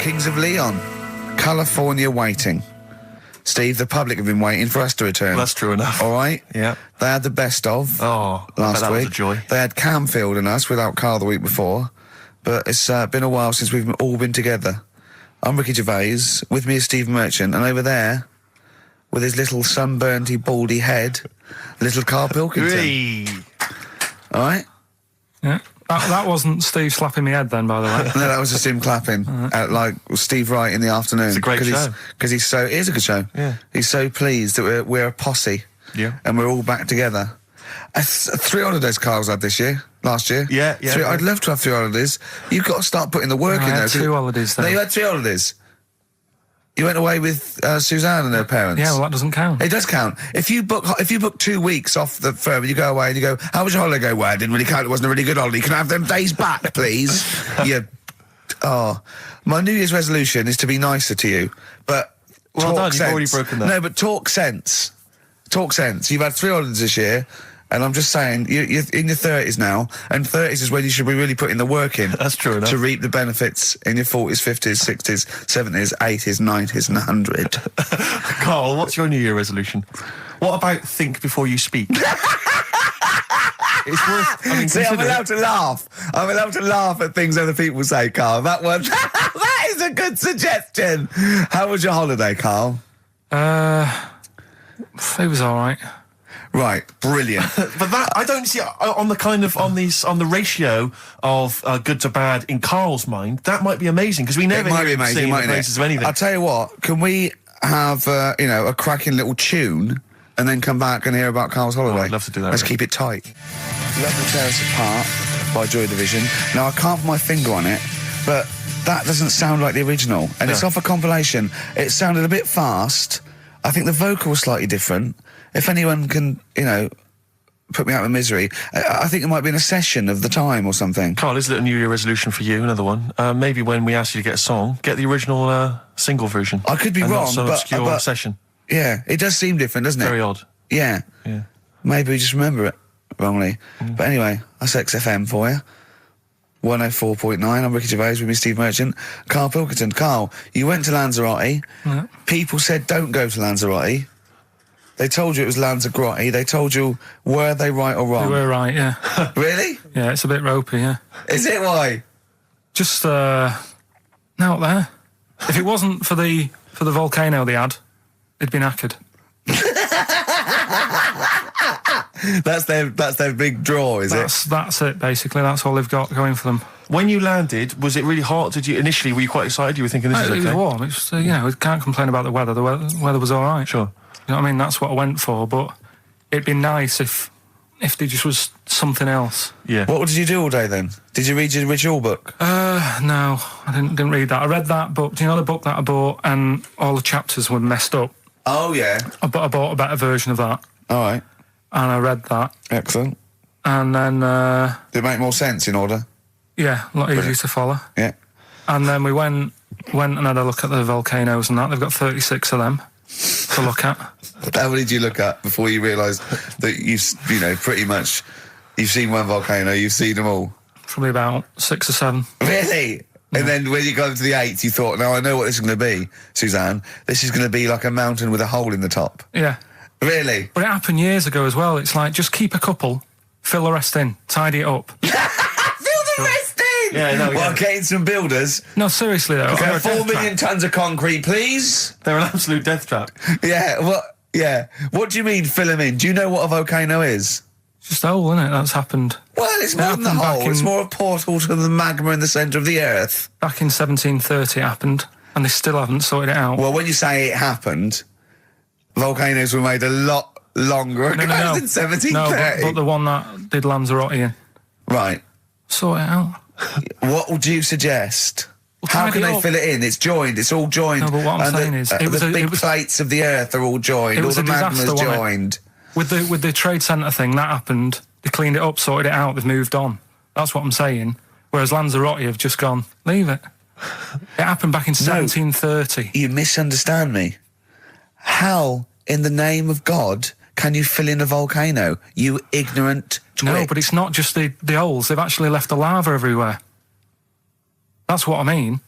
Kings of Leon, California Waiting. Steve, the public have been waiting for us to return. Well, that's true enough. All right? Yeah. They had the best of last last week. week. Was a joy. They had Camfield and us without Carl the week before. But it's been a while since we've all been together. I'm Ricky Gervais. With me is Steve Merchant. And over there, with his little sunburnty, baldy head, little Karl Pilkington. Hey. All right? Yeah. That wasn't Steve slapping me head then, by the way. No, that was just him clapping, like Steve Wright in the afternoon. It's a great show. Because it is a good show. Yeah. He's so pleased that we're a posse. Yeah. And we're all back together. 3 holidays Carl's had last year. Yeah. I'd love to have 3 holidays. You've got to start putting the work in there. I had 2 holidays then. No, you had 3 holidays. You went away with Suzanne and her parents. Yeah, well, that doesn't count. It does count. If you book 2 weeks off the firm and you go away and you go, how was your holiday? Go, well, I didn't really count. It wasn't a really good holiday. Can I have them days back, please? My New Year's resolution is to be nicer to you. But well done, sense. you've already broken that. No, but talk sense. Talk sense. You've had 3 holidays this year. And I'm just saying, you're in your 30s now, and 30s is when you should be really putting the work in. That's true enough. To reap the benefits in your 40s, 50s, 60s, 70s, 80s, 90s, and 100. Carl, what's your New Year resolution? What about think before you speak? It's worth. I mean, see, I'm allowed to laugh. I'm allowed to laugh at things other people say, Carl. That one, that is a good suggestion. How was your holiday, Carl? It was all right. Right, brilliant. But that I don't see on the ratio of good to bad in Carl's mind. That might be amazing because we never it might be amazing, sing the mightn't praises it? of anything. I'll tell you what. Can we have a cracking little tune and then come back and hear about Carl's holiday? I'd love to do that. Let's keep it tight. Love to Tear Us Apart by Joy Division. Now I can't put my finger on it, but that doesn't sound like the original, and it's off a compilation. It sounded a bit fast. I think the vocal was slightly different. If anyone can, put me out of misery, I think it might be in a session of the time or something. Carl, is it a New Year resolution for you? Another one. Maybe when we ask you to get a song, get the original single version. I could be and wrong, not some but obscure session. Yeah, it does seem different, doesn't it? Very odd. Yeah. Maybe we just remember it wrongly. But anyway, that's XFM for you. 104.9. I'm Ricky Gervais with me, Steve Merchant. Karl Pilkington. Carl, you went to Lanzarote. Yeah. People said don't go to Lanzarote. They told you it was Lanzarote. They told you, were they right or wrong? They were right, yeah. Really? Yeah, it's a bit ropey, yeah. Is it? Why? Just, out there. If it wasn't for the volcano they had, it'd been knackered. That's their big draw, is it? That's it, basically. That's all they've got going for them. When you landed, was it really hot? Were you quite excited? You were thinking this is okay? It was warm. It's, we can't complain about the weather. The weather was all right. Sure. You know what I mean? That's what I went for, but it'd be nice if there just was something else. Yeah. What did you do all day then? Did you read your ritual book? No, I didn't read that. I read that book. Do you know the book that I bought and all the chapters were messed up? Oh, yeah. I bought a better version of that. All right. And I read that. Excellent. And then... Did it make more sense in order? Yeah, a lot easier to follow. Yeah. And then we went and had a look at the volcanoes and that. They've got 36 of them to look at. How many did you look at before you realised that pretty much you've seen one volcano, you've seen them all? Probably about 6 or 7. Really? Yeah. And then when you got to the 8th, you thought, now I know what this is going to be, Suzanne. This is going to be like a mountain with a hole in the top. Yeah. Really? But it happened years ago as well. It's like, just keep a couple, fill the rest in, tidy it up. Fill the rest in! Yeah, no, Well, getting some builders. No, seriously though. Okay, 4 million tonnes of concrete, please. They're an absolute death trap. Yeah, what do you mean fill them in? Do you know what a volcano is? It's just a hole, isn't it? That's happened. Well, it's more than the hole. It's more a portal to the magma in the centre of the earth. Back in 1730 it happened, and they still haven't sorted it out. Well, when you say it happened, volcanoes were made a lot longer ago than 1730. No, but the one that did Lanzarote in. Right. Sort it out. What would you suggest? How can they fill it in? It's joined. It's all joined. No, but what I'm saying is... the big plates of the earth are all joined. All the magma's joined. With the trade centre thing, that happened. They cleaned it up, sorted it out, they've moved on. That's what I'm saying. Whereas Lanzarote have just gone, leave it. It happened back in 1730. You misunderstand me. How, in the name of God, can you fill in a volcano? You ignorant twit. No, but it's not just the holes. They've actually left the lava everywhere. That's what I mean.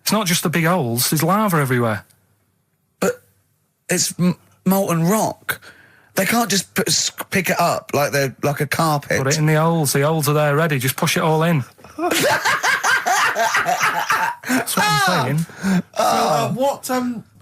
It's not just the big holes. There's lava everywhere. But it's molten rock. They can't just pick it up like they're like a carpet. Put it in the holes. The holes are there ready. Just push it all in. That's what I'm saying.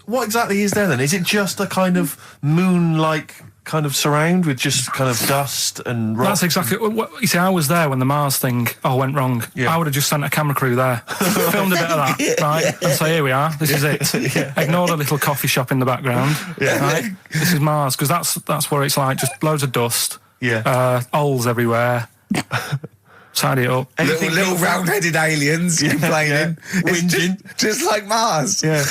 What exactly is there then? Is it just a kind of moon-like kind of surround with just kind of dust and rock? That's exactly what you see. I was there when the Mars thing went wrong. Yeah. I would have just sent a camera crew there, filmed a bit of that, right, and say, here we are, this is it. Ignore the little coffee shop in the background. Right? This is Mars, because that's where it's like just loads of dust, holes everywhere. Tidy it up. Little round-headed aliens complaining, whinging, just like Mars. Yeah.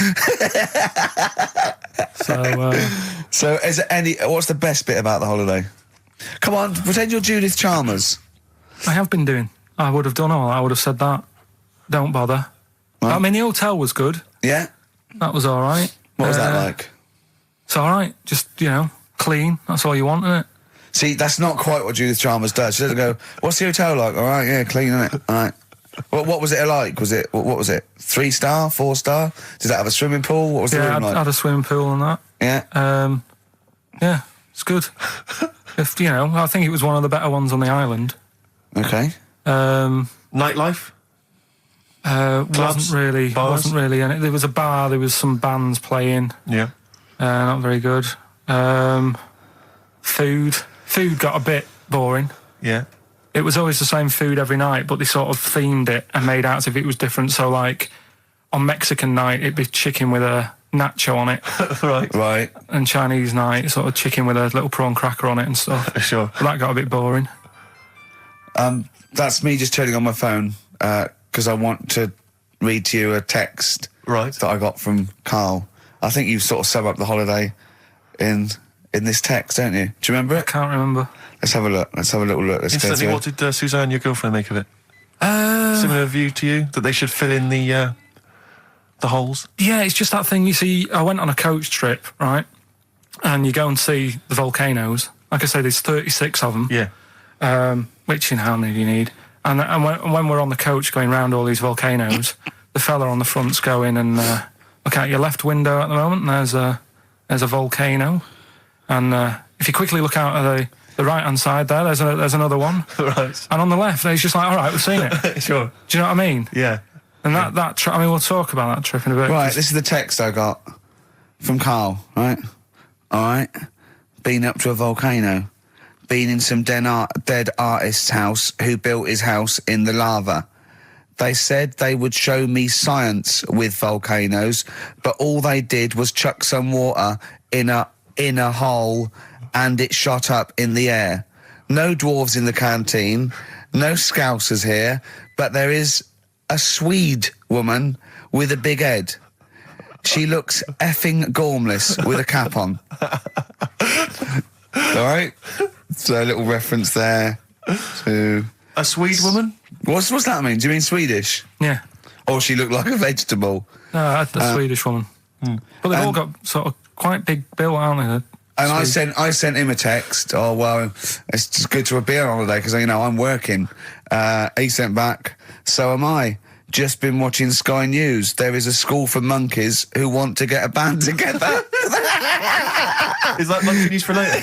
So, is there what's the best bit about the holiday? Come on, pretend you're Judith Chalmers. I have been doing. I would have done all. I would have said that. Don't bother. Right. I mean, the hotel was good. Yeah. That was all right. What was that like? It's all right. Just clean. That's all you want, isn't it? See, that's not quite what Judith Chalmers does. She doesn't go, what's the hotel like? All right, yeah, clean, isn't it? All right. What was it like? What was it? 3-star, 4-star? Did that have a swimming pool? What was the room like? Yeah, had a swimming pool and that. Yeah. Yeah, it's good. I think it was one of the better ones on the island. Okay. Nightlife? Wasn't really any. There was a bar, there was some bands playing. Yeah. Not very good. Food got a bit boring. Yeah. It was always the same food every night, but they sort of themed it and made out as if it was different. So, like, on Mexican night, it'd be chicken with a nacho on it. Right. And Chinese night, sort of chicken with a little prawn cracker on it and stuff. Sure. But that got a bit boring. That's me just turning on my phone, because I want to read to you a text that I got from Karl. I think you sort of sum up the holiday in this text, don't you? Do you remember it? I can't remember. Let's have a look. Let's have a little look. Instantly, what did Suzanne, your girlfriend, make of it? Similar view to you, that they should fill in the holes? Yeah, it's just that thing, you see, I went on a coach trip, right? And you go and see the volcanoes. Like I say, there's 36 of them. Yeah. Which, how many do you need? And when we're on the coach going round all these volcanoes, the fella on the front's going and look out your left window at the moment, and there's a volcano. And if you quickly look out at the right-hand side there, there's another one. Right. And on the left, there's just like, all right, we've seen it. Sure. Do you know what I mean? Yeah. And that trip, I mean, we'll talk about that trip in a bit. Right, this is the text I got from Karl, right? All right. Been up to a volcano. Been in some dead artist's house who built his house in the lava. They said they would show me science with volcanoes, but all they did was chuck some water in a hole and it shot up in the air. No dwarves in the canteen, no scousers here, but there is a Swede woman with a big head. She looks effing gormless with a cap on. All right? So a little reference there to... A Swede woman? What's that mean? Do you mean Swedish? Yeah. Or she looked like a vegetable? No, a Swedish woman. But they've all got sort of quite big bill, aren't they? And I sent him a text. Oh, well, it's just good to be on holiday because, I'm working. He sent back, so am I. Just been watching Sky News. There is a school for monkeys who want to get a band together. Is that monkey news for later?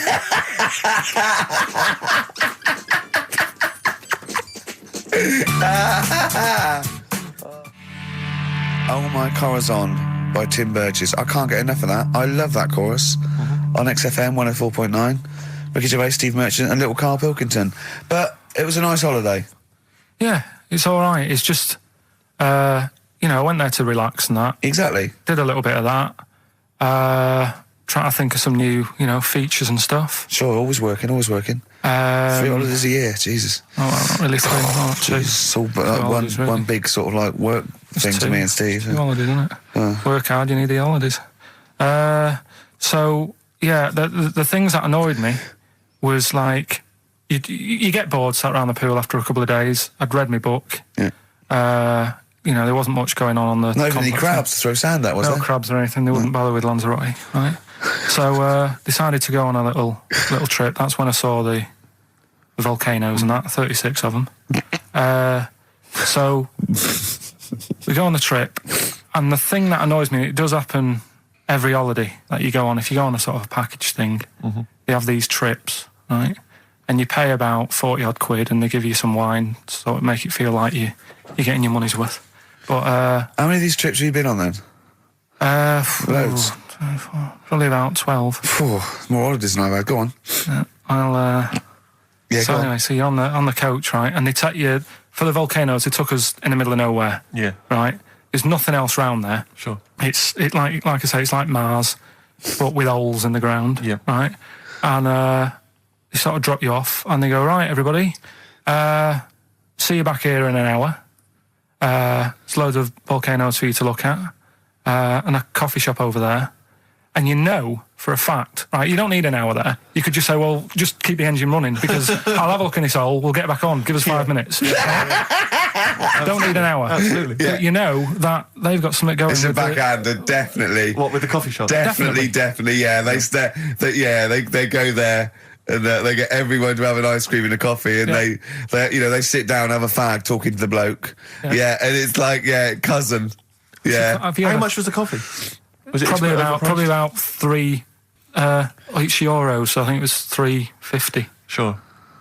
Oh My Corazon by Tim Burgess. I can't get enough of that. I love that chorus. On XFM 104.9. Ricky Gervais, Steve Merchant and little Karl Pilkington. But it was a nice holiday. Yeah, it's all right. It's just, I went there to relax and that. Exactly. Did a little bit of that. Trying to think of some new, features and stuff. Sure, always working. 3 holidays a year, Jesus. Oh, well, not really 3. Oh, 2. It's all one big sort of like work thing to me and Steve. 2 holidays, isn't it? Work hard, you need the holidays. So, yeah, the things that annoyed me was like, you get bored, sat around the pool after a couple of days. I'd read my book. Yeah. There wasn't much going on the Not even any crabs to throw sand at, was there? No crabs or anything. They wouldn't bother with Lanzarote, right? So decided to go on a little trip. That's when I saw the volcanoes and that, 36 of them. So we go on the trip, And the thing that annoys me, it does happen every holiday that you go on. If you go on a sort of a package thing, they have these trips, right? And you pay about 40 odd quid and they give you some wine, so it make it feel like you're getting your money's worth. But how many of these trips have you been on then? Loads. Probably about 12. More holidays than I've had. Go on. So anyway, so you're on the coach, right? And they take you for the volcanoes. They took us in the middle of nowhere. Yeah. Right. There's nothing else round there. Sure. It's like I say, it's like Mars, but with holes in the ground. Yeah. Right. And they sort of drop you off, and they go, right, everybody, see you back here in an hour. There's loads of volcanoes for you to look at, and a coffee shop over there. And you know for a fact, right, you don't need an hour there. You could just say, well, just keep the engine running because I'll have a look in this hole, we'll get back on, give us 5 minutes. Don't need an hour. Absolutely. But you know that they've got something going. It's a backhander, definitely. What, with the coffee shop? Definitely, yeah. They go there. And they get everyone to have an ice cream and a coffee, and they sit down, have a fag, talking to the bloke. Yeah, and it's like, cousin. Yeah. How much was the coffee? Was it probably about €3 each euro? So I think it was $3.50. Sure.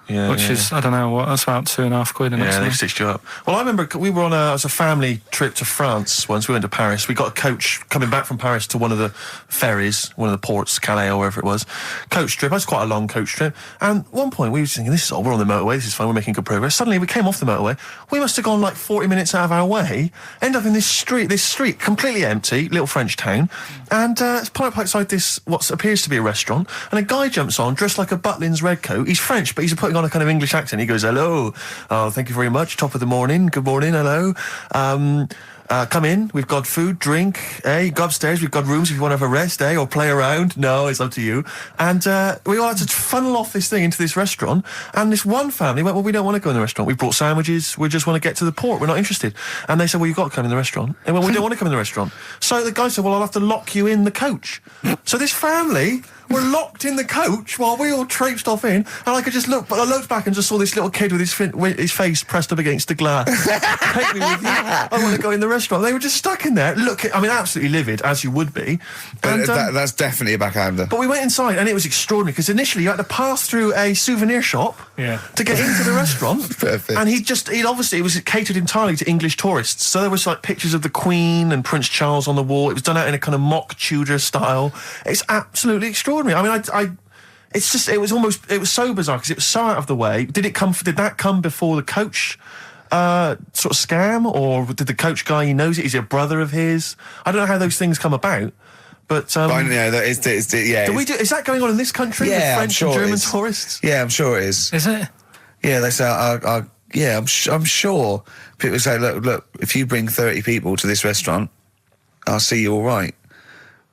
Yeah, which is, I don't know, what, that's about £2.5. Yeah, they stitched you up. Well, I remember we were on a family trip to France once. We went to Paris. We got a coach coming back from Paris to one of the ferries, one of the ports, Calais or wherever it was. Coach trip. It was quite a long coach trip. And at one point we were thinking, we're on the motorway, this is fine, we're making good progress. Suddenly we came off the motorway. We must have gone like 40 minutes out of our way, end up in this street, completely empty, little French town. And it's pulled up outside this, what appears to be a restaurant. And a guy jumps on, dressed like a Butlins redcoat. He's French, but he's putting on a kind of English accent. He goes, hello, thank you very much, top of the morning, good morning, hello. Come in, we've got food, drink, go upstairs, we've got rooms if you want to have a rest, or play around. No, it's up to you. And we all had to funnel off this thing into this restaurant, and this one family went, well, we don't want to go in the restaurant, we brought sandwiches, we just want to get to the port, we're not interested. And they said, well, you've got to come in the restaurant. And well, we don't want to come in the restaurant. So the guy said, well, I'll have to lock you in the coach. So this family were locked in the coach while we all traipsed off in, and I could just look, but I looked back and just saw this little kid with his face pressed up against the glass. Take me with you, I want to go in the restaurant. They were just stuck in there, absolutely livid, as you would be. But that's definitely a backhander. But we went inside, and it was extraordinary, because initially you had to pass through a souvenir shop to get into the restaurant. Perfect. And it was catered entirely to English tourists, so there was like pictures of the Queen and Prince Charles on the wall. It was done out in a kind of mock Tudor style. It's absolutely extraordinary. I mean, it was so bizarre because it was so out of the way. Did that come before the coach sort of scam, or did the coach guy, he knows it, is it a brother of his? I don't know how those things come about. But I know that is that going on in this country with French and German tourists? Yeah, I'm sure it is. Is it? Yeah, they say, I'm sure people say, look, if you bring 30 people to this restaurant, I'll see you all right.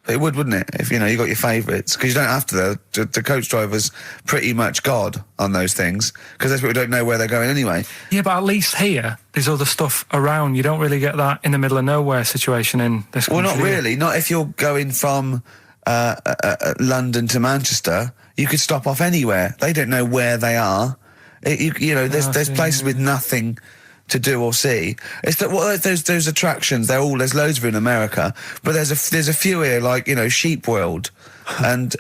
It would, wouldn't it? If you got your favourites, because you don't have to. The coach driver's pretty much God on those things, because those people don't know where they're going anyway. Yeah, but at least here, there's other stuff around. You don't really get that in the middle of nowhere situation in this country. Well, not really. Not if you're going from London to Manchester. You could stop off anywhere. They don't know where they are. There's places with nothing to do or see. It's that those attractions. There's loads of in America, but there's a few here, like Sheep World, and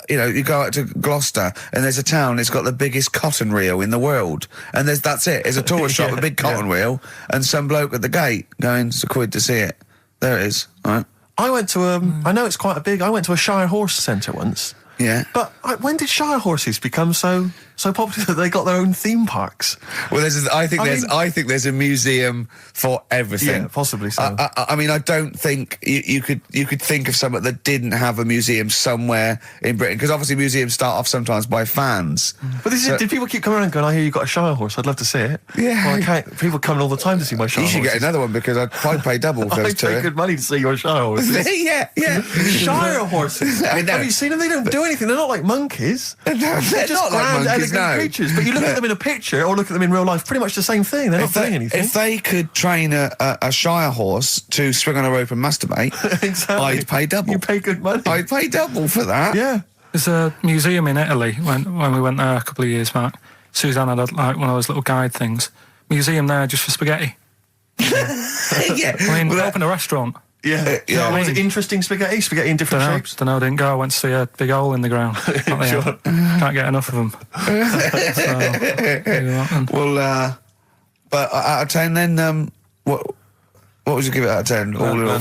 you go out to Gloucester and there's a town. It's got the biggest cotton reel in the world, and that's it. It's a tourist shop, a big cotton reel, and some bloke at the gate going, it's £1 to see it. There it is. All right. I went to I know it's quite a big. I went to a Shire Horse Centre once. Yeah. But when did Shire horses become so popular that they got their own theme parks? Well, I think there's a museum for everything. Yeah, possibly so. I mean, I don't think you could think of somewhere that didn't have a museum somewhere in Britain, because obviously museums start off sometimes by fans. But did people keep coming around going, I hear you got a Shire horse, I'd love to see it? Yeah. Well, I can't. People coming all the time to see my Shire horses. You should get another one, because I'd pay double for those two. I'd pay good money to see your Shire horses. Yeah. Shire horses. I know. Have you seen them? They don't do anything. They're not like monkeys. No, they're just not like grand, monkeys, elegant creatures. But you look at them in a picture or look at them in real life, pretty much the same thing. They're not doing anything. If they could train a Shire horse to swing on a rope and masturbate, exactly. I'd pay double. You pay good money. I'd pay double for that. Yeah. There's a museum in Italy when we went there a couple of years back. Suzanne had one of those little guide things. Museum there just for spaghetti. Yeah. I mean, open a restaurant. Yeah. Yeah. Was it interesting spaghetti? Spaghetti in different shapes? Don't know, didn't go. I went to see a big hole in the ground. Sure. Can't get enough of them. Well, but out of 10 then, what would you give it out of 10? All in all,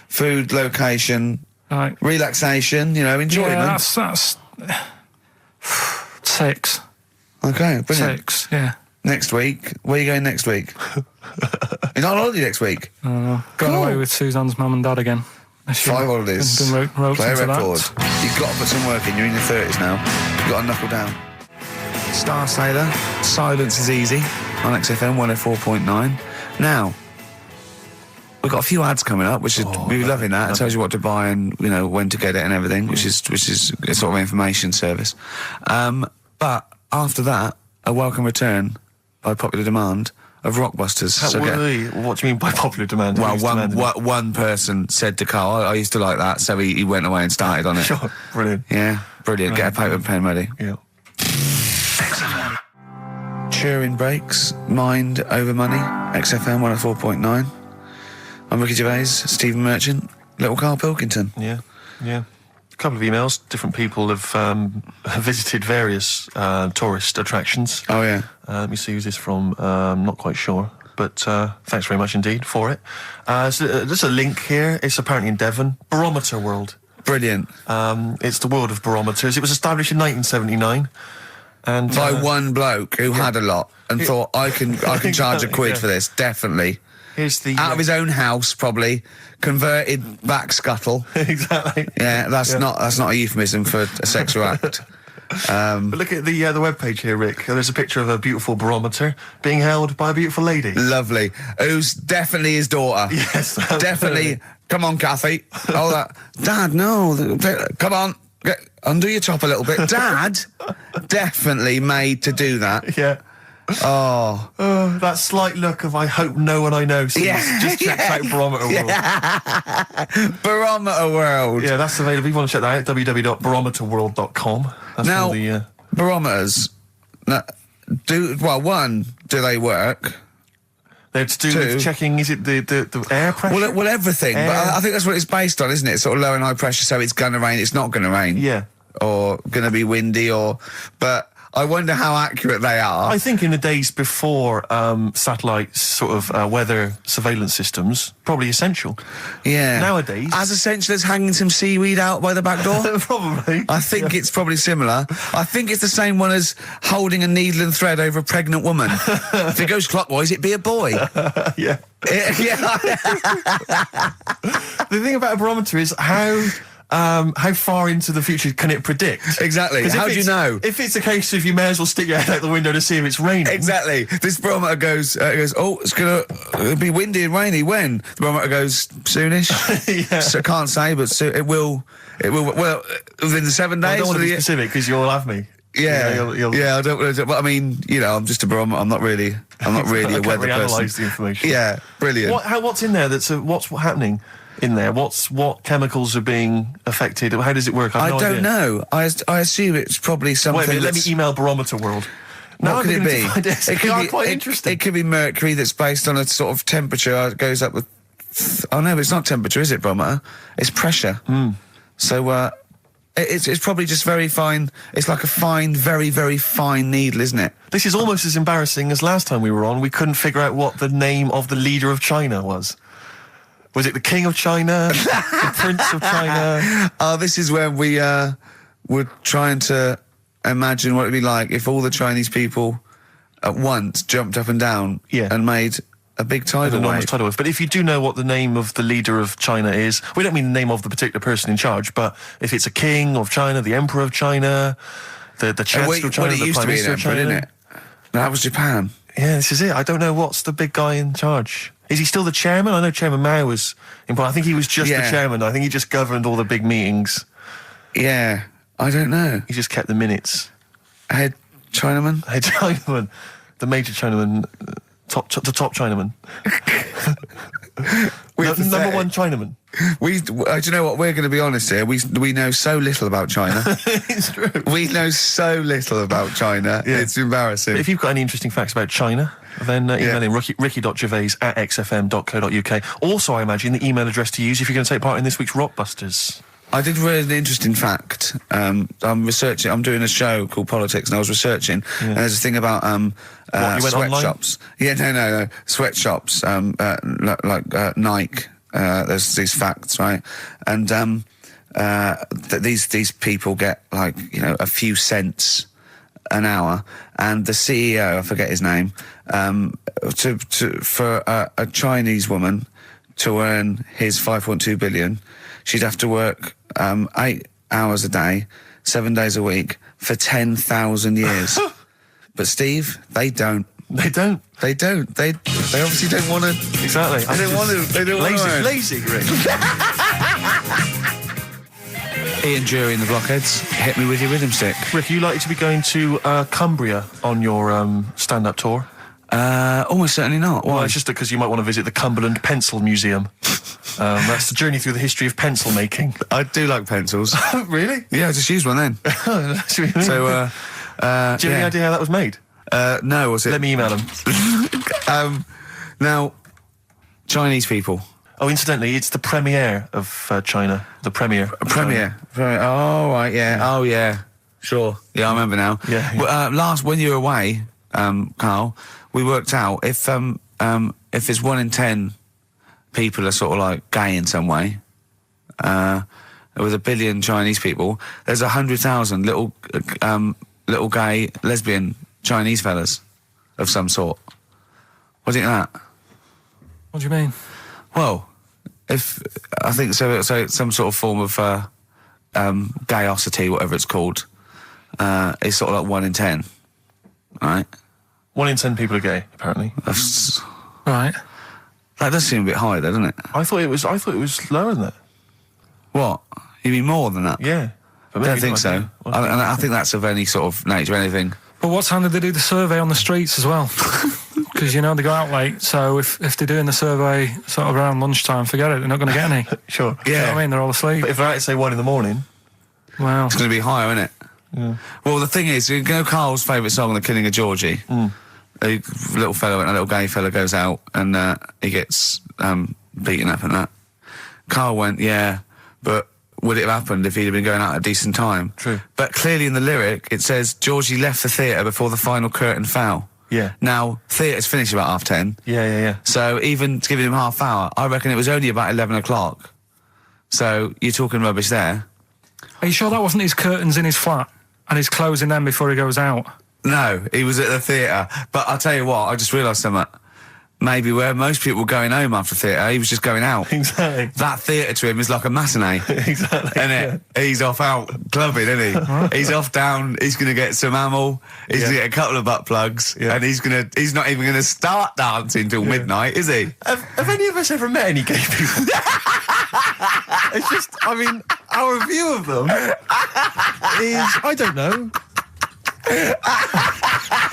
food, location, Right. relaxation, enjoyment. Yeah, that's 6. Okay, brilliant. 6, yeah. Next week, where are you going next week? You're not on holiday next week? Going Cool. away with Suzanne's mum and dad again. 5 holidays. Been roped Play a into record. that. You've got to put some work in. You're in your 30s now. You've got to knuckle down. Star Sailor, Silence is Easy on XFM 104.9. Now, we've got a few ads coming up, which is we're loving that. It tells you what to buy and when to get it and everything, which is a sort of information service. But after that, a welcome return by popular demand of Rockbusters. What do you mean by popular demand? Well, Who's demanding it? one person said to Carl, I used to like that, so he went away and started on it. Sure, brilliant. Yeah, brilliant. Get a paper and pen ready. Yeah. Turing breaks, mind over money, XFM 104.9. I'm Ricky Gervais, Stephen Merchant, little Karl Pilkington. Yeah. A couple of emails. Different people have visited various tourist attractions. Oh, yeah. Let me see who's this from. Not quite sure. But thanks very much indeed for it. So, there's a link here. It's apparently in Devon. Barometer World. Brilliant. It's the world of barometers. It was established in 1979. And By one bloke who had a lot and thought, I can charge a quid Yeah. for this, definitely. Here's the... Out of his own house, probably. Converted back scuttle. Exactly. Yeah, that's not a euphemism for a sexual act. But look at the webpage here, Rick. There's a picture of a beautiful barometer being held by a beautiful lady. Lovely. Who's definitely his daughter. Yes, Definitely. Come on, Kathy. Oh, that. Dad, no. Come on. Undo your top a little bit. Dad, definitely made to do that. Yeah. Oh. That slight look of I hope no one I know sees. Yeah. Just checked out Barometer World. Barometer World. Yeah, that's available. If you want to check that out, www.barometerworld.com. That's Now, all the... barometers, do they work? They're to do with checking, is it the air pressure? Well, everything. But I think that's what it's based on, isn't it? Sort of low and high pressure, so it's going to rain, it's not going to rain. Yeah. Or going to be windy, but I wonder how accurate they are. I think in the days before satellite sort of weather surveillance systems, probably essential. Yeah. Nowadays... As essential as hanging some seaweed out by the back door? Probably. I think it's probably similar. I think it's the same one as holding a needle and thread over a pregnant woman. If it goes clockwise, it'd be a boy. Yeah. Yeah. The thing about a barometer is how far into the future can it predict? Exactly. 'Cause How do you know? If it's a case of you may as well stick your head out the window to see if it's raining. Exactly. This barometer goes, oh, it'll be windy and rainy. When? The barometer goes, soonish. Yeah. So I can't say, but it will, well, within the 7 days. I don't want to be of the- specific because you'll have me. Yeah, You'll yeah. I don't. But I mean, I'm just a barometer. I'm not really a I can't weather reanalyse person. the information. Yeah, brilliant. What's in there? What's happening in there? What chemicals are being affected? How does it work? I have no don't idea. know. I assume it's probably something. Wait a minute, let me that's- email Barometer World. Now What could it be? It could be quite interesting. It could be mercury that's based on a sort of temperature. It goes up with. Oh no, it's not temperature, is it, barometer? It's pressure. So it's probably just very fine. It's like a fine, very, very fine needle, isn't it? This is almost as embarrassing as last time we were on. We couldn't figure out what the name of the leader of China was. Was it the King of China? The Prince of China? Oh, this is when we were trying to imagine what it'd be like if all the Chinese people at once jumped up and down and made a big tidal Enormous wave. tidal wave. But if you do know what the name of the leader of China is, we don't mean the name of the particular person in charge, but if it's a king of China, the emperor of China, the chancellor of China, well, it the used prime to be an minister of emperor, China. didn't it? No, that was Japan. Yeah, this is it. I don't know what's the big guy in charge. Is he still the chairman? I know Chairman Mao was important. I think he was just the chairman. I think he just governed all the big meetings. Yeah, I don't know. He just kept the minutes. Head Chinaman? Hey, Chinaman, the major Chinaman, The top Chinaman. Number one Chinaman. Do you know what? We're going to be honest here. We know so little about China. It's true. We know so little about China. Yeah. It's embarrassing. If you've got any interesting facts about China, then email in ricky.gervais@xfm.co.uk. Also, I imagine the email address to use if you're going to take part in this week's Rockbusters. I did read an interesting fact. I'm researching. I'm doing a show called Politics, and I was researching. And there's a thing about you went sweatshops. Yeah, no. Sweatshops, like Nike. There's these facts, right? And these people get like a few cents an hour, and the CEO, I forget his name, for a Chinese woman to earn his 5.2 billion, she'd have to work 8 hours a day, 7 days a week for 10,000 years. But Steve, they don't. They don't. They obviously don't want to. Exactly. They don't want to. They don't want to. Lazy, Rick. Ian Jury and the Blockheads, hit me with your rhythm stick. Rick, are you likely to be going to Cumbria on your stand-up tour? Almost certainly not. Well, Why? it's just because you might want to visit the Cumberland Pencil Museum. That's the journey through the history of pencil making. I do like pencils. Really? Yeah, I just used one then. That's what you mean. So, do you have any idea how that was made? no, was it? Let me email them. Now, Chinese people. Oh, incidentally, it's the premiere of China. The premiere. Premiere. Oh, right, yeah. Oh, yeah. Sure. Yeah, I remember now. Yeah. Well, when you were away, Carl, we worked out if it's 1 in 10 people are sort of like gay in some way, with 1 billion Chinese people, there's 100,000 little gay lesbian Chinese fellas of some sort. What do you think of that? What do you mean? Well, if I think so, it's some sort of form of gayosity, whatever it's called. It's sort of like 1 in 10, right? 1 in 10 people are gay, apparently. Right. That does seem a bit high, though, doesn't it? I thought it was lower than that. What? You mean more than that? Yeah. I don't think so. I think that's of any sort of nature, anything. But what time did they do the survey on the streets as well? Because, they go out late, so if they're doing the survey sort of around lunchtime, forget it, they're not going to get any. Sure. You know what I mean? They're all asleep. But if they're out at, say, 1 in the morning... Well... It's going to be higher, isn't it? Yeah. Well, the thing is, Carl's favourite song, The Killing of Georgie? A little fella and a little gay fella goes out and he gets beaten up and that. Carl went, yeah, but would it have happened if he'd have been going out at a decent time? True. But clearly in the lyric it says Georgie left the theatre before the final curtain fell. Yeah. Now, theatre's finished about 10:30. Yeah. So even giving him half hour, I reckon it was only about 11 o'clock. So you're talking rubbish there. Are you sure that wasn't his curtains in his flat and he's closing them before he goes out? No, he was at the theatre. But I'll tell you what, I just realised something. Maybe where most people were going home after theatre, he was just going out. Exactly. That theatre to him is like a matinee. Exactly. Isn't it? He's off out clubbing, isn't he? He's off down, he's going to get some amyl, he's going to get a couple of butt plugs, and he's not even going to start dancing till midnight, is he? Have any of us ever met any gay people? It's just, our view of them is, I don't know.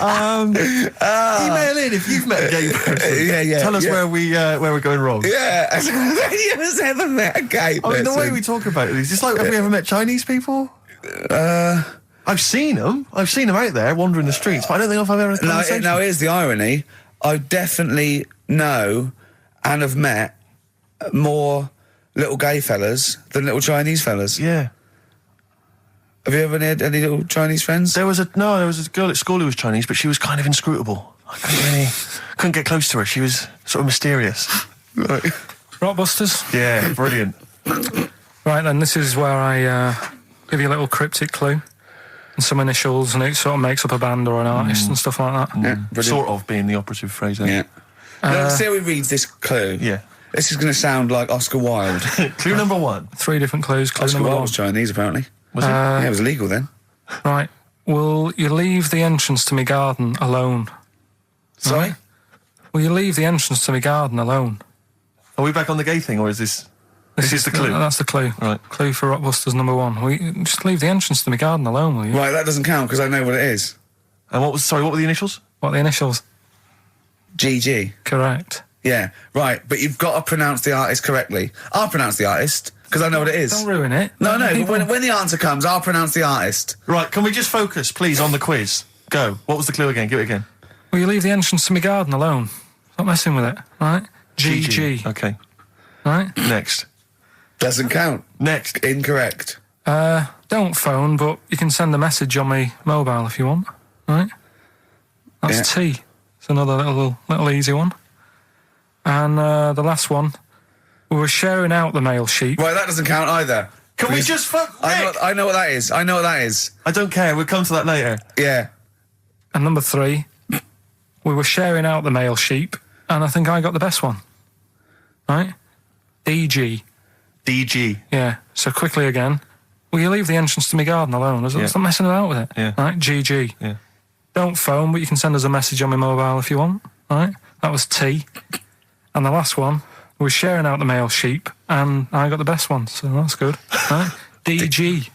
Email in if you've met a gay person. Yeah. Tell us where we're going wrong. Yeah, have you ever met a gay person? The way we talk about it is just like, have we ever met Chinese people? I've seen them. I've seen them out there wandering the streets, but I don't think I've ever had a conversation. No, here's the irony. I definitely know and have met more little gay fellas than little Chinese fellas. Yeah. Have you ever had any little Chinese friends? There was a girl at school who was Chinese, but she was kind of inscrutable. I couldn't get close to her. She was sort of mysterious. Right. Rockbusters? Yeah, brilliant. Right then, this is where I give you a little cryptic clue and some initials, and it sort of makes up a band or an artist and stuff like that. Yeah, brilliant. Sort of being the operative phrase there. Yeah. Let's see how he reads this clue. Yeah. This is going to sound like Oscar Wilde. Clue number 1. 3 different clues. Clue Oscar number Wilde 1. was Chinese, apparently. Was it? Yeah, it was illegal then. Right. Will you leave the entrance to my garden alone? Sorry? Right. Will you leave the entrance to my garden alone? Are we back on the gay thing, or is this... This is the clue? That's the clue. Right. Clue for Rockbusters number 1. Will you just leave the entrance to my garden alone, will you? Right, that doesn't count because I know what it is. And what were the initials? What are the initials? GG. Correct. Yeah, right. But you've got to pronounce the artist correctly. I'll pronounce the artist, because I know what it is. Don't ruin it. No, but People- when the answer comes, I'll pronounce the artist. Right, can we just focus, please, on the quiz? Go. What was the clue again? Give it again. Will you leave the entrance to my garden alone? Stop messing with it, right? GG. Okay. Right? Next. Doesn't count. Next. Incorrect. Don't phone, but you can send a message on my mobile if you want, right? That's Yeah. T. It's another little easy one. And the last one, we were sharing out the male sheep. Right, that doesn't count either. Can we just fuck? I know what that is. I know what that is. I don't care. We'll come to that later. Yeah. And number 3, we were sharing out the male sheep, and I think I got the best one. Right? DG. DG. Yeah. So quickly again, will you leave the entrance to my garden alone? Stop messing about with it. Yeah. Right? GG. Yeah. Don't phone, but you can send us a message on my mobile if you want. Right? That was T. And the last one, we were sharing out the male sheep, and I got the best one, so that's good. Right? DG.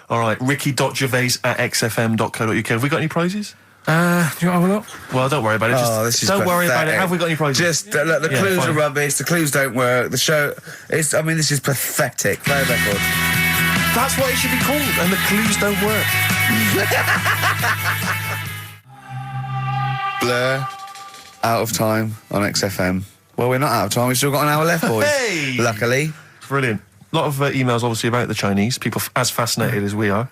All right. Ricky.gervais@xfm.co.uk. Have we got any prizes? Do you want to have a look? Well, don't worry about it. Just, Oh, this is don't worry about it. pathetic. Have we got any prizes? Just, look, the clues fine. are rubbish, the clues don't work, the show... this is pathetic. Play a record. That's what it should be called, and the clues don't work. Blur. Out of time on XFM. Well, we're not out of time, we've still got an hour left, boys. Hey! Luckily. Brilliant. A lot of emails, obviously, about the Chinese. People as fascinated as we are.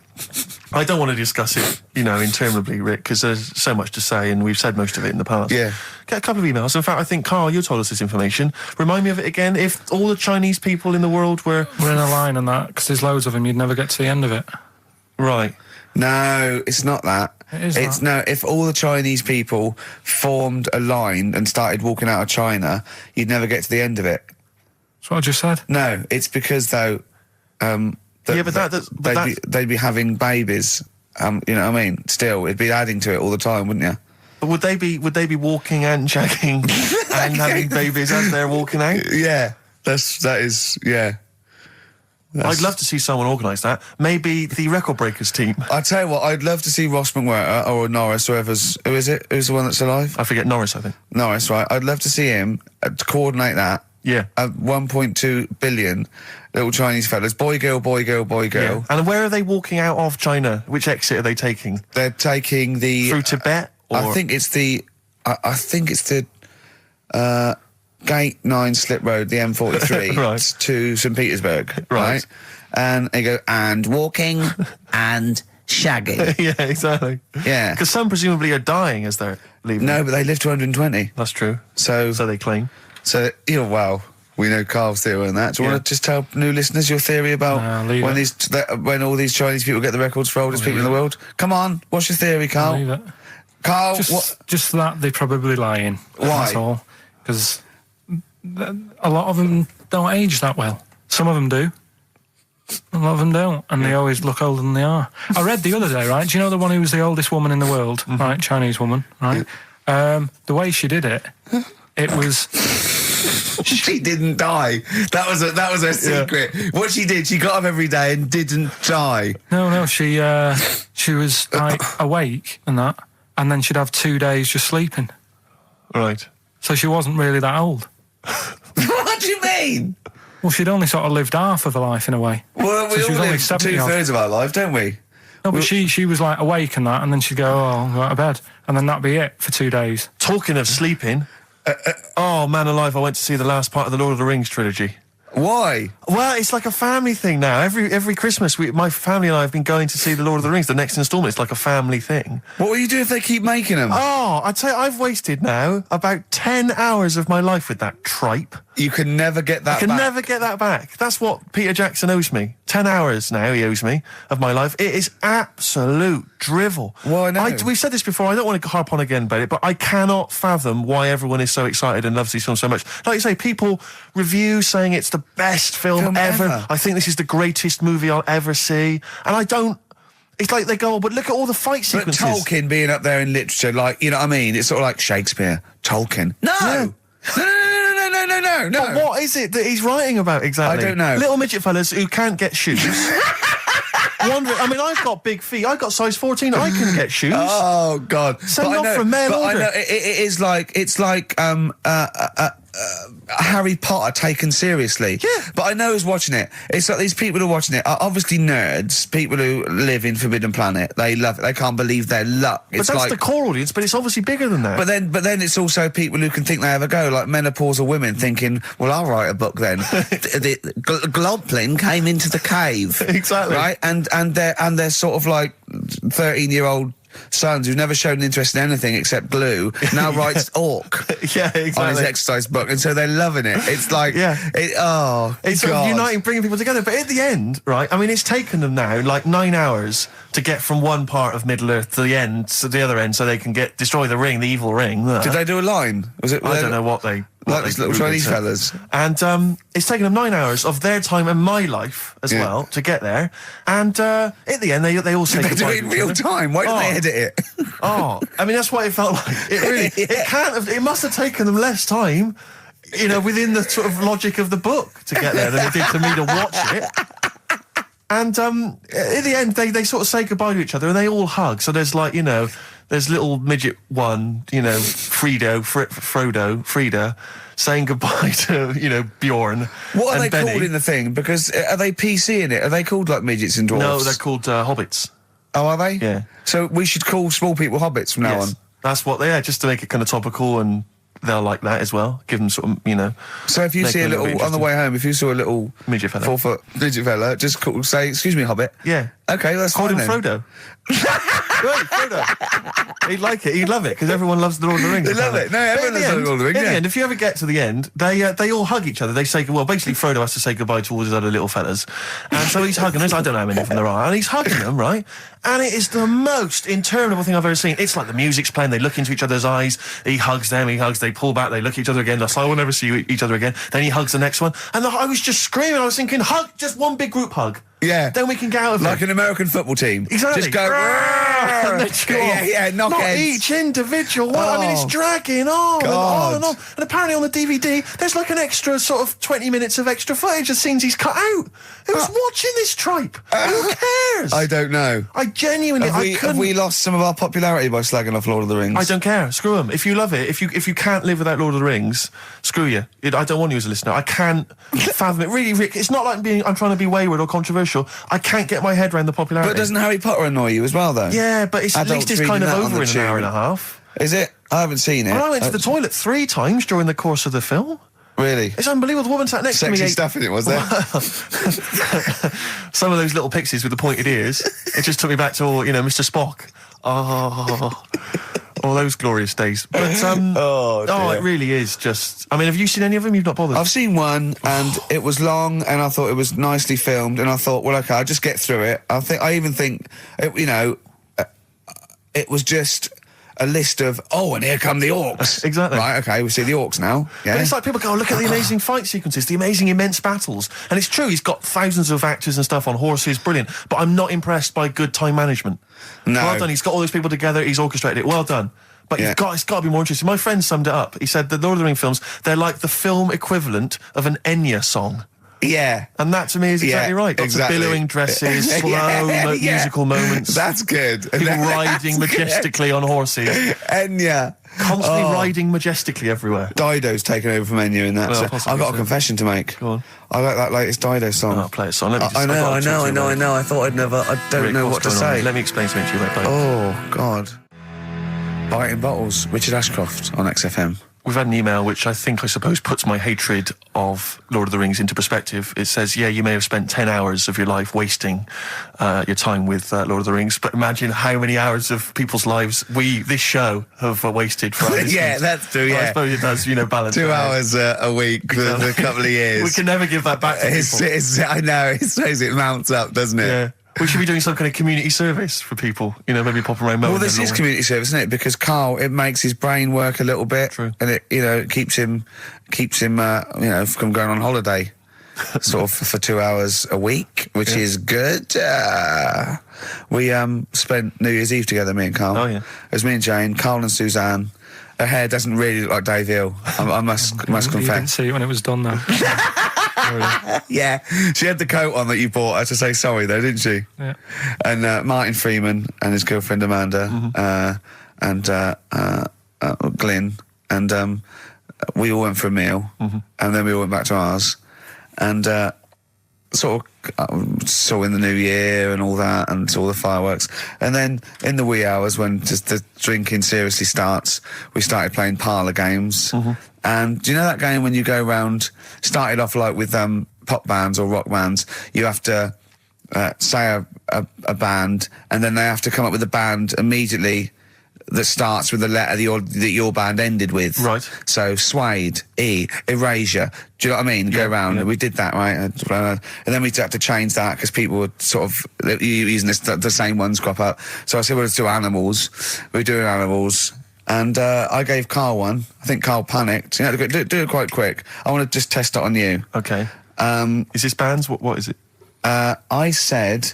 I don't want to discuss it, interminably, Rick, because there's so much to say, and we've said most of it in the past. Yeah. Get a couple of emails. In fact, I think, Carl, you told us this information. Remind me of it again. If all the Chinese people in the world were... We're in a line on that, because there's loads of them, you'd never get to the end of it. Right. No, it's not that. It is It's that. no, if all the Chinese people formed a line and started walking out of China, you'd never get to the end of it. That's what I just said. No, it's because, though... they'd be having babies. You know what I mean? Still, it'd be adding to it all the time, wouldn't you? But would they be walking and shagging and having babies as they're walking out? Yeah, that is. I'd love to see someone organise that. Maybe the Record Breakers team. I tell you what, I'd love to see Ross McWhirter or Norris, who is it? Who's the one that's alive? I forget Norris, I think. Norris, right? I'd love to see him to coordinate that. Yeah. 1.2 billion little Chinese fellas, boy, girl, boy, girl, boy, girl. And where are they walking out of China? Which exit are they taking? They're taking the Through Tibet? Or? I think it's the Gate 9 Slip Road, the M43, Right. to St Petersburg, Right. And they go, and walking and shagging. Yeah, exactly. Yeah. Because some presumably are dying as they're leaving. No, but they live to 120. That's true. So they claim. Well, we know Carl's theory on that. Do you want to just tell new listeners your theory about leave when all these Chinese people get the records for oldest people in the world? Come on, what's your theory, Carl? Leave it. Carl, Just that they're probably lying. Why? That's all. Because a lot of them don't age that well. Some of them do. A lot of them don't, and they always look older than they are. I read the other day, right? Do you know the one who was the oldest woman in the world, right? Chinese woman, right? The way she did it, it was... She didn't die. That was her secret. What she did, she got up every day and didn't die. No, she was like awake and that, and then she'd have 2 days just sleeping. Right. So she wasn't really that old. What do you mean? Well, she'd only sort of lived half of her life in a way. Well, we So she was all only live 70 odd. 2/3 of our life, don't we? No, but she was like awake and that, and then she'd go, I'll go to bed, and then that'd be it for 2 days. Talking of sleeping, oh, man alive, I went to see the last part of the Lord of the Rings trilogy. Why? Well, it's like a family thing now. Every Christmas, my family and I have been going to see the Lord of the Rings, the next instalment. It's like a family thing. What will you do if they keep making them? Oh, I'd say I've wasted now about 10 hours of my life with that tripe. You can never get that I can back. never get that back. That's what Peter Jackson owes me. 10 hours now he owes me of my life. It is absolute drivel. Well, I know. We've said this before. I don't want to harp on again about it, but I cannot fathom why everyone is so excited and loves these films so much. Like you say, people review saying it's the best film ever. I think this is the greatest movie I'll ever see. And I don't... It's like they go, oh, but look at all the fight But sequences. Tolkien being up there in literature, like, you know what I mean? It's sort of like Shakespeare. Tolkien. No! Yeah. No. But what is it that he's writing about exactly? I don't know. Little midget fellas who can't get shoes. wandering. I mean, I've got big feet. I've got size 14. I can get shoes. Oh God! Send off for mail but order. I know it is like Harry Potter taken seriously. Yeah. But I know who's watching it. It's like these people who are watching it are obviously nerds, people who live in Forbidden Planet. They love it. They can't believe their luck. But that's the core audience, but it's obviously bigger than that. But then it's also people who can think they have a go, like menopausal women thinking, well, I'll write a book then. the Globling came into the cave. Exactly. Right? And they're sort of like 13-year-old sons who've never shown interest in anything except glue now writes orc Yeah, exactly. on his exercise book, and so they're loving it. It's like, it's God. sort of uniting, bringing people together. But at the end, right, I mean, it's taken them now like 9 hours to get from one part of Middle Earth to the end, to the other end, so they can destroy the ring, the evil ring. Did they do a line? Was it? I don't know what they... Like those little Chinese fellas. And it's taken them 9 hours of their time and my life as well to get there. And at the end, they all say They do goodbye it in to each real other. time. Why don't they edit it? I mean, that's what it felt like. It really, it can't have, it must have taken them less time, you know, within the sort of logic of the book to get there than it did to me to watch it. And at the end, they sort of say goodbye to each other and they all hug. So there's like, you know, there's little midget one, you know, Frida, saying goodbye to, you know, Bjorn. What are and they Benny. called in the thing? Because are they PC in it? Are they called like midgets and dwarfs? No, they're called hobbits. Oh, are they? Yeah. So we should call small people hobbits from now on. That's what they are, just to make it kind of topical, and they'll like that as well. Give them sort of, you know. So if you make see it a little little, bit on the way home, if you saw a little Midget fella. 4 foot midget fella, just say, excuse me, hobbit. Yeah. Okay, that's Call fine him then. Frodo. Right, Frodo. He'd like it. He'd love it because everyone loves the Lord of the Rings. They love it. No, But everyone at loves the Lord of the Rings, In yeah. the end, if you ever get to the end, they all hug each other. They say, well, basically Frodo has to say goodbye to all his other little fellas, and so he's hugging us. I don't know how many of them there are, and he's hugging them, right? And it is the most interminable thing I've ever seen. It's like the music's playing. They look into each other's eyes. He hugs them. He hugs. They pull back. They look at each other again. That's like, we'll never see each other again. Then he hugs the next one, and I was just screaming. I was thinking, hug, just one big group hug. Yeah. Then we can get out of Like here. an American football team. Exactly. Just go, And then chew off. knock Not heads. each individual one. I mean, it's Oh. dragging on and on and God. on. And apparently on the DVD, there's like an extra sort of 20 minutes of extra footage of scenes he's cut out. Who's watching this tripe? Who cares? I don't know. I genuinely, Have we lost some of our popularity by slagging off Lord of the Rings? I don't care. Screw them. If you love it, if you can't live without Lord of the Rings, screw you. I don't want you as a listener. I can't fathom it. Really, Rick, it's not like I'm trying to be wayward or controversial. I can't get my head around the popularity. But doesn't Harry Potter annoy you as well, though? Yeah, but at Adults least it's reading kind of that on over the in an hour tube. and a half. Is it? I haven't seen it. And I went to the toilet 3 times during the course of the film. Really? It's unbelievable. The woman sat next to me. Sexy stuff in it, was there? Some of those little pixies with the pointed ears. It just took me back to all, you know, Mr. Spock. Oh, all those glorious days. But dear. it really is just. I mean, have you seen any of them? You've not bothered. I've seen one, and it was long, and I thought it was nicely filmed, and I thought, well, okay, I'll just get through it. I even think, it was just a list of, and here come the orcs. Exactly. Right, okay, we see the orcs now. Yeah. But it's like people go, look at the amazing fight sequences, the amazing immense battles. And it's true, he's got thousands of actors and stuff on horses, brilliant. But I'm not impressed by good time management. No. Well done, he's got all those people together, he's orchestrated it, well done. But Yeah. it's got to be more interesting. My friend summed it up. He said the Lord of the Rings films, they're like the film equivalent of an Enya song. Yeah. And that to me is exactly right. Lots exactly. of billowing dresses, slow musical moments. That's good. People riding majestically on horses. Enya. Constantly riding majestically everywhere. Dido's taken over from Enya in that. Well, So possibly I've got a so. confession to make. Go on. I like that latest Dido song. I'll play a song. Let me just, I I've got know. to talk to you about it. I thought I'd never. I don't Rick, know what's what to going on? say. Let me explain something to you about Dido. Oh, God. Biting Bottles, Richard Ashcroft on XFM. We've had an email which I suppose puts my hatred of Lord of the Rings into perspective. It says, yeah, you may have spent 10 hours of your life wasting your time with Lord of the Rings, but imagine how many hours of people's lives this show, have wasted for our listeners. Yeah, that's true, Well, I yeah. suppose it does, balance. 2 it out. hours a week for a couple of years. We can never give that back to people. I know, it shows it mounts up, doesn't it? Yeah. We should be doing some kind of community service for people, maybe pop around. Well, this is community service, isn't it? Because Carl, it makes his brain work a little bit, True. and it keeps him, from going on holiday, sort of for 2 hours a week, which is good. We spent New Year's Eve together, me and Carl. Oh, yeah. It was me and Jane, Carl and Suzanne. Her hair doesn't really look like Dave Hill. I must You didn't confess. see it when it was done, though. Yeah, she had the coat on that you bought her to say sorry, though, didn't she? Yeah. And Martin Freeman and his girlfriend Amanda and Glyn and we all went for a meal, and then we all went back to ours, and sort of saw in the new year and all that, and saw the fireworks, and then in the wee hours when just the drinking seriously starts, we started playing parlour games. And do you know that game when you go round, started off like with pop bands or rock bands, you have to say a band, and then they have to come up with a band immediately that starts with the letter that your band ended with. Right. So Suede, E, Erasure. Do you know what I mean? Go around. We did that, right? And then we had to change that because people were sort of using the same ones crop up. So I said, well, let's do animals. We were doing animals. And I gave Karl one. I think Karl panicked. You know, do it quite quick. I want to just test it on you. Okay. Is this bands? What is it? I said...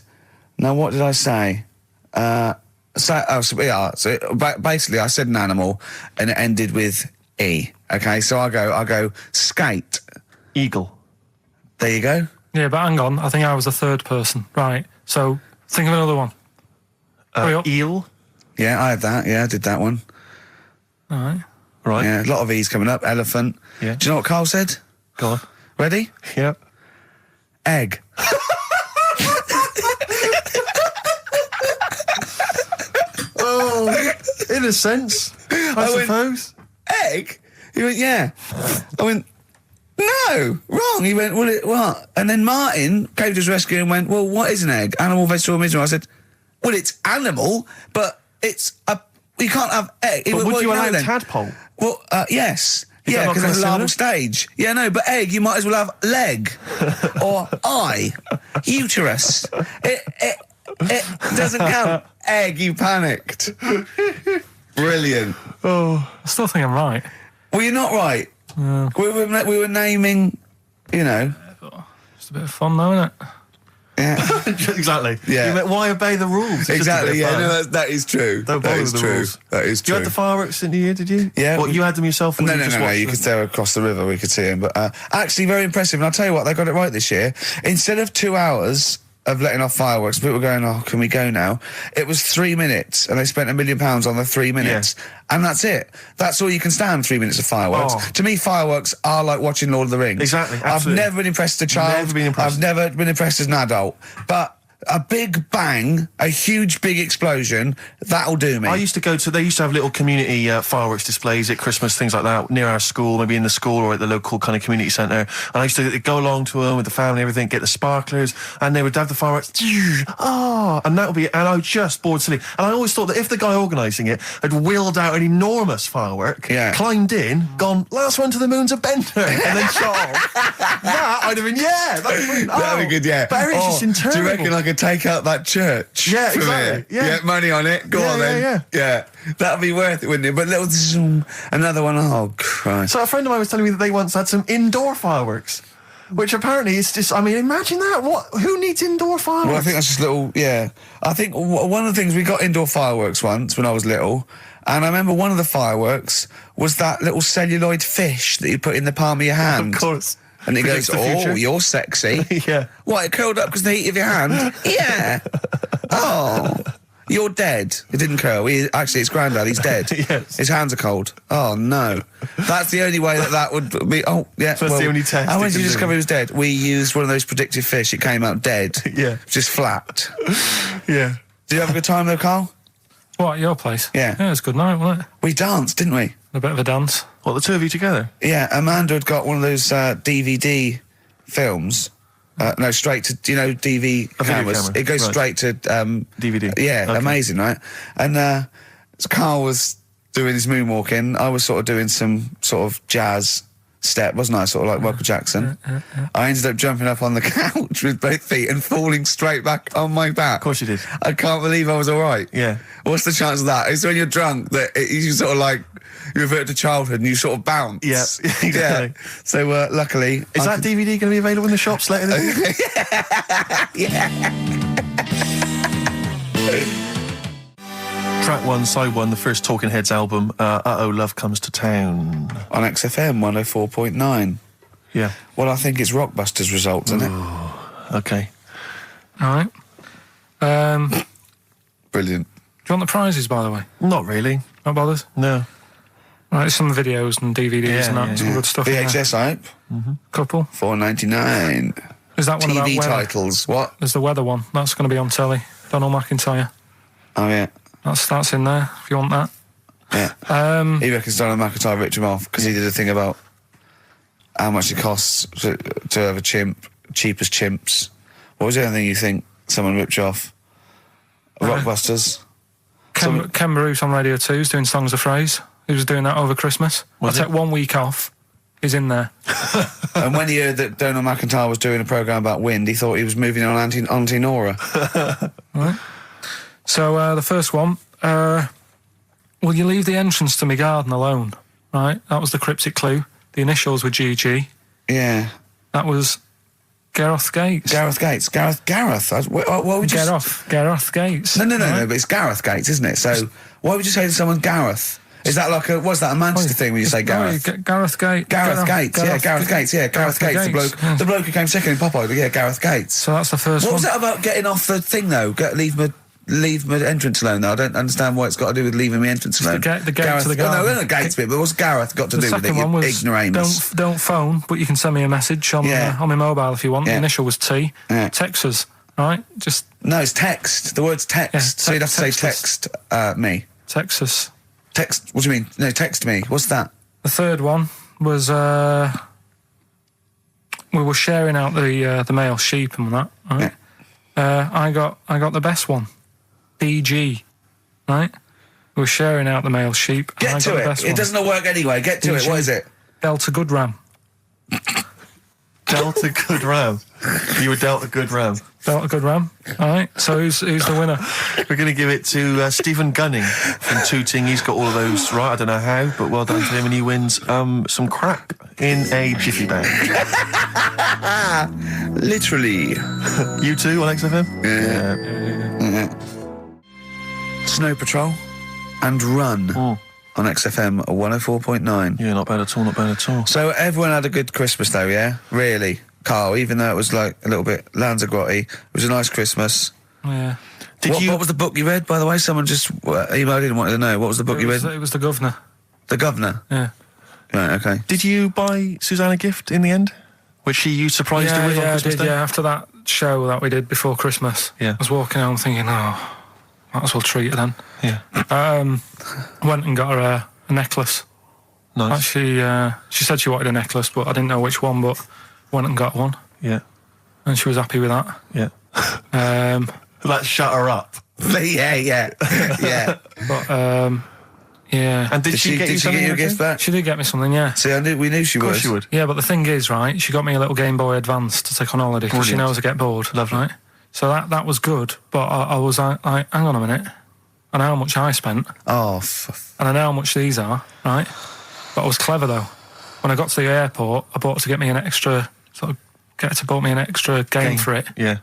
Now, what did I say? So basically, I said an animal, and it ended with E. Okay, so I go skate. Eagle. There you go. Yeah, but hang on. I think I was the third person. Right. So think of another one. Hurry up. Eel. Yeah, I had that. Yeah, I did that one. All right. Right. Yeah, a lot of E's coming up. Elephant. Yeah. Do you know what Karl said? Go on. Ready? Yep. Egg. Oh, in a sense, I suppose. Egg? He went, yeah. I went, no, wrong. He went, well, what? And then Martin came to his rescue and went, well, what is an egg? Animal, vegetable, mineral. I said, well, it's animal, but it's you can't have egg. But would you allow then? tadpole? Well, yes. Is that Yeah, not because it's a similar? larval stage. Yeah, no, but egg, you might as well have leg or eye, uterus. It doesn't count. Egg, you panicked. Brilliant. I still think I'm right. Well, you're not right. We were naming, you know. It's a bit of fun, though, isn't it? Yeah. Exactly. Yeah. You meant, why obey the rules? It's just a Exactly. bit Yeah. of fun. No, that is true. Don't That bother is with the true. rules. That is You true. had the fireworks in the year, did you? Yeah. What, you had them yourself? Or No, you no, just no. watched You them? could stare across the river. We could see him, but actually very impressive. And I'll tell you what, they got it right this year. Instead of 2 hours of letting off fireworks, people were going, "Oh, can we go now?" It was 3 minutes, and they spent £1 million on the 3 minutes, and that's it. That's all you can stand. 3 minutes of fireworks. Oh. To me, fireworks are like watching Lord of the Rings. Exactly, I've absolutely. never been impressed as a child. Never been impressed. I've never been impressed as an adult, but. A big bang, a huge big explosion, that'll do me. I used to go to, they used to have little community fireworks displays at Christmas, things like that, near our school, maybe in the school or at the local kind of community centre. And I used to go along to them with the family and everything, get the sparklers, and they would have the fireworks, and that would be, and I was just bored silly. And I always thought that if the guy organising it had wheeled out an enormous firework, climbed in, gone, last one to the moon's a bender, and then shot off, that I'd have been, that'd be brilliant. That'd be good, yeah. But it's just interminable. Do you reckon I could take out that church? Yeah, from exactly. here? Yeah. Money on it. Go on then. Yeah. That'd be worth it, wouldn't it? But little zoom, another one. Oh Christ! So a friend of mine was telling me that they once had some indoor fireworks, which apparently is just, I mean, imagine that. Who needs indoor fireworks? Well, I think that's just little. Yeah, I think one of the things we got indoor fireworks once when I was little, and I remember one of the fireworks was that little celluloid fish that you put in the palm of your hand. Of course. And it Predicts goes, the future. oh, you're sexy. Yeah. What, it curled up because of the heat of your hand? Yeah. Oh, you're dead. It didn't curl. Actually, it's Grandad. He's dead. Yes. His hands are cold. Oh, no. That's the only way that would be... Oh, yeah. So that's the only test How it did you can discover do. he was dead? We used one of those predictive fish. It came out dead. Yeah. Just flat. Yeah. Did you have a good time, though, Karl? What, at your place? Yeah. Yeah, it was a good night, wasn't it? We danced, didn't we? A bit of a dance. What, the two of you together? Yeah, Amanda had got one of those DVD films. No, straight to, DV A video cameras. camera, It goes right. straight to... DVD. Yeah, Okay. amazing, right? And Karl was doing his moonwalking. I was sort of doing some sort of jazz step, wasn't I? Sort of like Michael Jackson. I ended up jumping up on the couch with both feet and falling straight back on my back. Of course you did. I can't believe I was all right. Yeah. What's the chance of that? It's when you're drunk that you sort of like, you revert to childhood and you sort of bounce. Yeah, exactly. Yeah. So luckily... Is that DVD going to be available in the shops later this year? Track 1, side 1, the first Talking Heads album, Uh-Oh, Love Comes to Town. On XFM 104.9. Yeah. Well, I think it's Rockbusters results, isn't it? Okay. All right. Brilliant. Do you want the prizes, by the way? Not really. Not bothered? No. Right, some videos and DVDs and that, yeah, some good stuff. in there. VHS, I hope. Couple. $4.99. Is that one about TV weather? titles. What? There's the weather one. That's going to be on telly. Donald McIntyre. Oh, yeah. That's in there, if you want that. Yeah. He reckons Donald McIntyre ripped him off because he did a thing about how much it costs to have a chimp, cheap as chimps. What was the other thing you think someone ripped you off? Rockbusters? Ken Bruce on Radio 2 is doing Songs of Phrase. He was doing that over Christmas. I took 1 week off. He's in there. And when he heard that Donald McIntyre was doing a programme about wind, he thought he was moving on Auntie Nora. Right. So the first one, will you leave the entrance to my garden alone? Right, that was the cryptic clue. The initials were GG. Yeah. That was Gareth Gates. Gareth Gates. Gareth. What would you Gareth Gates. No, but it's Gareth Gates, isn't it? So why would you say to someone Gareth? Is that like what's that, a Manchester thing when you say Gareth? Gareth Gates. Gareth Gates, Gareth Gates, the bloke who came second in Popeye, yeah, Gareth Gates. So that's the first one. What was that about getting off the thing, though? Leave my entrance alone, though. I don't understand what it's got to do with leaving my entrance alone. The gate to the garden. No, the gates bit, but what's Gareth got to do with it, one was ignoramus? Don't phone, but you can send me a message on my mobile if you want. The initial was T. Yeah. Text us, right? No, it's text. The word's text. Yeah, So you'd have to say text me. Text us. Text, what do you mean? No, text me. What's that? The third one was we were sharing out the male sheep and that, right? Yeah. I got the best one. DG, right? We were sharing out the male sheep. Get to it. It doesn't work anyway. Get to it. What is it? Delta Good Ram. Delta Good Ram. You were dealt a good ram. Delta Good Ram. All right. So who's the winner? We're going to give it to Stephen Gunning from Tooting. He's got all of those right. I don't know how, but well done to him, and he wins some crack in a jiffy bag. Literally. You too on XFM? Yeah. Snow Patrol and Run on XFM 104.9. Yeah, not bad at all, not bad at all. So everyone had a good Christmas though, yeah? Really? Carl, even though it was like a little bit Lanzarote, it was a nice Christmas. Yeah. What was the book you read, by the way? Someone just emailed in and wanted to know. What was the book you read? It was The Governor. The Governor? Yeah. Right, okay. Did you buy Suzanne a gift in the end? Which you surprised her with on Christmas Day? Yeah, after that show that we did before Christmas. Yeah. I was walking home thinking, might as well treat her then. Yeah. Went and got her a necklace. Nice. Actually, she said she wanted a necklace, but I didn't know which one, but went and got one. Yeah. And she was happy with that. Yeah. That shut her up. yeah. But, yeah. And did she get you something? Did she get you a gift back? She did get me something, yeah. See, we knew she would. Of course she would. Yeah, but the thing is, right, she got me a little Game Boy Advance to take on holiday because she knows I get bored. Lovely. Right? So that was good, but I was like, hang on a minute. I know how much I spent. Oh, and I know how much these are, right? But I was clever, though. When I got to the airport, I bought to get me an extra, bought me an extra game for it. Yeah.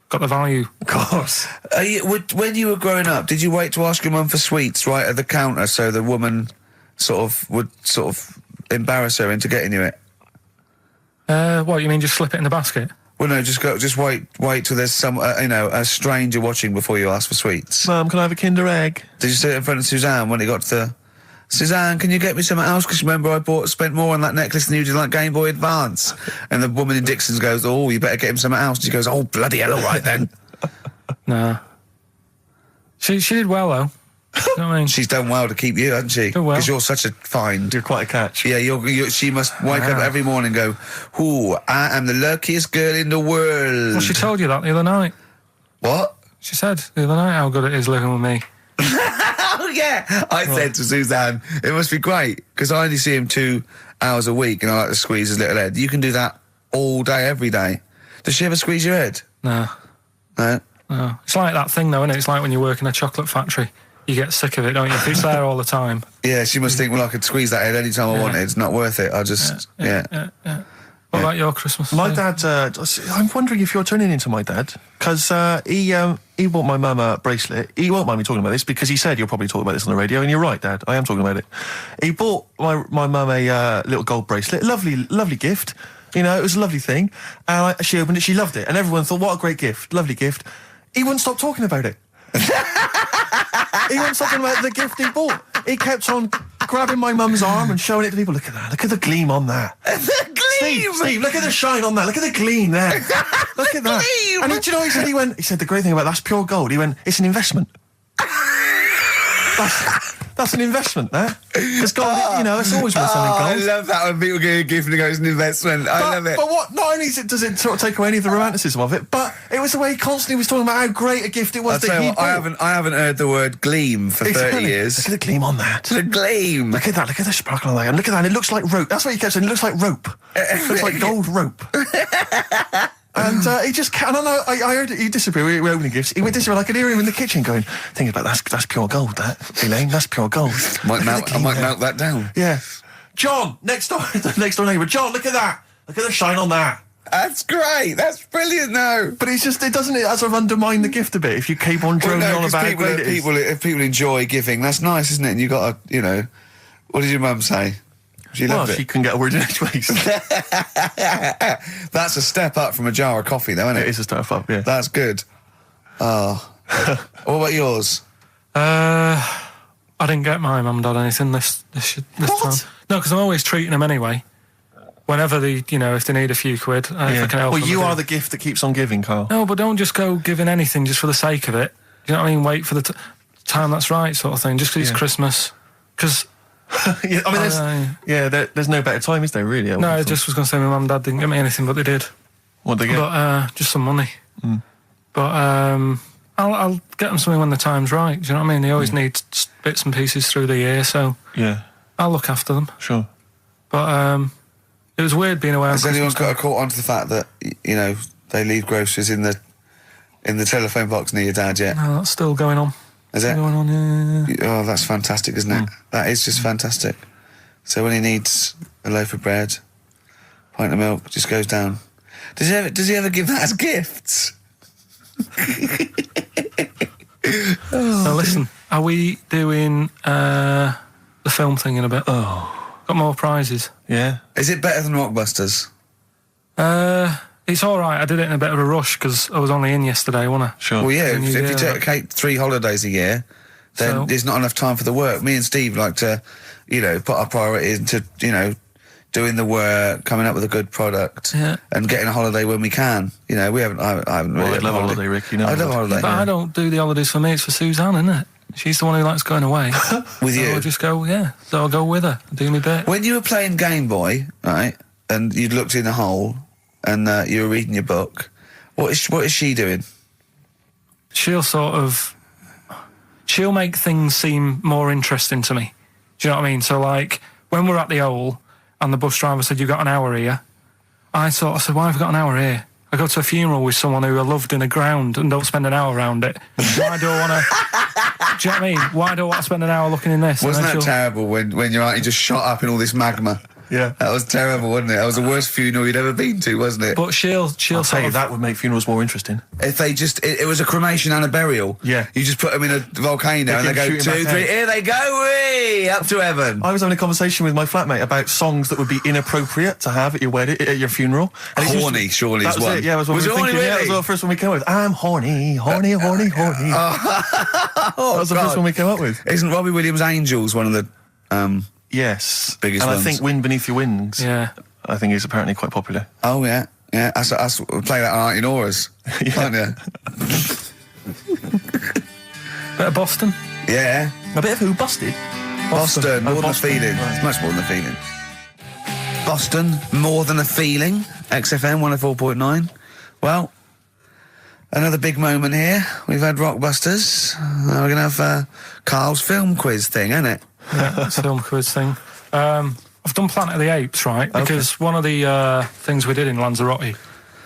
Got the value. Of course. When you were growing up, did you wait to ask your mum for sweets right at the counter so the woman would embarrass her into getting you it? What, you mean just slip it in the basket? Well, no, just wait till there's some, a stranger watching before you ask for sweets. Mum, can I have a Kinder Egg? Did you sit in front of Suzanne when it got to Suzanne, can you get me something else? Because remember I spent more on that necklace than you did, like Game Boy Advance. And the woman in Dixon's goes, oh, you better get him something else. And she goes, oh, bloody hell, all right then. Nah. She did well, though. You know what I mean? She's done well to keep you, hasn't she? Done well. Because you're such a find. You're quite a catch. Yeah, she must wake up every morning and go, ooh, I am the luckiest girl in the world. Well, she told you that the other night. What? She said the other night how good it is living with me. Oh, yeah. I said to Suzanne, it must be great, because I only see him 2 hours a week and I like to squeeze his little head. You can do that all day, every day. Does she ever squeeze your head? No. No? No. It's like that thing, though, isn't it? It's like when you work in a chocolate factory. You get sick of it, don't you? If it's there all the time. Yeah, she must think, well, I could squeeze that head any time I wanted. It's not worth it. I just, yeah. What about your Christmas? My dad, I'm wondering if you're turning into my dad, because he bought my mum a bracelet. He won't mind me talking about this, because he said you'll probably talk about this on the radio, and you're right, Dad, I am talking about it. He bought my mum a little gold bracelet, lovely gift, You know, it was a lovely thing. And she opened it, she loved it. And everyone thought, what a great gift, lovely gift. He wouldn't stop talking about it. He wouldn't stop talking about the gift he bought. He kept on grabbing my mum's arm and showing it to people. Look at that, look at the gleam on that. The gleam! Steve, look at the shine on that, look at the gleam there. Look at that. Gleam! And do you know what he said? He said, the great thing about that's pure gold. He went, it's an investment. That's an investment, there. Because gold, you know, it's always worth something gold. I love that when people get a gift and it goes an investment. I love it. But what? Not only does it sort of take away any of the romanticism of it, but it was the way he constantly was talking about how great a gift it was that he bought. I haven't heard the word gleam for 30 years. Look at the gleam on that. The gleam. Look at that. Look at the sparkle on that. And look at that. And it looks like rope. That's what he kept saying. It looks like rope. It looks like gold rope. And he just can't. I heard it. He disappeared. We were opening gifts. He went disappear. I could hear him in the kitchen going, "Think about that's pure gold. That Elaine, that's pure gold." I might melt that down. Yeah. John, next door neighbour. John, look at that. Look at the shine on that. That's great. That's brilliant, though. But it's just it sort of undermine the gift a bit if you keep on droning on about how great it is. If people enjoy giving, that's nice, isn't it? And you got to, you know, what did your mum say? She loved it. She couldn't get a word in edgeways. That's a step up from a jar of coffee, though, isn't it? It is a step up, yeah. That's good. Oh. What about yours? I didn't get my mum and dad anything this time. No, because I'm always treating them anyway. Whenever if they need a few quid, if I can help them. Well, you are the gift that keeps on giving, Carl. No, but don't just go giving anything just for the sake of it. You know what I mean? Wait for the time that's right, sort of thing. Just because it's Christmas. Because... yeah, I mean, there's no better time, is there, really? No, I just was going to say my mum and dad didn't get me anything, but they did. What did they get? But just some money. But I'll get them something when the time's right. Do you know what I mean? They always need bits and pieces through the year, so I'll look after them. Sure. But it was weird being away on Has anyone got caught onto the fact that, you know, they leave groceries in the telephone box near your dad yet? No, that's still going on. Is it? Going on, yeah. Oh, that's fantastic, isn't it? That is just fantastic. So when he needs a loaf of bread, pint of milk, just goes down. Does he ever give that as gifts? Now listen, are we doing the film thing in a bit? Oh. Got more prizes. Yeah. Is it better than Rockbusters? It's all right. I did it in a bit of a rush because I was only in yesterday, wasn't I? Sure. Well, yeah, if you take 3 holidays a year, then there's not enough time for the work. Me and Steve like to, you know, put our priority into, you know, doing the work, coming up with a good product, and getting a holiday when we can. You know, I haven't really. Well, I'd love a holiday, Rick. You know, I love a holiday. But I don't do the holidays for me. It's for Suzanne, isn't it? She's the one who likes going away. With you? I'll just go, so I'll go with her, do me bit. When you were playing Game Boy, right, and you'd looked in the hole, and you were reading your book, what is she doing? She'll make things seem more interesting to me. Do you know what I mean? So, like, when we're at the Owl, and the bus driver said, "You've got an hour here," I said, "Why have I got an hour here? I go to a funeral with someone who I loved in a ground and don't spend an hour around it. Why do I want to..." Do you know what I mean? Why do I want to spend an hour looking in this? Wasn't that terrible when you're out, you just shot up in all this magma? Yeah. That was terrible, wasn't it? That was the worst funeral you'd ever been to, wasn't it? But she'll I'll tell you, that would make funerals more interesting. If they just... It was a cremation and a burial. Yeah. You just put them in a volcano and they go, 2, 3, here they go, wee, up to heaven. I was having a conversation with my flatmate about songs that would be inappropriate to have at your wedding, at your funeral. And horny, surely is one. It, yeah, was it horny, really? Yeah, that was the first one we came up with. I'm horny, horny, horny, horny. That was the first one we came up with. Isn't Robbie Williams' Angels one of the... Yes. Biggest and ones. I think Wind Beneath Your Wings. Yeah. I think is apparently quite popular. Oh, yeah. Yeah, I play that on Auntie Nora's, aren't you? Bit of Boston. Yeah. A bit of who? Busted? Boston, more than a Boston, feeling. right. It's much more than a feeling. Boston, more than a feeling. XFM 104.9. Well, another big moment here. We've had Rockbusters. We're going to have Carl's film quiz thing, isn't it? Yeah, it's a film quiz thing. I've done Planet of the Apes, right? Because one of the things we did in Lanzarote,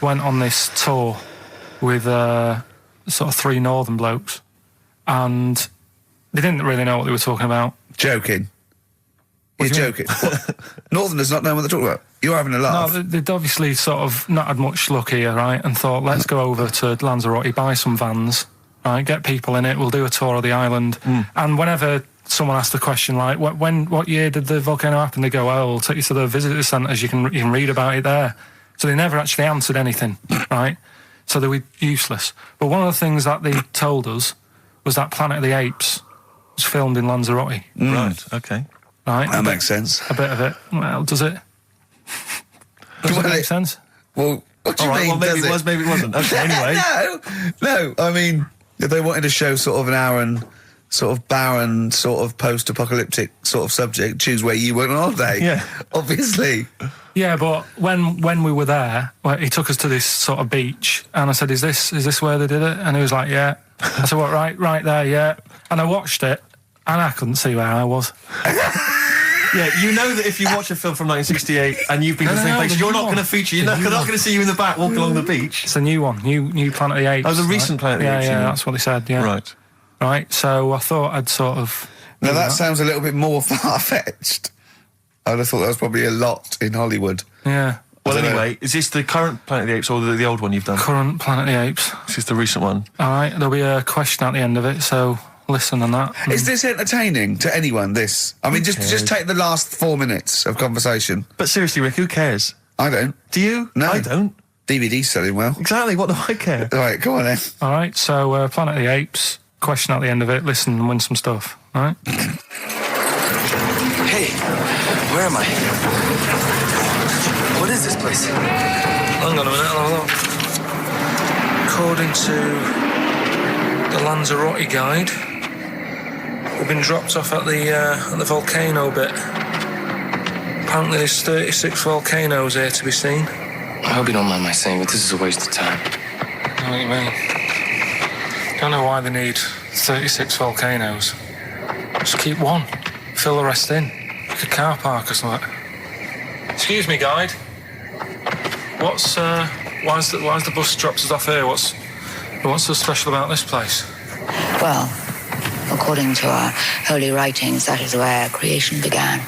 went on this tour with sort of 3 northern blokes, and they didn't really know what they were talking about. Joking. You're joking. Northerners not knowing what they're talking about. You're having a laugh. No, they'd obviously sort of not had much luck here, right? And thought, let's go over to Lanzarote, buy some vans, right? Get people in it. We'll do a tour of the island. And whenever someone asked the question, like, what year did the volcano happen? They go, "Oh, we'll take you to the visitor centres. You can read about it there." So they never actually answered anything, right? So they were useless. But one of the things that they told us was that Planet of the Apes was filmed in Lanzarote. Right, okay. Right? That makes sense. A bit of it. Well, does it? Does it make sense? Well, what do you All right, mean? well, maybe does it was, maybe it wasn't. Okay, anyway. No. I mean, if they wanted to show sort of an Aaron, sort of barren, sort of post-apocalyptic sort of subject, choose where you went on holiday. Yeah. Obviously. Yeah, but when we were there, well, he took us to this sort of beach, and I said, "Is this where they did it?" And he was like, "Yeah." I said, "What? Right there, yeah." And I watched it, and I couldn't see where I was. Yeah, you know that if you watch a film from 1968 and you've been to the same place, you're not going to feature. You're not going to see you in the back walking along the beach. It's a new one, new Planet of the Apes. Oh, the recent Planet of the Apes. Yeah, that's what they said. Yeah, right. So I thought I'd sort of. Now that sounds a little bit more far-fetched. I'd have thought that was probably a lot in Hollywood. Yeah. Well, anyway, is this the current Planet of the Apes or the old one you've done? Current Planet of the Apes. This is the recent one. All right, there'll be a question at the end of it, so listen on that. Is this entertaining to anyone, this? I mean, just take the last 4 minutes of conversation. But seriously, Rick, who cares? I don't. Do you? No. I don't. DVD's selling well. Exactly, what do I care? Right, come on then. All right, so Planet of the Apes, question at the end of it, listen and win some stuff, all right? Hey, where am I? What is this place? Hang on a minute, I'll have a look. According to the Lanzarote guide, we've been dropped off at the volcano bit. Apparently there's 36 volcanoes here to be seen. I hope you don't mind my saying, but this is a waste of time. I know what you mean. Don't know why they need 36 volcanoes. Just keep one. Fill the rest in. Like a car park or something. Excuse me, guide. Why's the bus dropped us off here? What's so special about this place? Well, according to our holy writings, that is where creation began,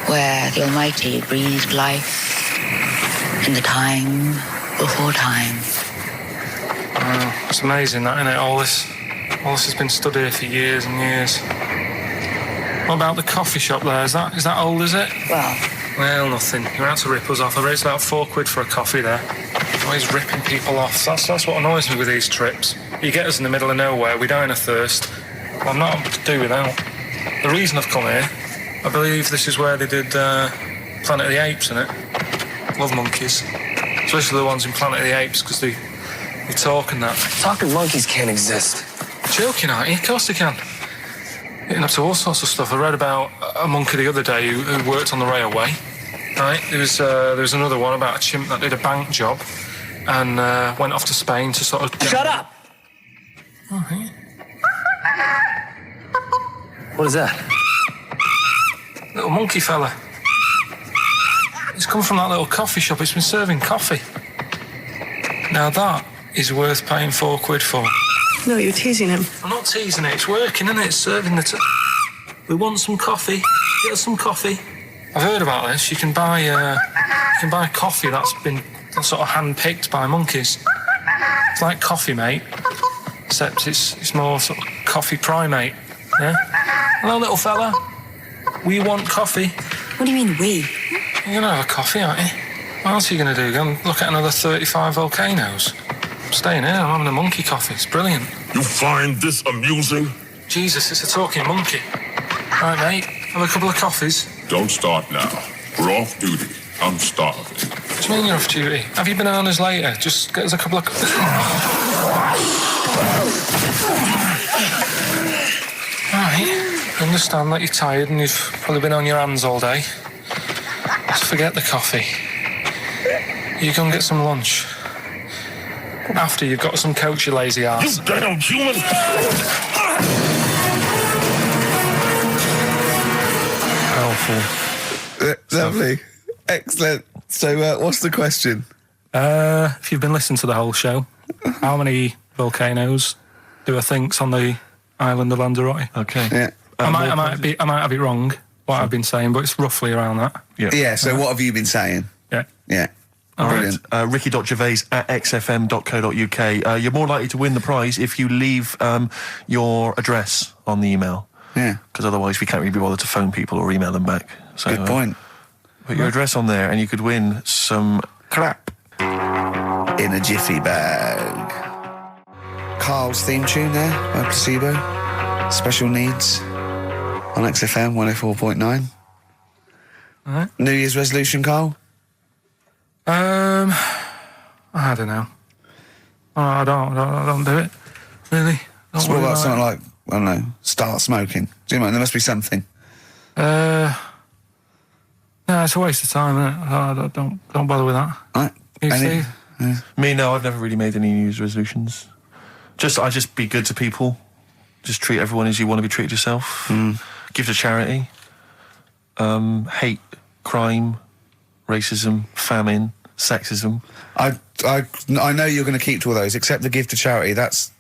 where the Almighty breathed life in the time before time. Wow, it's amazing that, isn't it? All this has been stood here for years and years. What about the coffee shop there? Is that old, is it? Well, nothing. You're out to rip us off. I raised about £4 for a coffee there. Always ripping people off. That's what annoys me with these trips. You get us in the middle of nowhere, we die in a thirst. Well, I'm not able to do without. The reason I've come here, I believe this is where they did Planet of the Apes, innit? Love monkeys. Especially the ones in Planet of the Apes, because they talk and that. Talking monkeys can't exist. Joking, aren't you? Of course they can. Getting up to all sorts of stuff. I read about a monkey the other day who worked on the railway. Right? There was another one about a chimp that did a bank job and went off to Spain to sort of... Shut up! Oh, hey. What is that? Little monkey fella. It's come from that little coffee shop. It's been serving coffee. Now that is worth paying £4 for. No, you're teasing him. I'm not teasing it. It's working, isn't it? It's serving the... We want some coffee. Get us some coffee. I've heard about this. You can buy coffee that's been sort of hand-picked by monkeys. It's like Coffee Mate, except it's more sort of coffee primate. Yeah? Hello, little fella. We want coffee. What do you mean, we? You're going to have a coffee, aren't you? What else are you going to do? Go and look at another 35 volcanoes? I'm staying here. I'm having a monkey coffee. It's brilliant. You find this amusing? Jesus, it's a talking monkey. All right, mate. Have a couple of coffees. Don't start now. We're off duty. I'm starving. What do you mean you're off duty? Have you bananas later? Just get us a couple of... Right. I understand that you're tired and you've probably been on your hands all day. Just forget the coffee. You go and get some lunch. After you've got some coach, you lazy ass. You damn human! Powerful. Lovely. Excellent. So, what's the question? If you've been listening to the whole show, how many volcanoes do I think's on the island of Lanzarote? Okay. Yeah. I might have it wrong, what I've been saying, but it's roughly around that. Yeah, so what have you been saying? Yeah. Yeah. Brilliant. Ricky.gervais@xfm.co.uk. You're more likely to win the prize if you leave your address on the email. Yeah. Because otherwise we can't really be bothered to phone people or email them back. So, Good point. Put your address on there and you could win some crap in a jiffy bag. Carl's theme tune there by Placebo. Special Needs on XFM 104.9. Alright. New Year's resolution, Carl? I don't know. I don't do it. Really. Don't So what worry about about something it. like, I don't know, start smoking? Do you know, there must be something. No, it's a waste of time, isn't it? Don't bother with that. Right? You, Any- Steve? Me, no, I've never really made any New Year's resolutions. I just be good to people. Just treat everyone as you want to be treated yourself. Give to charity. Hate crime, racism, famine, sexism. I know you're going to keep to all those, except the gift to charity. That's...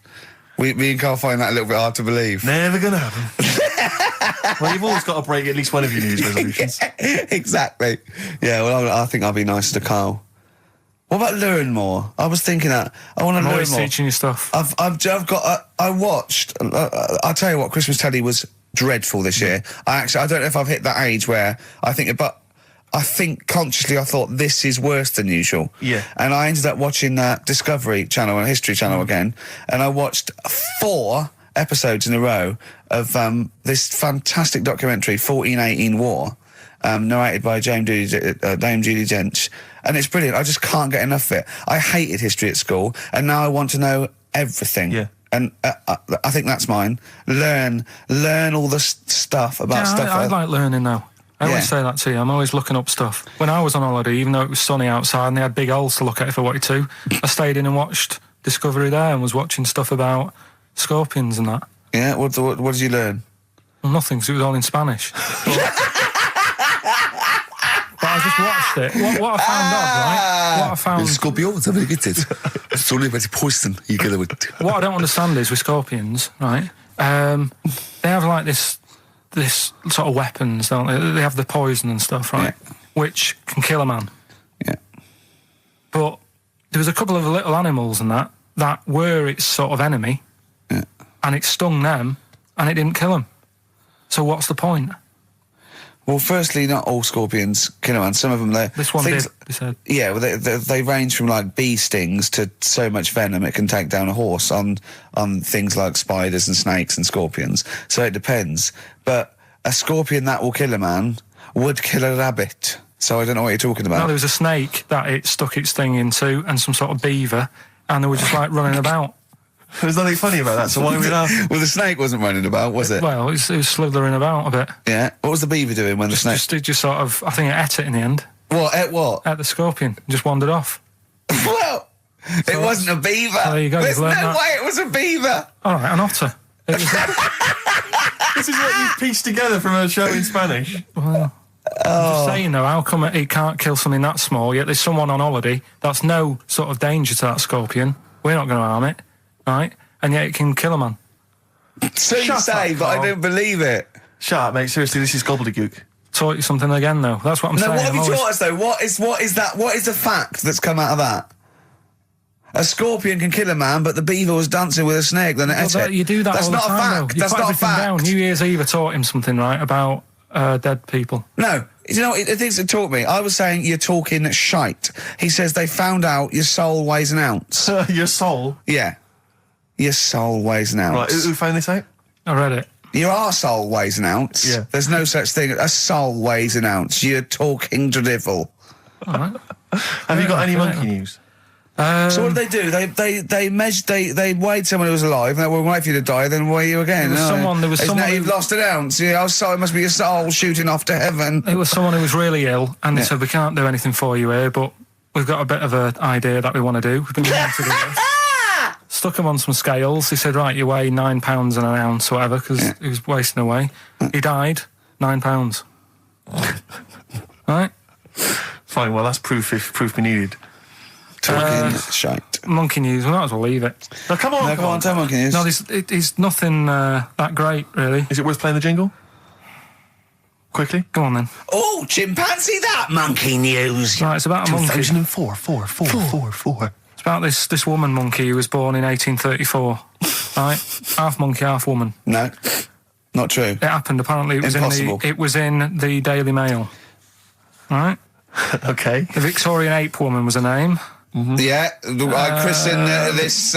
Me and Carl find that a little bit hard to believe. Never gonna happen. Well, you've always got to break at least one of your New Year's resolutions. Exactly. Yeah, well, I think I'll be nice to Carl. What about learn more? I was thinking that. I want to I'm learn always more. teaching you stuff. I watched... I'll tell you what, Christmas telly was dreadful this year. I don't know if I've hit that age where I think... But I think consciously I thought this is worse than usual. Yeah. And I ended up watching Discovery Channel and History Channel again, and I watched 4 episodes in a row of this fantastic documentary, 1418 War, narrated by Dame Judi Dench, and it's brilliant. I just can't get enough of it. I hated history at school, and now I want to know everything. Yeah. And I think that's mine. Learn all the stuff about stuff. I like learning though. I always say that to you. I'm always looking up stuff. When I was on holiday, even though it was sunny outside and they had big holes to look at if I wanted to, I stayed in and watched Discovery there and was watching stuff about scorpions and that. Yeah, what did you learn? Well, nothing, because it was all in Spanish. But I just watched it. What I found odd, right? What I found... Scorpions, I get it. It's only about poison. You get it. What I don't understand is with scorpions, right? They have like this sort of weapons, don't they? They have the poison and stuff, right? Yeah. Which can kill a man. Yeah. But there was a couple of little animals and that were its sort of enemy, and it stung them, and it didn't kill them. So what's the point? Well, firstly, not all scorpions kill a man. Some of them, This one did, they said. Yeah, well, they range from like bee stings to so much venom it can take down a horse on things like spiders and snakes and scorpions. So it depends. But a scorpion that will kill a man would kill a rabbit. So I don't know what you're talking about. No, there was a snake that it stuck its thing into, and some sort of beaver, and they were just like running about. There's nothing funny about that, so why are we laughing? Well, the snake wasn't running about, was it? Well, it was slithering about a bit. Yeah. What was the beaver doing when the snake... It just sort of, I think it ate it in the end. What? Ate what? Ate the scorpion. Just wandered off. Well, it wasn't a beaver. Oh, there you go, There's you've no learned that. way it was a beaver. All right, an otter. It was, This is what you've pieced together from a show in Spanish. well, I'm just saying though, how come it can't kill something that small, yet there's someone on holiday that's no sort of danger to that scorpion. We're not going to harm it, right? And yet it can kill a man. So you Shut say, up, but I Carl. don't believe it. Shut up, mate. Seriously, this is gobbledygook. Taught you something again though. That's what I'm No, saying. what have I'm you always- taught us though? What is that? What is the fact that's come out of that? A scorpion can kill a man, but the beaver was dancing with a snake. Then it Well, ate that- it. you do that That's all the not time, a though. fact. You That's put not a everything fact. down. New Year's Eve, I taught him something, right, about dead people. No, you know, the things it taught me. I was saying you're talking shite. He says they found out your soul weighs an ounce. Your soul. Yeah, your soul weighs an ounce. Right, who found this out? I read it. Your arsehole weighs an ounce. Yeah. There's no such thing. A soul weighs an ounce. You're talking drivel. All right. Have you got any okay. monkey news? So what did they do? They weighed someone who was alive, and they will wait for you to die, then weigh you again. There was Isn't someone that who- you've lost an ounce. Yeah, so it must be your soul shooting off to heaven. It was someone who was really ill, and they Yeah. said, we can't do anything for you here, but we've got a bit of an idea that we want to do. We've been trying to do this. Stuck him on some scales. He said, right, you weigh 9 pounds and an ounce or whatever, because he was wasting away. He died, 9 pounds. Right? Fine, well, that's proof if proof be needed. Talking shite. Monkey news, we might as well leave it. No, come on, No, come on, tell monkey news. No, it's nothing that great, really. Is it worth playing the jingle? Quickly? Go on then. Oh, chimpanzee that monkey news. Right, it's about a monkey. 2004, four. It's about this woman monkey who was born in 1834. Right? Half monkey, half woman. No, not true. It happened, apparently. It was Impossible. it was in the Daily Mail. Right? Okay. The Victorian ape woman was her name. Yeah, I christened this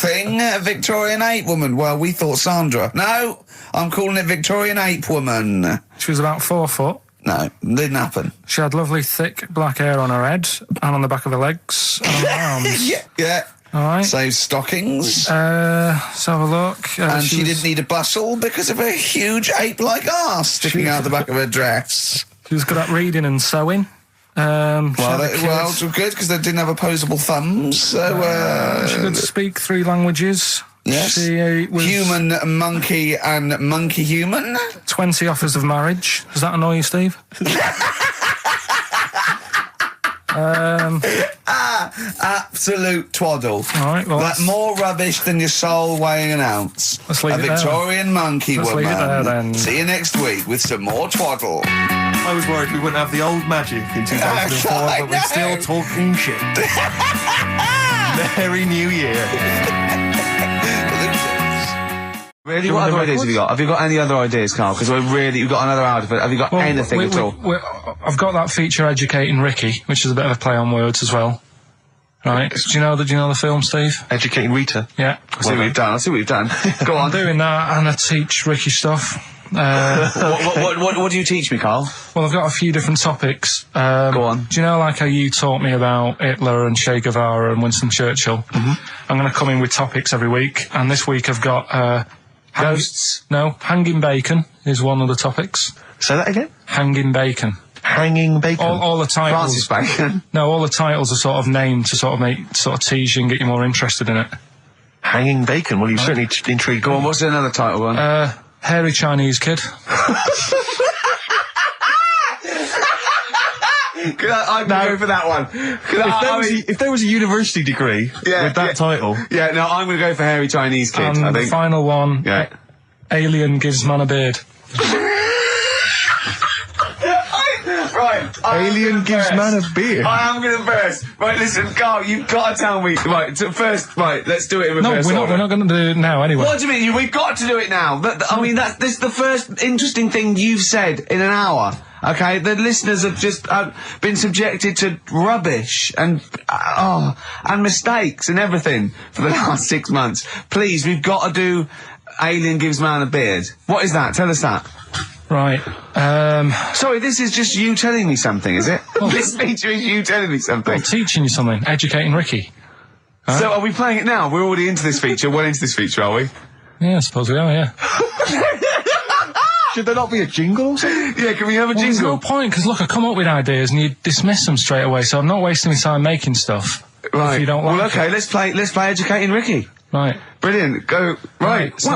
thing Victorian ape woman. Well, we thought Sandra. No, I'm calling it Victorian ape woman. She was about 4 foot. No, didn't happen. She had lovely thick black hair on her head and on the back of her legs and on her arms. Yeah. All right. So stockings. Let's have a look. And she didn't need a bustle because of a huge ape-like arse sticking out the back of her dress. She was good at reading and sewing. Well, good because they didn't have opposable thumbs. So she could speak 3 languages. Yes. She was Human, monkey, and monkey human. 20 offers of marriage. Does that annoy you, Steve? Absolute twaddle. All right, well, That's more rubbish than your soul weighing an ounce. Let's leave a it there. Victorian monkey Let's woman. leave it there, then. See you next week with some more twaddle. I was worried we wouldn't have the old magic in 2004, but we're still talking shit. Merry New Year. Really, what other ideas have you got? Have you got any other ideas, Carl? Because we've got another hour, but have you got anything at all? I've got that feature Educating Ricky, which is a bit of a play on words as well. Right? Do you know the film, Steve? Educating Rita. Yeah. I'll see what you've done. Go on. I'm doing that, and I teach Ricky stuff. What do you teach me, Carl? Well, I've got a few different topics. Go on. Do you know, like how you taught me about Hitler and Che Guevara and Winston Churchill? Mm-hmm. I'm going to come in with topics every week, and this week I've got ghosts. No, hanging bacon is one of the topics. Say that again. Hanging bacon. Hanging bacon. All the titles. Francis Bacon. No, all the titles are sort of named to sort of tease you and get you more interested in it. Hanging bacon. Well, you've certainly intrigued. Go on. What's another title one? Hairy Chinese kid. I'm going to go for that one. If there was a university degree with that title. Yeah, no, I'm going to go for hairy Chinese kid, And I think. the final one, Alien gives man a beard. Right. Alien gives man a beard. I am going to burst. Right, listen, Carl, you've got to tell me. Right, first, let's do it in reverse order. We're not going to do it now anyway. What do you mean? We've got to do it now. I mean, this is the first interesting thing you've said in an hour. Okay, the listeners have just been subjected to rubbish and mistakes and everything for the last 6 months. Please, we've got to do Alien gives man a beard. What is that? Tell us that. Right. Sorry, this is just you telling me something, is it? This feature is you telling me something. Well, teaching you something. Educating Ricky. Huh? So are we playing it now? We're already into this feature. Well into this feature, are we? Yeah, I suppose we are, yeah. Should there not be a jingle or something? Yeah, can we have a jingle? There's no point, because look, I come up with ideas and you dismiss them straight away, so I'm not wasting my time making stuff. Right. If you don't like well, okay, it. let's play Educating Ricky. Right. Brilliant. Go. Right. So-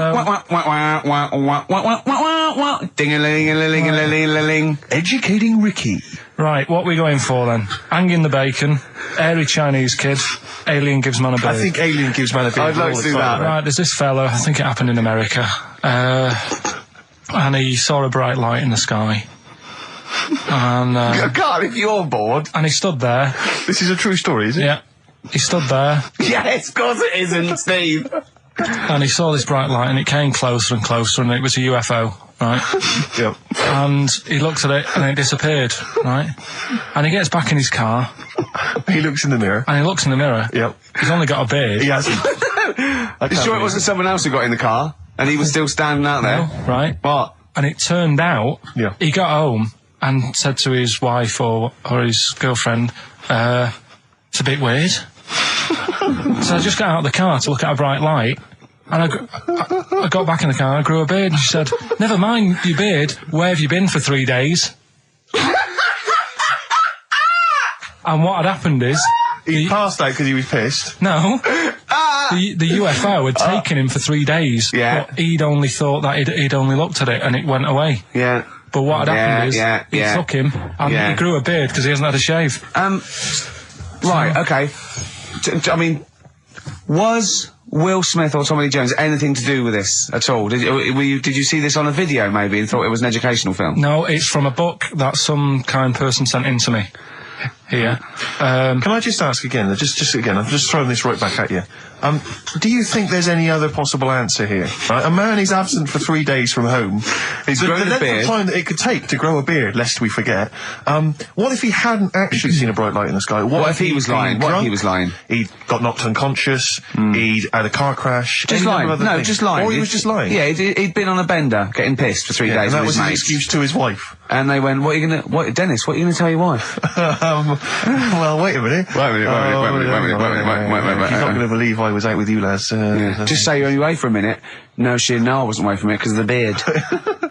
Ding-a-ling-a-ling-a-ling-a-ling. Educating Ricky. Right, what are we going for then? Hanging the bacon, hairy Chinese kid, Alien gives man a beard. I think Alien gives man a beard. I'd like to do that. Right, there's this fella, I think it happened in America, and he saw a bright light in the sky. And God, if you're bored. he stood there. This is a true story, is it? Yeah. He stood there, Yes, of course it isn't, Steve. and he saw this bright light, and it came closer and closer, and it was a UFO, right? Yep. And he looked at it, and it disappeared, right? And he gets back in his car, He looks in the mirror. and he looks in the mirror. Yep. He's only got a beard. He has. You sure it wasn't someone else who got in the car and he was still standing out there? No, right? What? And it turned out, Yeah. he got home and said to his wife or his girlfriend, it's a bit weird. So I just got out of the car to look at a bright light, and I got back in the car and I grew a beard, and she said, never mind your beard, where have you been for 3 days? And what had happened is... He passed out because he was pissed. No. The UFO had taken him for 3 days. Yeah. But he'd only thought that he'd only looked at it and it went away. Yeah. But what had happened is he took him and he grew a beard because he hasn't had a shave. Right, okay. I mean, was Will Smith or Tommy Lee Jones anything to do with this at all? Did you see this on a video maybe and thought it was an educational film? No, it's from a book that some kind person sent in to me. here. Can I just ask again? Just again, I'm just throwing this right back at you. Do you think there's any other possible answer here? Right? A man is absent for 3 days from home. He's grown a the length beard. of time that it could take to grow a beard, lest we forget. What if he hadn't actually seen a bright light in the sky? What if he was lying? What if he was lying? He got knocked unconscious. He'd had a car crash. Just any lying. number of other No, things. just lying. Or he was just lying. Yeah, he'd been on a bender, getting pissed for 3 days and that with was his his mates. excuse to his wife. And they went, Dennis, what are you going to tell your wife? Well, wait a minute. Wait a minute. You're not going to believe I was out with you, lads. Just say you're only away for a minute. No, I wasn't away from it because of the beard.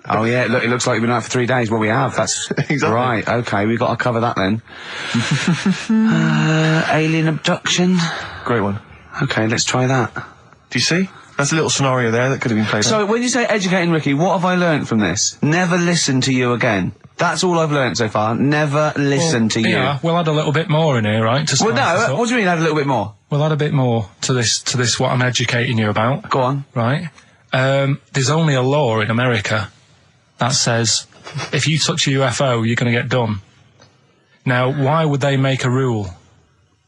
Oh, yeah, look, it looks like you've been out for 3 days. Well, we have. That's Exactly. right. Okay, we've got to cover that then. Alien abduction. Great one. Okay, let's try that. Do you see? That's a little scenario there that could have been played out. So, when you say educating Ricky, what have I learnt from this? Never listen to you again. That's all I've learnt so far. Never listen to you. Yeah, we'll add a little bit more in here, right? To Well, spice this no, up. what do you mean add a little bit more? We'll add a bit more to this what I'm educating you about. Go on. Right? There's only a law in America that says if you touch a UFO, you're going to get done. Now, why would they make a rule?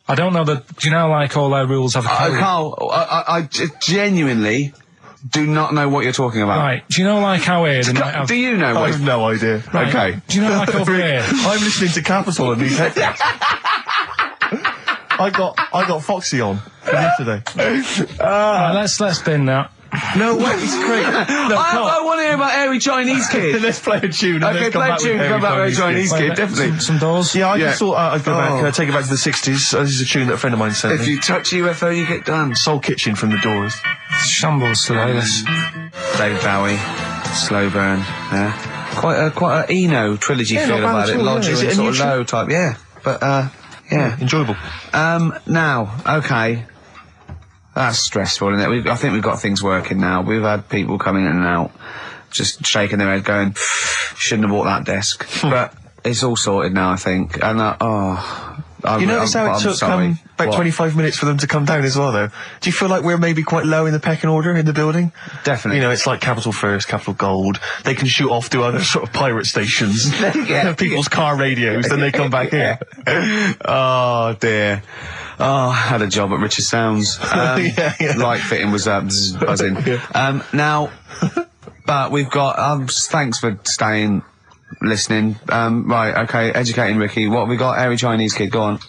I don't know that. Do you know, like, all their rules have a code? Carl, I genuinely do not know what you're talking about. Right. Do you know, like, how here they might have... Do you know I what? have no idea. Right. Okay. Do you know, like, over here? I'm listening to Capital and these headphones. I got Foxy on from yesterday. Right, let's bin that. No way, it's great. I want to hear about Airy Chinese Kid. Let's play a tune. And Okay, then come play a back tune, with come back with Airy Chinese Kid, definitely. Some doors. Yeah, I just thought I'd go Oh. back, take it back to the 60s. This is a tune that a friend of mine sent If me. you touch UFO, you get done. Soul Kitchen from the Doors. Shambles today, this. David Bowie, Slow Burn, yeah. Quite a Eno trilogy Yeah, feel not bad about at it. all, yeah. Lodger Is it and a sort new of tune? low type, yeah. But, yeah. Enjoyable. Now, okay. That's stressful, isn't it? I think we've got things working now. We've had people coming in and out, just shaking their head going, shouldn't have bought that desk. But it's all sorted now, I think. And, You notice how it took about 25 minutes for them to come down as well, though? Do you feel like we're maybe quite low in the pecking order in the building? Definitely. You know, it's like Capital First, Capital Gold. They can shoot off to other sort of pirate stations, people's car radios, then they come back here. Oh, dear. Oh, I had a job at Richard Sounds. Light fitting was buzzing. Now, but we've got, thanks for staying, listening. Right, okay, educating Ricky. What have we got? Airy Chinese Kid, go on.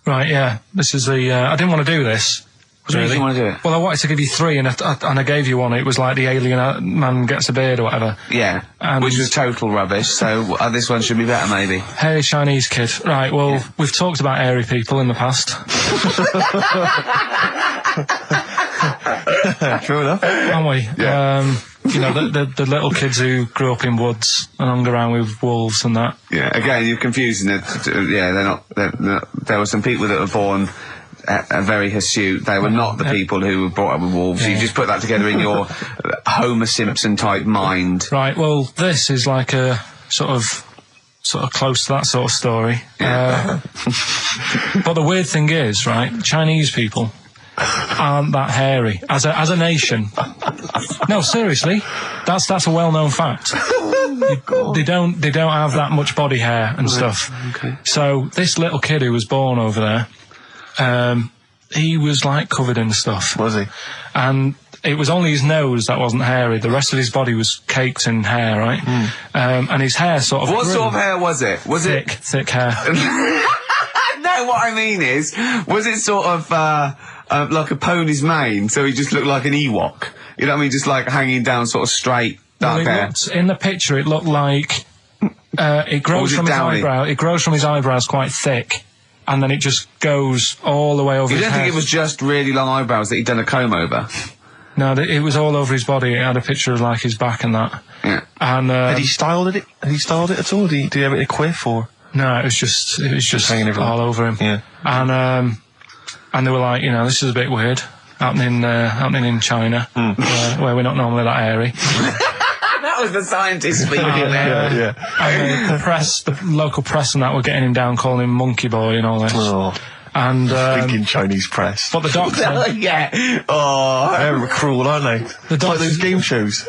Right, yeah. This is the... I didn't want to do this. What do you mean you want to do it? Well, I wanted to give you three, and I gave you one. It was like the alien man gets a beard or whatever. Yeah, And- which was total rubbish, so this one should be better, maybe. Hey, Chinese kid. Right, well, we've talked about airy people in the past. True enough. Haven't we? Yeah. You know, the little kids who grew up in woods and hung around with wolves and that. Yeah, again, you're confusing it. Yeah, they're not, there were some people that were born very hirsute. They were not the people who were brought up with wolves. You just put that together in your Homer Simpson type mind. Right, well, this is like a sort of close to that sort of story. Yeah. But the weird thing is, right, Chinese people aren't that hairy as a nation. No, seriously, that's a well-known fact. They don't have that much body hair and stuff. Okay. So this little kid who was born over there, he was like covered in stuff. Was he? And it was only his nose that wasn't hairy. The rest of his body was caked in hair, right? And his hair sort of What grew. sort of hair was it? Was Thick hair. No, what I mean is, was it sort of like a pony's mane, so he just looked like an Ewok? You know what I mean? Just like hanging down sort of straight, dark hair. In the picture, it looked like it grows from his eyebrow. It grows from his eyebrows quite thick, and then it just goes all the way over You his don't head. think it was just really long eyebrows that he'd done a comb over? No, it was all over his body. It had a picture of like his back and that. Yeah. And Had he styled it? Had he styled it at all? Did he have it in a quiff or? no, it was just hanging everywhere. all over him. Yeah. And they were like, you know, this is a bit weird happening in China, where we're not normally that airy. That was the scientist speaking there. Yeah. And the local press and that were getting him down, calling him monkey boy and all this. Oh, And thinking Chinese press. but the doctor, Yeah. Oh. They're cruel, aren't they? It's like those game shows.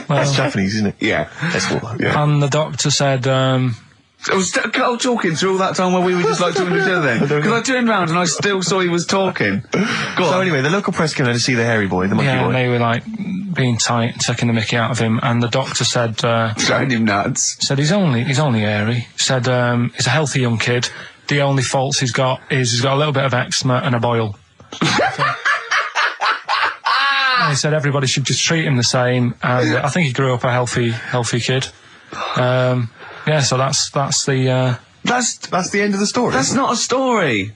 That's Japanese, isn't it? Yeah. That's what. Yeah. and the doctor said, I was talking through all that time while we were just like talking to each other then. Because I turned round and I still saw he was talking. Go on. So anyway, the local press came in to see the hairy boy, the monkey Yeah, boy. and they were like being tight, taking the mickey out of him, and the doctor said, Showing him nuts. said he's only hairy. Said he's a healthy young kid. The only faults he's got is he's got a little bit of eczema and a boil. And he said everybody should just treat him the same, and I think he grew up a healthy kid. Yeah, so that's the That's the end of the story. That's not a story.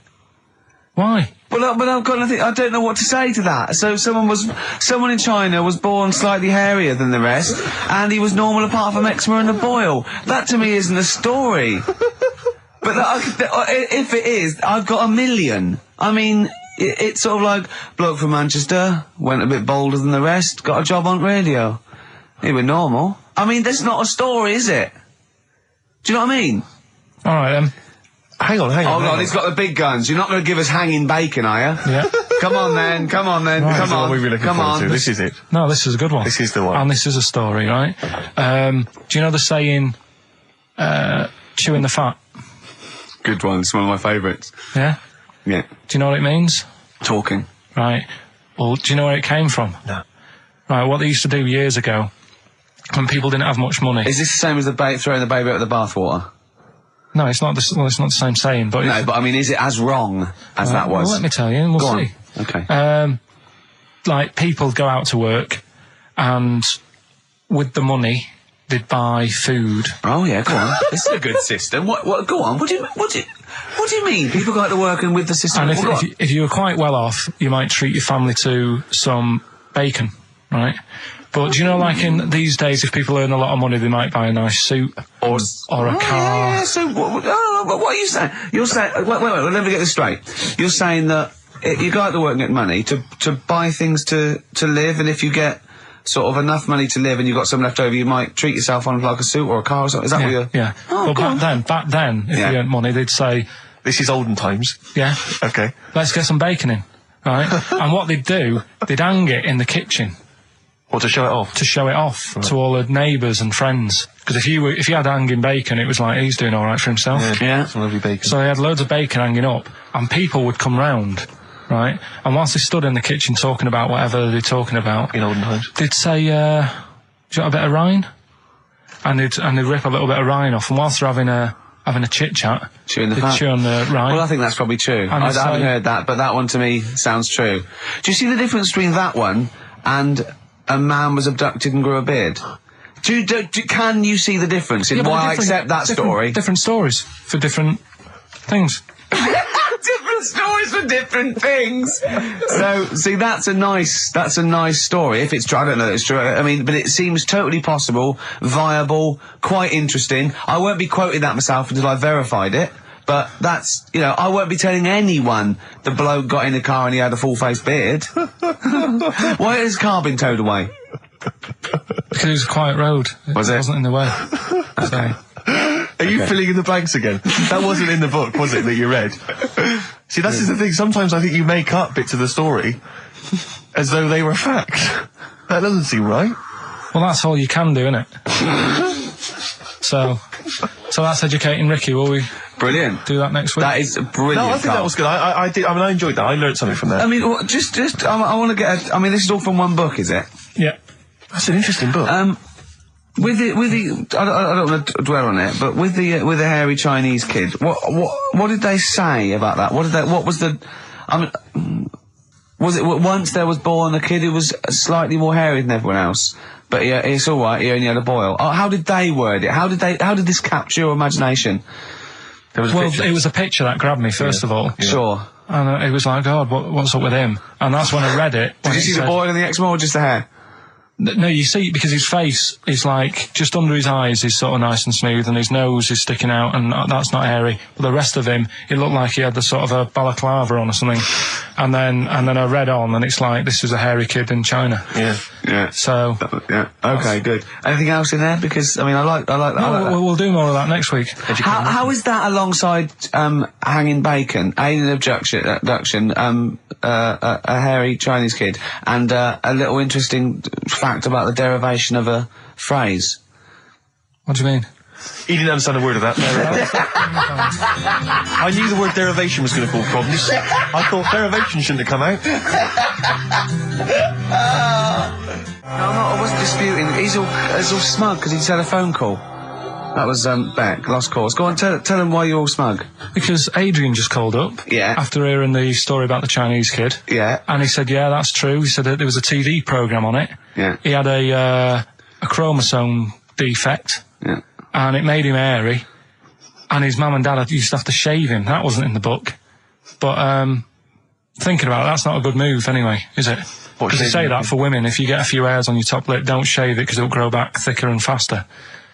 why. But I've got nothing. I don't know what to say to that. So someone in China was born slightly hairier than the rest, and he was normal apart from eczema and a boil. That to me isn't a story. But if it is, I've got a million. I mean, it's sort of like bloke from Manchester went a bit bolder than the rest, got a job on radio. He was normal. I mean, that's not a story, is it? Do you know what I mean? All right then. Hang on. Hold on, he's got the big guns. You're not going to give us hanging bacon, are you? Yeah. Come on then. Right. Come This is the one on. we've been looking Come forward on. to. This is it. No, this is a good one. This is the one. And this is a story, right? Do you know the saying, chewing the fat? Good one. It's one of my favourites. Yeah? Yeah. Do you know what it means? Talking. Right. Well, do you know where it came from? No. Right, what they used to do years ago, when people didn't have much money. Is this the same as throwing the baby out of the bathwater? No, it's not the same saying, but... No, but I mean, is it as wrong as that was? Well, let me tell you, and we'll Go see. on. Okay. Like, people go out to work, and with the money, they'd buy food. Oh yeah, go on. This is a good system. What? Go on. What do you mean? People go out to work and with the system. And if you were quite well off, you might treat your family to some bacon, right? But do you know, like in these days, if people earn a lot of money, they might buy a nice suit or a car. Yeah. So what are you saying? You're saying wait. Let me get this straight. You're saying that you go out to work and get money to buy things to live, and if you get sort of enough money to live and you've got some left over, you might treat yourself on like a suit or a car or something. Is that what you're... Yeah. Oh, well, back then, if you earned money, they'd say, This is olden times. yeah, Okay. let's get some bacon in, right? And what they'd do, they'd hang it in the kitchen Or to show it off. to show it off to all the neighbours and friends. Because if you had hanging bacon, it was like, he's doing all right for himself. Yeah. Some lovely bacon. So they had loads of bacon hanging up, and people would come round, right? And whilst they stood in the kitchen talking about whatever they're talking about, In olden times. they'd say, "Do you got a bit of rind?" And they'd rip a little bit of rind off, and whilst they're having a chit chat, Chewing the they'd fat. chew on the rind. Well, I think that's probably true. I it's haven't like- heard that, but that one to me sounds true. Do you see the difference between that one and a man was abducted and grew a beard? Can you see the difference in Yeah, but why I different- accept that different- story? Different stories for different things. Different stories for different things. So, see, that's a nice story. If it's true, I don't know if it's true. I mean, but it seems totally possible, viable, quite interesting. I won't be quoting that myself until I've verified it. But that's, I won't be telling anyone the bloke got in the car and he had a full-face beard. Why has his car been towed away? Because it was a quiet road. Was it? wasn't in the way. So, Are you filling in the blanks again? That wasn't in the book, was it, that you read? See, that's just the thing. Sometimes I think you make up bits of the story as though they were fact. That doesn't seem right. well, that's all you can do, innit? So that's educating Ricky. Will we Brilliant. do that next week? That is brilliant. No, I think that was good. I did. I mean, I enjoyed that. I learned something from that. I mean, I want to get. I mean, this is all from one book, is it? Yeah. That's an interesting book. With the, I don't want to dwell on it, but with the hairy Chinese kid, what did they say about that? What was the, I mean, was it once there was born a kid who was slightly more hairy than everyone else, but yeah, it's all right. He only had a boil. Oh, how did they word it? How did this capture your imagination? There was a picture. It was a picture that grabbed me first of all. Sure. And it was like, God, what's up with him? And that's when I read it. Did you see the boil and the eczema or just the hair? No, you see, because his face is like, just under his eyes is sort of nice and smooth, and his nose is sticking out, and that's not hairy. But the rest of him, it looked like he had the sort of a balaclava on or something. And then I read on, and it's like, this is a hairy kid in China. Yeah. Yeah. So. Yeah. Okay, good. Anything else in there? Because, I mean, I like that. We'll do more of that next week. How is that alongside hanging bacon, alien abduction, a hairy Chinese kid, and a little interesting fact about the derivation of a phrase? What do you mean? He didn't understand a word of that. I knew the word derivation was going to cause problems. I thought derivation shouldn't have come out. No, I wasn't disputing. He's all smug because he just had a phone call. That was Beck, lost cause. Go on, tell him why you're all smug. Because Adrian just called up. Yeah. After hearing the story about the Chinese kid. Yeah. And he said, yeah, that's true. He said that there was a TV programme on it. Yeah. He had a chromosome defect. Yeah. And it made him hairy. And his mum and dad used to have to shave him. That wasn't in the book. But thinking about it, that's not a good move anyway, is it? Because they say that for women, if you get a few hairs on your top lip, don't shave it because it'll grow back thicker and faster.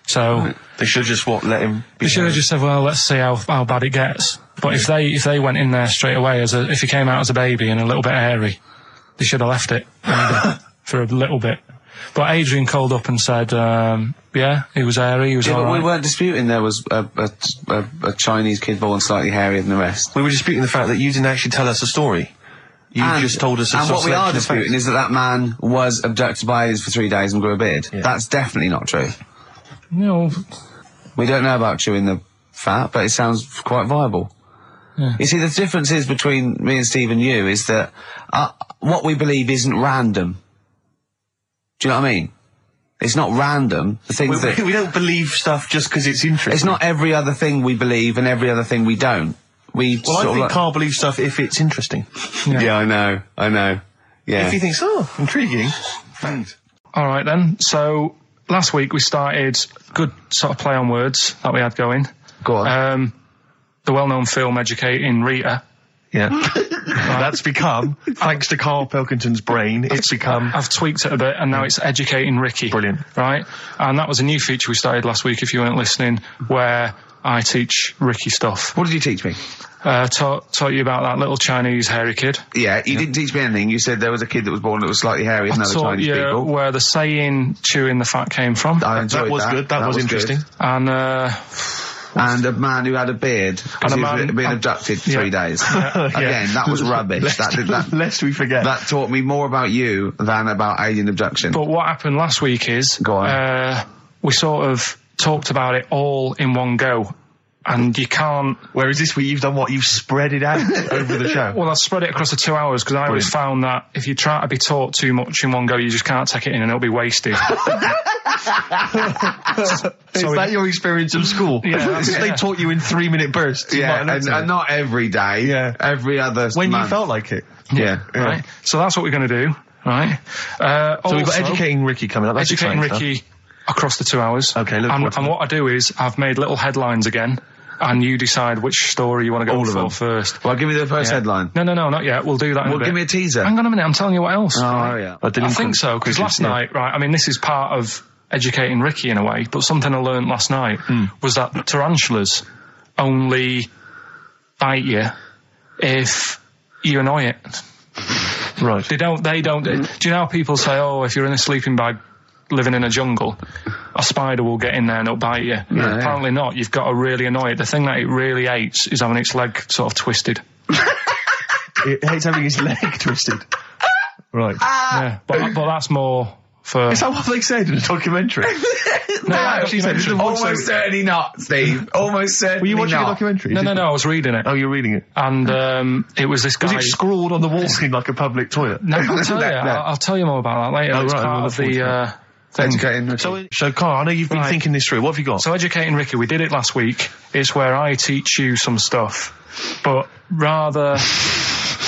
So they should just let him. They should have just said, well, let's see how bad it gets. But if they went in there straight away if he came out as a baby and a little bit hairy, they should have left it maybe, for a little bit. But Adrian called up and said, yeah, he was hairy, he was all but right. We weren't disputing there was a Chinese kid born slightly hairier than the rest. We were disputing the fact that you didn't actually tell us a story. You just told us a And what we are selection of disputing facts. is that man was abducted by aliens for 3 days and grew a beard. Yeah. That's definitely not true. No. We don't know about chewing the fat, but it sounds quite viable. Yeah. You see, the difference is between me and Steve and you is that what we believe isn't random. Do you know what I mean? It's not random. The things that we don't believe stuff just because it's interesting. it's not every other thing we believe and every other thing we don't. I think Carl believes stuff if it's interesting. Yeah, I know. Yeah. If he thinks, intriguing. Thanks. All right then. So last week we started good sort of play on words that we had going. Go on. The well-known film Educating Rita. Yeah. That's become, thanks to Karl Pilkington's brain, it's become... I've tweaked it a bit and now it's Educating Ricky. Brilliant. Right? And that was a new feature we started last week, if you weren't listening, where I teach Ricky stuff. What did you teach me? Taught you about that little Chinese hairy kid. Yeah, you didn't teach me anything. You said there was a kid that was born that was slightly hairier than other Chinese people. Where the saying chewing the fat came from. I enjoyed that was good. That was interesting. Good. And a man who had a beard because he was being abducted for 3 days. Again, that was rubbish. Lest we forget. That taught me more about you than about alien abduction. But what happened last week is we sort of talked about it all in one go. And you can't... Whereas this week you've done what? You've spread it out over the show. Well, I've spread it across the 2 hours because I always found that if you try to be taught too much in one go, you just can't take it in and it'll be wasted. Is that your experience of school? Yeah. They taught you in 3-minute bursts. Yeah, and not every day. Yeah. Every other When month. you felt like it. Yeah. Right? So that's what we're going to do, right? So we've got Educating Ricky coming up. That's Educating exciting Ricky across the 2 hours. Okay, look forward to and that. what I do is I've made little headlines again. And you decide which story you want to go for first. Well, give me the first headline. No, not yet. We'll do that in a bit. Give me a teaser. Hang on a minute, I'm telling you what else. Oh, yeah. I think so, because last night, right, I mean, this is part of Educating Ricky in a way, but something I learned last night was that tarantulas only bite you if you annoy it. Right. They don't, do you know how people say, if you're in a sleeping bag living in a jungle, a spider will get in there and it'll bite you? Apparently not. You've got to really annoy it. The thing that it really hates is having its leg sort of twisted. It hates having its leg twisted. Right. Yeah, but that's more for... Is that what they said in a documentary? No, actually said almost certainly not, Steve. Almost certainly not. Were you watching a documentary? No, I was reading it. Oh, you're reading it. And it was this guy... Was it scrawled on the wall in like a public toilet? No, I'll tell you more about that later. Oh, It's right, part of the... Educating Ricky. So, Carl, I know you've been thinking this through. What have you got? So, Educating Ricky, we did it last week. It's where I teach you some stuff, but rather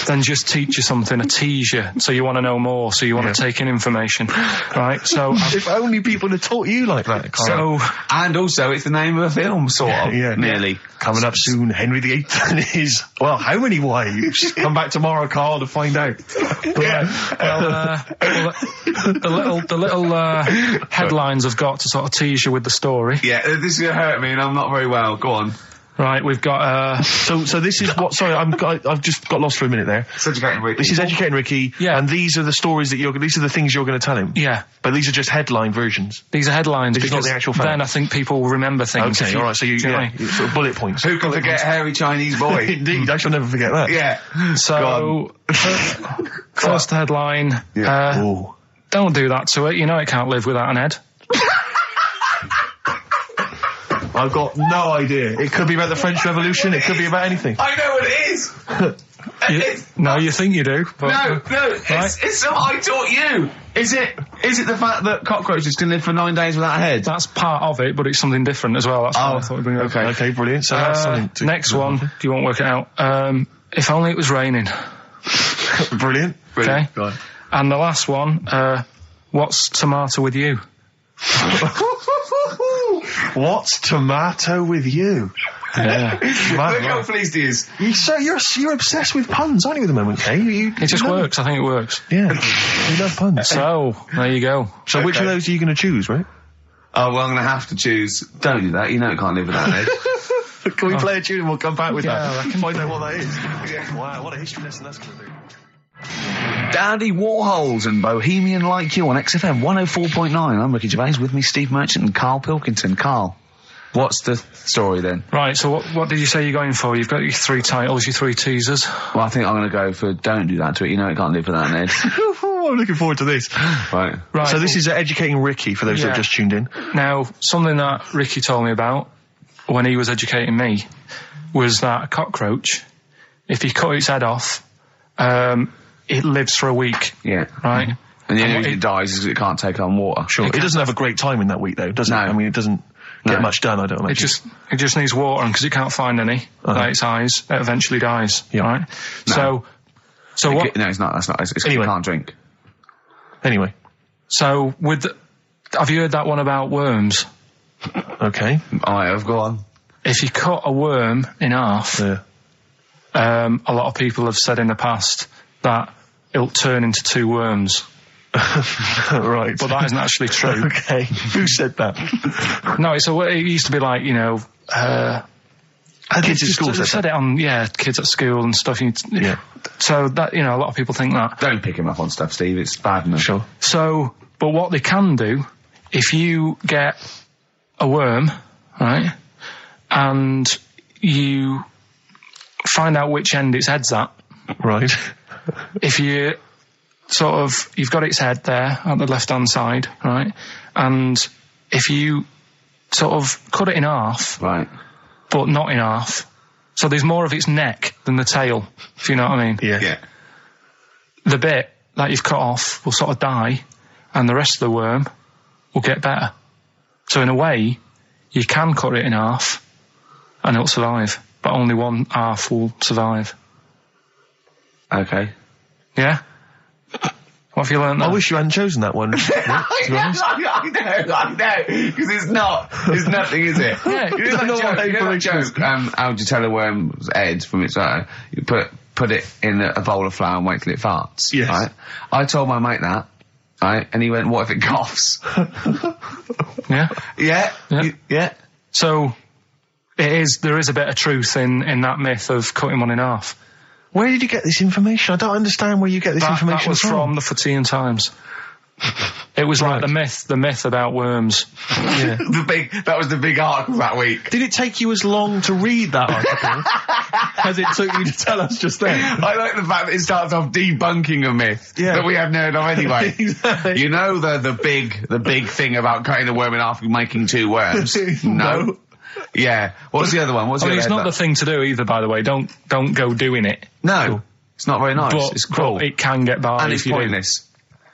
than just teach you something, I tease you, so you want to know more, so you want to take in information, right? So, if only people had taught you like that, Carl. And also, it's the name of a film, sort of. Yeah. Nearly. Coming up soon, Henry VIII and his... Well, how many wives? Come back tomorrow, Carl, to find out. The little headlines I've got to sort of tease you with the story. Yeah, this is going to hurt me and I'm not very well. Go on. Right, we've got So this is what? Sorry, I've just got lost for a minute there. It's Educating Ricky. This is Educating Ricky, and these are the stories that these are the things you're going to tell him. Yeah, but these are just headline versions. These are headlines because not the actual fact. Then I think people will remember things. Okay, all right. So you sort of bullet points. Who can forget hairy Chinese boy? Indeed, I shall never forget that. Yeah. So first headline. Don't do that to it. You know it can't live without an head. I've got no idea. It could be about the French Revolution. It could be about anything. I know what it is. No, you think you do. But, No, it's not what I taught you. Is it the fact that cockroaches can live for 9 days without a head? That's part of it, but it's something different as well. That's why I thought we'd bring it up. Okay, brilliant. So that's something to... Next one, if you won't work it out. If only it was raining. Brilliant. Okay. Go on. And the last one, what's tomato with you? What's tomato with you? Yeah. Look how pleased he is. You're obsessed with puns, aren't you, at the moment, Kay? It just works. I think it works. Yeah. You love puns. So, there you go. So which of those are you going to choose, right? Oh, well, I'm going to have to choose. Don't do that. You know it can't live without an head. Can we play a tune and we'll come back with that? I reckon. Find out what that is. Wow, what a history lesson that's going to be. Dandy Warhols and Bohemian Like You on XFM 104.9. I'm Ricky Gervais, with me Steve Merchant and Karl Pilkington. Karl, what's the story then? Right, so what did you say you're going for? You've got your 3 titles, your 3 teasers. Well, I think I'm going to go for Don't Do That to It. You know it can't live without an head. I'm looking forward to this. Right. So this is educating Ricky, for those that have just tuned in. Now, something that Ricky told me about when he was educating me was that a cockroach, if you cut its head off, it lives for a week. Yeah. Right? And the only reason it dies is because it can't take on water. Sure. It doesn't have a great time in that week, though, does it? No. I mean, it doesn't get much done, I don't imagine. It just needs water, and because it can't find any, like its eyes, it eventually dies. Yeah. Right? No. So what? No, it's not. That's not. It's 'cause Anyway. you can't drink. Anyway. So have you heard that one about worms? Okay. I have. Go on. If you cut a worm in half, Yeah. a lot of people have said in the past that it'll turn into 2 worms. Right. But that isn't actually true. Okay. Who said that? No, it used to be like, Kids at school said it on, kids at school and stuff. Yeah. So that, a lot of people think that. Don't pick him up on stuff, Steve. It's bad enough. Sure. So, but what they can do, if you get a worm, right, and you find out which end its head's at. Right. If you you've got its head there at the left-hand side, right, and if you sort of cut it in half, Right. but not in half, so there's more of its neck than the tail, if you know what I mean. Yeah. The bit that you've cut off will sort of die, and the rest of the worm will get better. So in a way, you can cut it in half, and it'll survive, but only one half will survive. Okay. Yeah? What have you learned there? I wish you hadn't chosen that one. I know, because it's not. There's nothing, is it? Yeah. You know that joke, how would you tell a worm's head from its eye? You put it in a bowl of flour and wait till it farts. Yes. Right? I told my mate that, right? And he went, what if it coughs? Yeah? Yeah? Yeah. So, there is a bit of truth in that myth of cutting one in half. Where did you get this information? I don't understand where you get this information That was from the Fortean Times. It was like the myth about worms. Yeah. That was the big article that week. Did it take you as long to read that article as it took you to tell us just then? I like the fact that it starts off debunking a myth that we haven't heard of anyway. Exactly. You know the big thing about cutting a worm in half and making 2 worms? No. Yeah. What's the other one? What's the other It's not headline? the thing to do either, by the way. Don't go doing it. No. It's not very nice. It's cruel. But it can get by And if it's you pointless.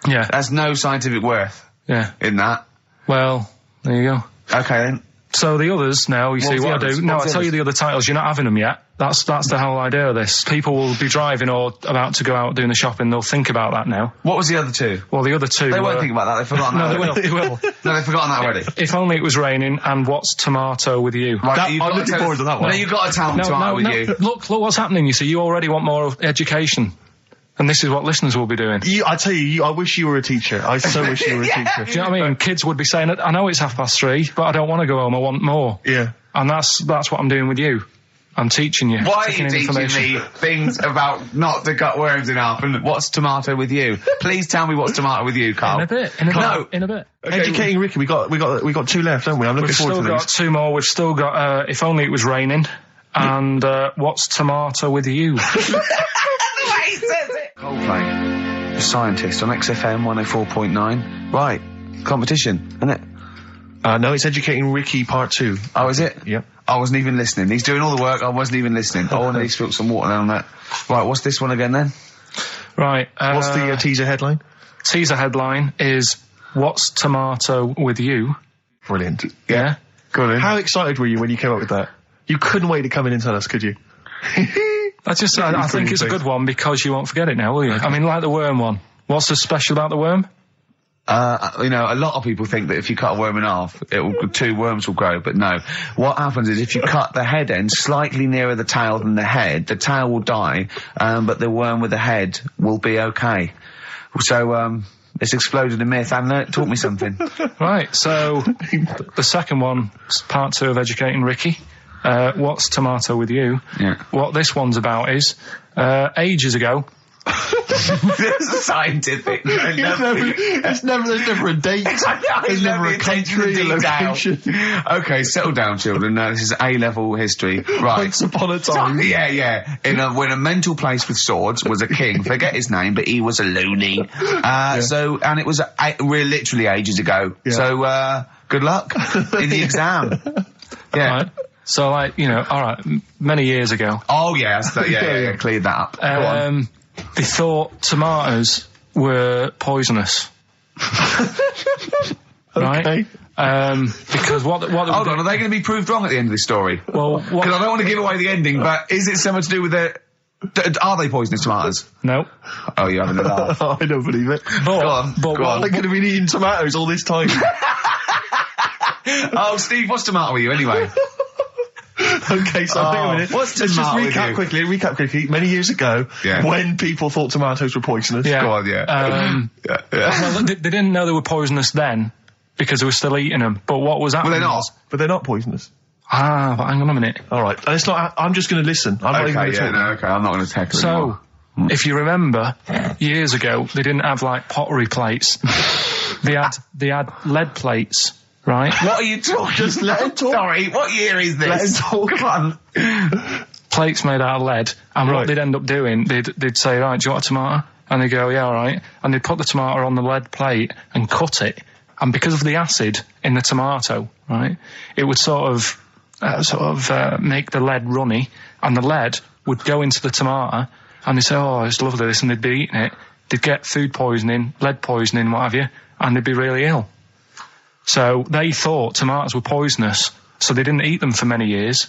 do. Yeah. There's no scientific worth Yeah. in that. Well, there you go. Okay then. So the others now, you see What's the what I others? do. No, What's I the tell you others? the other titles. You're not having them yet. That's the whole idea of this. People will be driving or about to go out doing the shopping. They'll think about that now. What was the other 2? Well, the other 2 They won't were- think about that. They've forgotten No, that they will. already. They will. No, they've forgotten that already. If only it was raining, and what's tomato with you? Right, you've I'm got to looking tell forward us- to that one. No, you've got to tell them tomorrow with you. Look what's happening. You see, you already want more of education, and this is what listeners will be doing. I tell you, I wish you were a teacher. I so wish you were a teacher. Do you know what I mean? Kids would be saying, I know it's 3:30, but I don't want to go home. I want more. Yeah. And that's what I'm doing with you. I'm teaching you. Why are taking you in teaching information. me things about not to cut worms in half and what's tomato with you? Please tell me what's tomato with you, Carl. In a bit. No. In a bit. Educating Ricky, we got 2 left, haven't we? I'm looking We've forward still to got these. 2 more. We've still got If Only It Was Raining and What's Tomato With You. Coldplay, the scientist on XFM 104.9. Right, competition, isn't it? No, it's Educating Ricky Part 2. Oh, is it? Yep. I wasn't even listening. He's doing all the work, I wasn't even listening. Oh, and he spilled some water down that. Right, what's this one again then? Right. What's the teaser headline? Teaser headline is, What's Tomato with You? Brilliant. Yeah? Go on. How excited were you when you came up with that? You couldn't wait to come in and tell us, could you? I think it's a good one because you won't forget it now, will you? I mean, like the worm one. What's so special about the worm? You know, a lot of people think that if you cut a worm in half, 2 worms will grow, but no. What happens is if you cut the head end slightly nearer the tail than the tail will die, but the worm with the head will be okay. So, it's exploded a myth, and it taught me something. Right, so the second one, part 2 of Educating Ricky. What's Tomato with You? Yeah. What this one's about is, ages ago... It's scientific. There's never a date. There's never a country, a location. Okay, settle down, children. This is A-level history. Right. Once upon a time. Yeah. When a mental place with swords was a king, forget his name, but he was a loony. So, and it was literally ages ago. Yeah. So, good luck in the exam. Yeah. Right. So, like, you know, alright, many years ago. Oh, yeah, cleared that up. Go on. They thought tomatoes were poisonous. Right? Okay. Because what hold on, are they going to be proved wrong at the end of this story? Well, because I don't want to give away the ending, but is it something to do with are they poisonous tomatoes? No. Oh, you're having a laugh. I don't believe it. Go on. They're going to be eating tomatoes all this time. Oh, Steve, what's tomato with you anyway? Okay, so hang on a minute. Let's just recap quickly. Many years ago, when people thought tomatoes were poisonous. Yeah. Go on, Well, they didn't know they were poisonous then because they were still eating them. But what was happening? But they're not poisonous. But hang on a minute. All right, and it's not. I'm just going to listen. I'm not even going to talk. I'm not going to tackle anymore. So, if you remember, years ago they didn't have like pottery plates. They had lead plates. Right? What are you talking? Just let him talk. Sorry, what year is this? Let him talk. Come on. Plates made out of lead, and what they'd end up doing, they'd say, right, do you want a tomato? And they'd go, yeah, all right. And they'd put the tomato on the lead plate and cut it. And because of the acid in the tomato, right, it would sort of make the lead runny, and the lead would go into the tomato, and they'd say, oh, it's lovely this, and they'd be eating it. They'd get food poisoning, lead poisoning, what have you, and they'd be really ill. So they thought tomatoes were poisonous, so they didn't eat them for many years.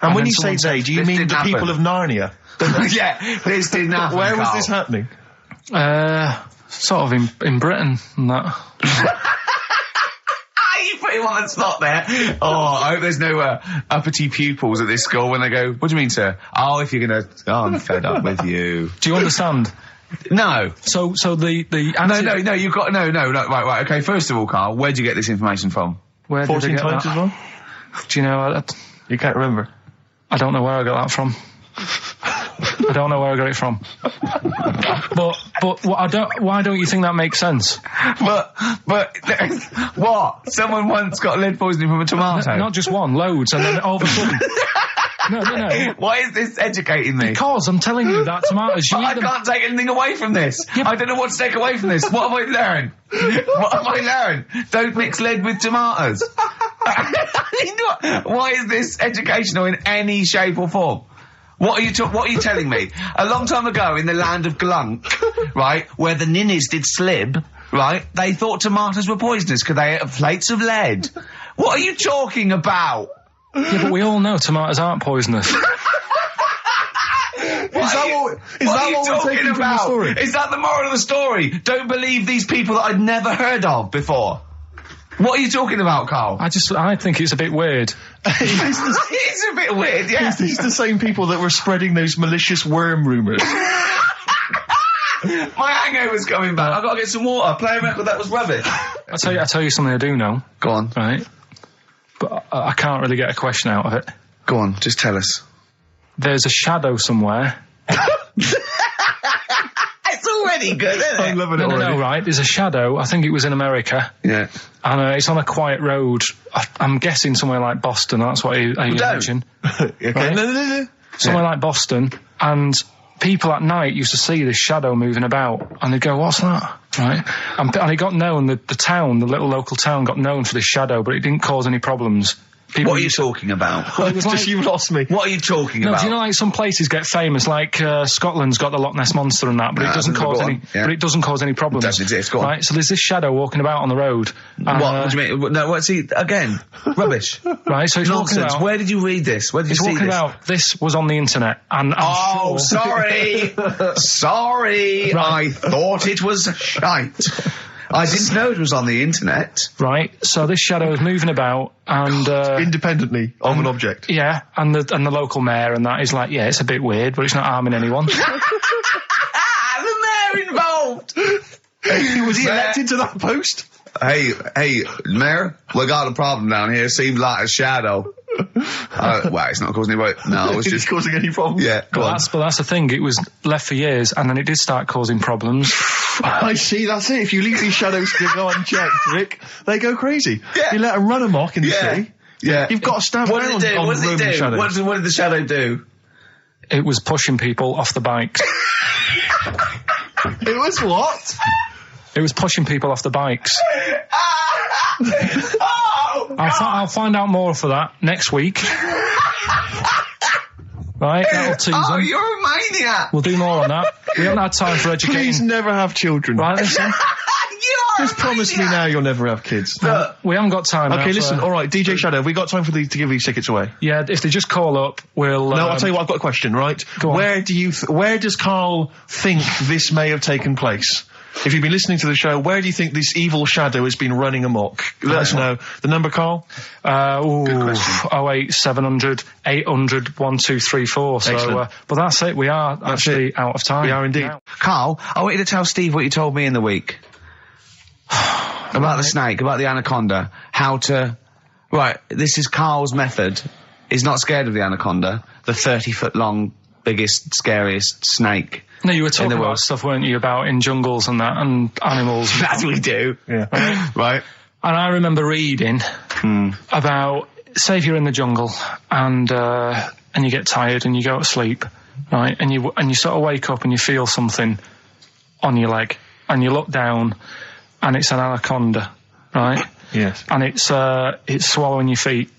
And when you say they, do you mean the people of Narnia? Yeah, this didn't happen. Where was this happening? Sort of in Britain and that. You put him on the spot there. Oh, I hope there's no uppity pupils at this school when they go, what do you mean, sir? Oh, if you're gonna... Oh, I'm fed up with you. Do you understand? No. So the No, you've got... No, right, okay, first of all, Carl, where'd you get this information from? Where did 14 I get times that? as well? Do you know... You can't remember? I don't know where I got that from. I don't know where I got it from. But why don't you think that makes sense? But what? Someone once got lead poisoning from a tomato? Not just one, loads, and then all of a sudden... No. Why is this educating me? Because I'm telling you that tomatoes... I can't take anything away from this. Yeah, I don't know what to take away from this. What have I learned? Don't mix lead with tomatoes. Why is this educational in any shape or form? What are you telling me? A long time ago in the land of Glunk, right, where the ninnies did slib, right, they thought tomatoes were poisonous because they ate plates of lead. What are you talking about? Yeah, but we all know tomatoes aren't poisonous. Is that what we're taking from the story? Is that the moral of the story? Don't believe these people that I'd never heard of before. What are you talking about, Carl? I think it's a bit weird. It's a bit weird, yeah. Is these the same people that were spreading those malicious worm rumours? My hangover's coming back. I've got to get some water. Play a record that was rubbish. I'll tell you something I do know. Go on. Right. But I can't really get a question out of it. Go on, just tell us. There's a shadow somewhere. It's already good, isn't it? I'm loving it already. No, right. There's a shadow. I think it was in America. Yeah. And it's on a quiet road. I'm guessing somewhere like Boston. That's what I imagine. Okay. Right? No. Somewhere like Boston. And people at night used to see this shadow moving about, and they'd go, "What's that?" Right? And it got known, the town, the little local town, got known for this shadow, but it didn't cause any problems. What are you talking about? Well, it was like, you lost me. What are you talking about? Do you know, like, some places get famous, like Scotland's got the Loch Ness Monster and that, but it doesn't cause any. Yeah. But it doesn't cause any problems. It doesn't exist. Go on. Right? So there's this shadow walking about on the road. What do you mean? No, what's he again? Rubbish. Right? So he's walking Nonsense. about. Where did you read this? Where did you He's see walking this? about. This was on the internet, and I'm sure. Sorry. Sorry. Right. I thought it was shite. I didn't know it was on the internet. Right, so this shadow is moving about, and Independently of an object. yeah, and the local mayor and that is like, yeah, it's a bit weird, but it's not harming anyone. The mayor involved. Was he elected to that post? Hey, mayor, we got a problem down here. Seems like a shadow. Well, it's not causing any. No, it's just causing any problems. Yeah, go on. But that's the thing. It was left for years, and then it did start causing problems. I see, that's it. If you leave these shadows to go unchecked, Rick, they go crazy. Yeah. You let them run amok in the city. Yeah. You've got to stand What down did it do? on What did it Roman do? shadows. What did the shadow do? It was pushing people off the bikes. It was what? It was pushing people off the bikes. Oh, I'll find out more for that next week. Right, that'll tease them. you're a maniac. We'll do more on that. We haven't had time for educating. Please never have children. Right, listen. You are Just promise me now you'll never have kids. We haven't got time now. Okay, listen, so- all right, DJ Shadow, have we got time for to give these tickets away? Yeah, if they just call up, we'll... No, I'll tell you what, I've got a question, right? Go on. Where does Karl think this may have taken place? If you've been listening to the show, where do you think this evil shadow has been running amok? Let us know. The number, Karl? Good question. 08700 800 1234. So, Excellent. but that's it. We are actually out of time. We are indeed. Now. Carl, I want you to tell Steve what you told me in the week. About the snake, about the anaconda, how to... Right, this is Carl's method. He's not scared of the anaconda, the 30-foot long, biggest, scariest snake. No, you were talking the about world. stuff, weren't you, about in jungles and that, and animals. That's what we do. Yeah. Right. And I remember reading about, say if you're in the jungle and you get tired and you go to sleep, right, and you sort of wake up and you feel something on your leg, and you look down and it's an anaconda, right? Yes. And it's swallowing your feet,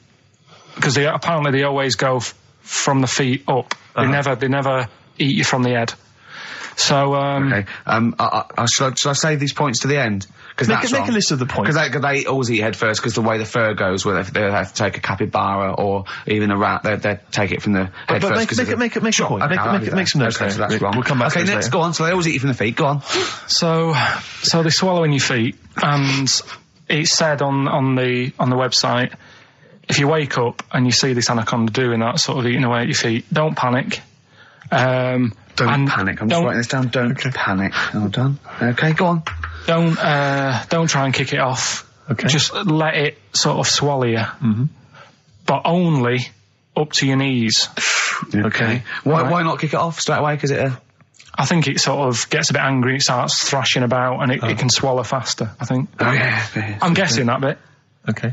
because apparently they always go from the feet up. They never eat you from the head. So Okay. Should I save these points to the end? Because Make a list of the points. Because they always eat head first, because the way the fur goes, where they have to take a capybara or even a rat, they take it from the head But first. make a point. Make some notes. Okay, so that's Rick. wrong. We'll come back Okay, to this next, later. go on. So they always eat you from the feet. Go on. So they're swallowing your feet, and it said on the website, if you wake up and you see this anaconda doing that, sort of eating away at your feet, don't panic. Don't panic. I'm just writing this down. Don't panic. Hold on. Okay, go on. Don't try and kick it off. Okay. Just let it sort of swallow you. Mm-hmm. But only up to your knees. Okay. Why not kick it off straight away? Because I think it sort of gets a bit angry, it starts thrashing about, and it can swallow faster, I think. yeah. I'm guessing that bit. Okay.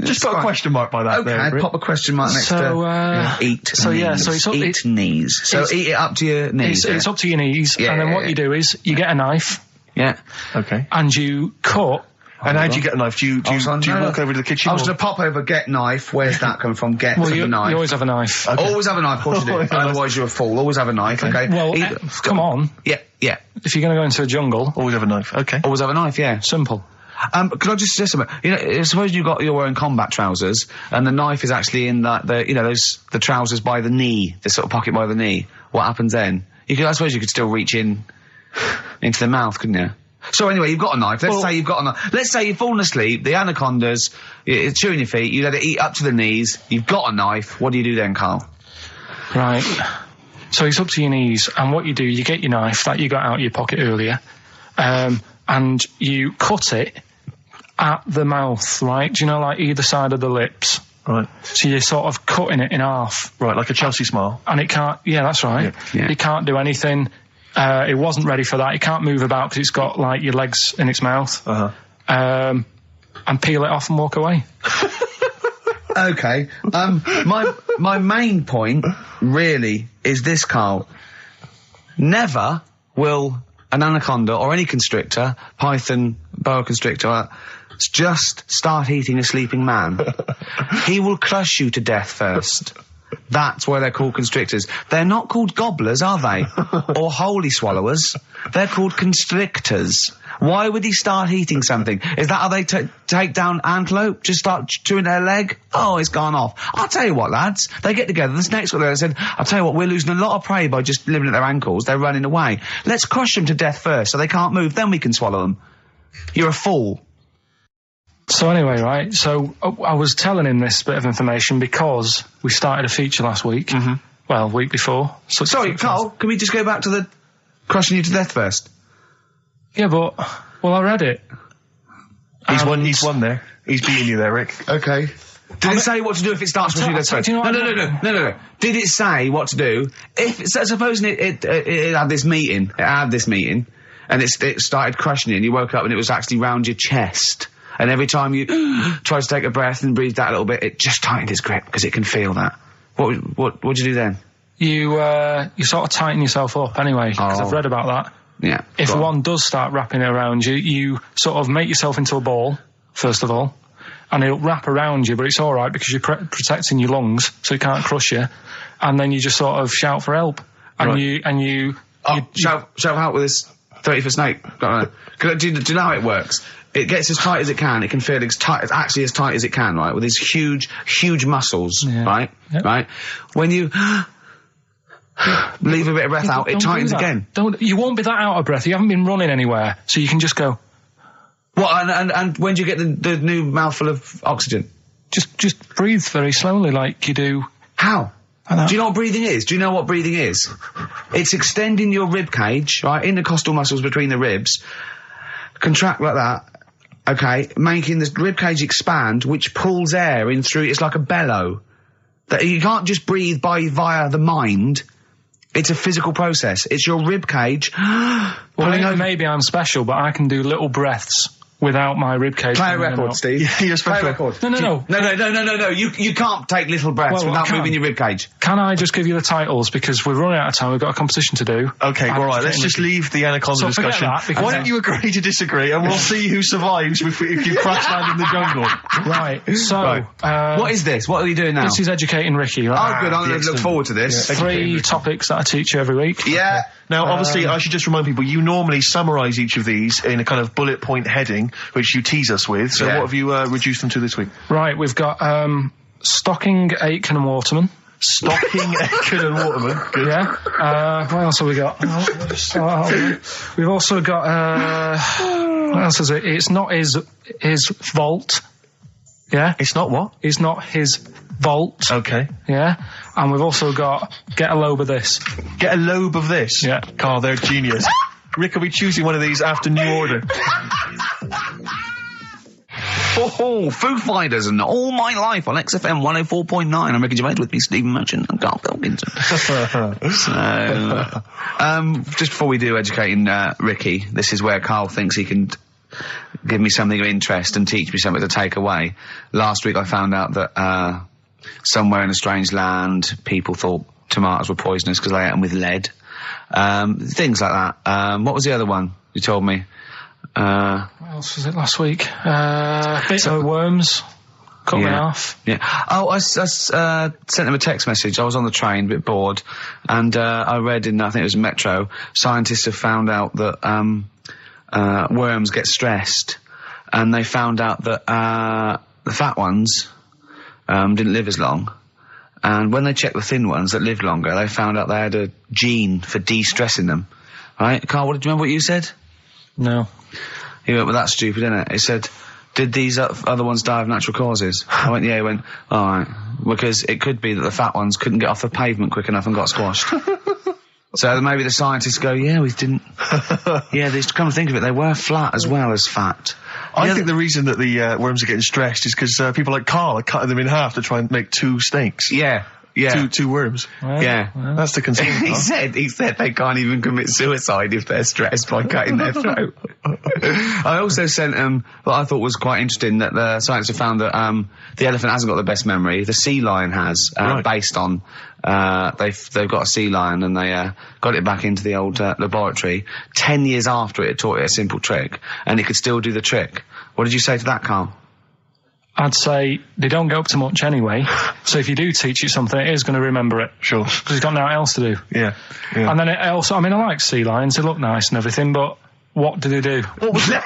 Just put a question mark by that. Okay, there, Rick. pop a question mark next So, to eat. so knees. yeah, so it's up- eat knees. So it's- eat it up to your knees. It's up to your knees, Yeah, and then yeah, what yeah. you do is you get a knife Yeah. Okay. and you cut. And how do you get a knife? Do you walk over to the kitchen? I was or- going to pop over, get knife. Where's that coming from? Get Well, the you knife. always have a knife. Always have a knife, of course you do. Otherwise you're a fool. Always have a knife, okay? Well, come on. Yeah. If you're going to go into a jungle, Always have a knife. Okay. Always have a knife, yeah. simple. Could I just suggest something? You know, suppose you're wearing combat trousers, and the knife is actually in the trousers by the knee, the sort of pocket by the knee. What happens then? I suppose you could still reach in into the mouth, couldn't you? So anyway, you've got a knife. Let's say you've got a knife. Let's say you've fallen asleep. The anaconda's it's chewing your feet. You let it eat up to the knees. You've got a knife. What do you do then, Carl? Right. So it's up to your knees, and what you do, you get your knife that you got out of your pocket earlier, and you cut it at the mouth, right? Do you know, like either side of the lips? Right. So you're sort of cutting it in half. Right, like a Chelsea smile. And it can't, yeah, that's right. Yeah. It can't do anything. It wasn't ready for that. It can't move about because it's got, like, your legs in its mouth. And peel it off and walk away. Okay. My main point really is this, Carl. Never will an anaconda or any constrictor, python, boa constrictor, just start eating a sleeping man. He will crush you to death first. That's why they're called constrictors. They're not called gobblers, are they? Or holy swallowers. They're called constrictors. Why would he start eating something? Is that how they take down antelope? Just start chewing their leg? Oh, it's gone off. I'll tell you what, lads. They get together. This next one they said, I'll tell you what, we're losing a lot of prey by just living at their ankles. They're running away. Let's crush them to death first so they can't move. Then we can swallow them. You're a fool. So anyway, right, so I was telling him this bit of information because we started a feature last week. Mm-hmm. Well, week before. Sorry, Carl, can we just go back to the crushing you to death first? Yeah, but, well, I read it. He's won there. He's beating you there, Rick. Okay. Did it say what to do if it starts with you death first? No. Did it say what to do? Supposing it had this meeting, and it started crushing you, and you woke up and it was actually round your chest. And every time you tried to take a breath and breathed out a little bit, it just tightened his grip because it can feel that. What'd you do then? You sort of tighten yourself up anyway, because I've read about that. Yeah. If one does start wrapping it around you, you sort of make yourself into a ball, first of all, and it'll wrap around you, but it's alright because you're protecting your lungs, so it can't crush you. And then you just sort of shout for help. And you shout for help with this 30-foot snake. Do you know how it works? It gets as tight as it can. It can feel as tight as it can, right? With these huge muscles, right? Yep. Right? When you leave a bit of breath out, it tightens again. You won't be that out of breath. You haven't been running anywhere, so you can just go. What? And when do you get the new mouthful of oxygen? Just breathe very slowly, like you do. How? Do you know what breathing is? Do you know what breathing is? It's extending your rib cage, right? Intercostal muscles between the ribs. Contract like that. Okay, making the rib cage expand, which pulls air in through. It's like a bellow. That you can't just breathe via the mind. It's a physical process. It's your rib cage. Well, maybe I'm special, but I can do little breaths without my rib cage. Play a record, Steve. You're special. Play a record. No. You can't take little breaths without moving your rib cage. Can I just give you the titles because we're running out of time? We've got a competition to do. Okay, all right. Let's just leave the anaconda discussion. Why don't you agree to disagree, and we'll see who survives if you crash land in the jungle. Right. So, what is this? What are you doing now? This is educating Ricky. Right? Oh, good. I'm going to look forward to this. Yeah. 3 topics that I teach you every week. Yeah. Now, obviously, I should just remind people, you normally summarise each of these in a kind of bullet point heading, which you tease us with. So what have you reduced them to this week? Right, we've got Stocking, Aitken and Waterman. Stocking, Aitken and Waterman. Good. Yeah. What else have we got? We've also got, what else is it? It's not his vault. Yeah? It's not what? It's not his vault. Okay. Yeah? And we've also got Get a Lobe of This. Get a Lobe of This? Yeah. Carl, they're genius. Rick will be choosing one of these after New Order. Foo Fighters and All My Life on XFM 104.9. I'm Ricky Gervais, with me, Stephen Merchant and Karl Pilkington. Just before we do educating Ricky, this is where Karl thinks he can give me something of interest and teach me something to take away. Last week I found out that somewhere in a strange land people thought tomatoes were poisonous because they ate them with lead. Things like that. What was the other one you told me? What else was it last week? Bit of worms. Cut me off. Yeah. Oh, I sent him a text message. I was on the train, a bit bored, and I read in, I think it was Metro, scientists have found out that worms get stressed, and they found out that the fat ones didn't live as long. And when they checked the thin ones that lived longer, they found out they had a gene for de-stressing them. Right? Carl, do you remember what you said? No. He went, well, that's stupid, isn't it? He said, did these other ones die of natural causes? I went, yeah. He went, all right. Because it could be that the fat ones couldn't get off the pavement quick enough and got squashed. So maybe the scientists go, yeah, we didn't. Yeah, they come to think of it, they were flat as well as fat. I think the reason that the worms are getting stressed is because people like Karl are cutting them in half to try and make 2 steaks. Yeah. Yeah. Two worms. Yeah. That's the concern. he said they can't even commit suicide if they're stressed by cutting their throat. I also sent what I thought was quite interesting, that the scientists have found that the elephant hasn't got the best memory. The sea lion has, based on they've got a sea lion, and they got it back into the old laboratory 10 years after it had taught it a simple trick, and it could still do the trick. What did you say to that, Carl? I'd say they don't get up to much anyway, so if you do teach it something, it is going to remember it. Sure. Because it's got nothing else to do. Yeah. And then it also, I mean, I like sea lions, they look nice and everything, but what do they do? What was that?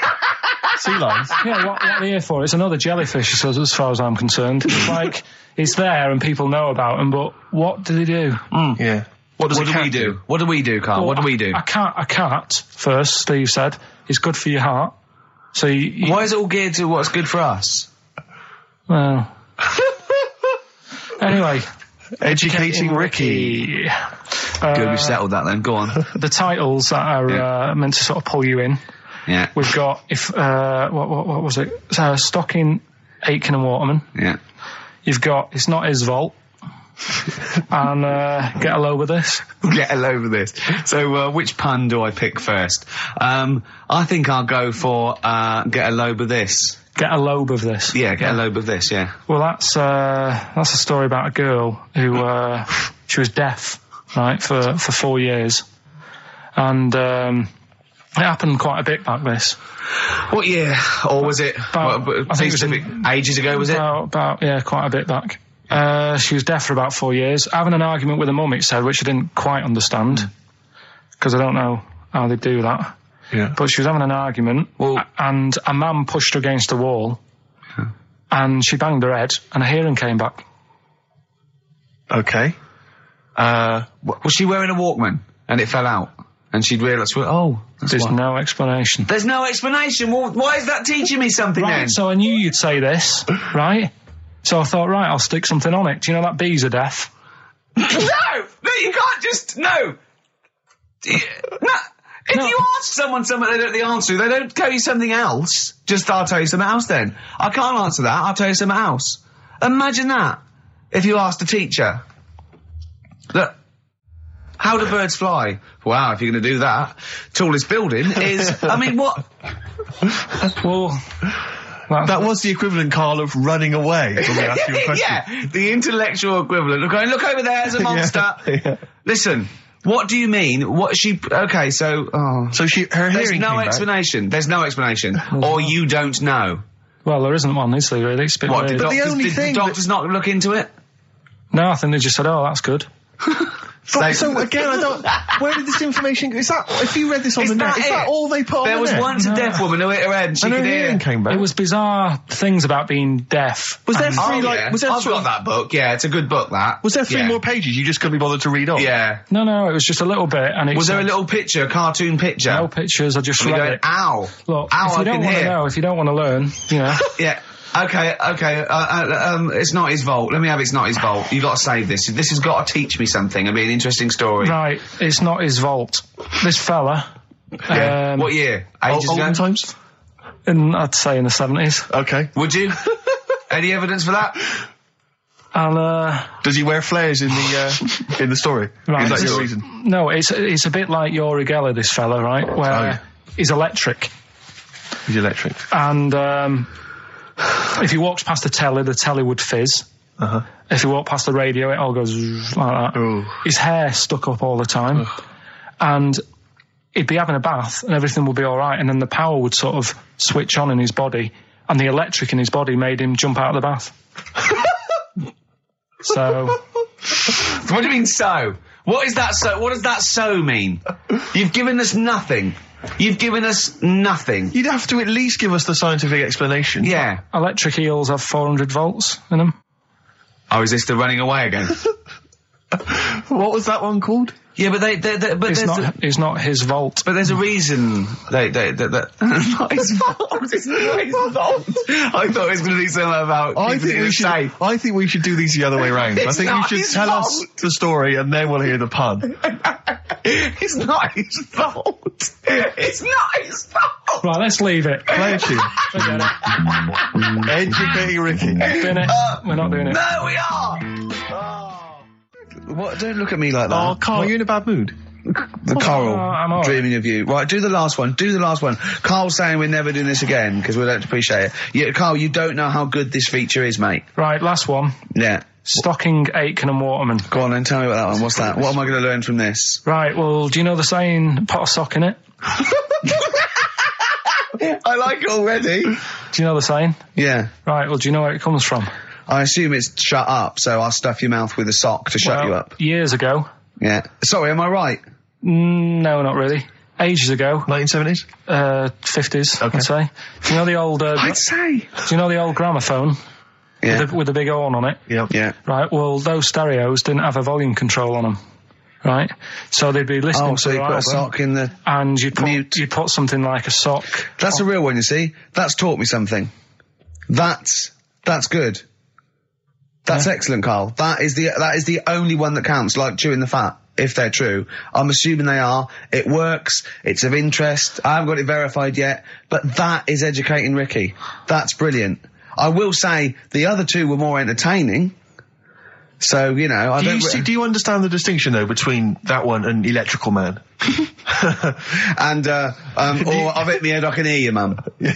Sea lions? Yeah, what are they here for? It's another jellyfish, as far as I'm concerned. It's like, it's there and people know about them, but what do they do? Yeah. What do we do? What do we do, Carl? Well, what do we do? A cat, first, Steve said, is good for your heart. So why is it all geared to what's good for us? Well. Anyway. Educating Ricky. Good, we've settled that then. Go on. The titles that are meant to sort of pull you in. Yeah. We've got, what was it? Stocking, Aitken and Waterman. Yeah. You've got It's Not His Vault. And Get a Load with This. Get a load with this. So, which pun do I pick first? I think I'll go for Get a Load with This. Get a lobe of this. Yeah, get a lobe of this, yeah. Well, that's a story about a girl who, she was deaf, right, for 4 years. And, it happened quite a bit back this. What year? Or was it, I think it was ages ago, was it? About, yeah, quite a bit back. She was deaf for about 4 years, having an argument with her mum, it said, which I didn't quite understand, because I don't know how they do that. Yeah. But she was having an argument, and a man pushed her against the wall, and she banged her head, and her hearing came back. Okay. Was she wearing a Walkman, and it fell out? And she'd realised, there's no explanation. There's no explanation? Well, why is that teaching me something then? So I knew you'd say this, right? So I thought, right, I'll stick something on it. Do you know that bees are deaf? No, you can't just, no. If you ask someone something they don't know the answer to, they don't tell you something else. Just, I'll tell you something else then. I can't answer that, I'll tell you something else. Imagine that, if you asked a teacher. Look, how do birds fly? Wow, if you're going to do that, tallest building is, I mean, what? Well, that was the equivalent, Carl, of running away when we asked you a question. Yeah, the intellectual equivalent of going, look over there, there's a monster. Yeah. Listen. What do you mean? What she? Okay, so her hearing. There's no explanation. Back. There's no explanation, or you don't know. Well, there isn't one, is there? Really, it's a bit weird. But the only thing did doctors not look into it? No, I think they just said, "Oh, that's good." So again, I don't. Where did this information? Is that if you read this on the net? Is that all they put on the net? There was once a deaf woman who hit her head and she could hear. Came back. It was bizarre things about being deaf. Was there three Was there I've got that book. Yeah, it's a good book. That was there 3 more pages. You just couldn't be bothered to read on. Yeah. No, it was just a little bit. And was there a little picture, a cartoon picture? No pictures. I just read it. Ow! Look, ow! If you don't want to know, if you don't want to learn, you know. Yeah. Okay. It's Not His Vault. Let me have It's Not His Vault. You got to save this. This has got to teach me something. It'll be an interesting story. Right. It's Not His Vault. This fella. Yeah. What year? Ages ago? Olden times? I'd say in the 70s. Okay. Would you? Any evidence for that? And does he wear flares in the story? Right. Is that your reason? No, it's a bit like Yuri Geller, this fella, right? Where he's electric. He's electric. And if he walks past the telly would fizz. If he walked past the radio, it all goes like that. Ooh. His hair stuck up all the time. And he'd be having a bath and everything would be all right, and then the power would sort of switch on in his body, and the electric in his body made him jump out of the bath. So... What do you mean, so? What is that so? What does that so mean? You've given us nothing. You've given us nothing. You'd have to at least give us the scientific explanation. Yeah. Electric eels have 400 volts in them. Oh, is this the running away again? What was that one called? Yeah, but it's not his vault. But there's a reason not his fault. It's not his fault. I thought it was going to be something about. I think we should do these the other way round. I think you should tell us the story and then we'll hear the pun. It's not his fault. It's not his fault. Right, let's leave it. Play a tune. Educating Ricky. We're not doing it. No, we are. What? Don't look at me like that. Oh, Carl, you in a bad mood? The coral, I'm all right. dreaming of you. Right, do the last one. Carl's saying we're never doing this again because we don't appreciate it. Yeah, Carl, you don't know how good this feature is, mate. Right, last one. Yeah. Stocking, Aitken and Waterman. Go on then, tell me about that one. What's that? What am I going to learn from this? Right, well, do you know the saying, pot a sock in it? I like it already. Do you know the saying? Yeah. Right, well, do you know where it comes from? I assume it's shut up, so I'll stuff your mouth with a sock to shut you up. Years ago. Yeah. Sorry, am I right? No, not really. Ages ago. 1970s? 50s, Okay. I'd say. Do you know the old... I'd say. Do you know the old gramophone? Yeah. With the big horn on it? Yeah. Yeah. Right, well, those stereos didn't have a volume control on them. Right? So they'd be listening Oh, to so you the put a album, sock in the... and you'd mute. put something like a sock. That's a real one, you see. That's taught me something. That's good. That's excellent, Carl. That is the only one that counts, like chewing the fat, if they're true. I'm assuming they are. It works. It's of interest. I haven't got it verified yet, but that is educating Ricky. That's brilliant. I will say the other two were more entertaining. So, you know, Do you understand the distinction, though, between that one and Electrical Man? and, or I've hit me head, I can hear you, mum. Yeah.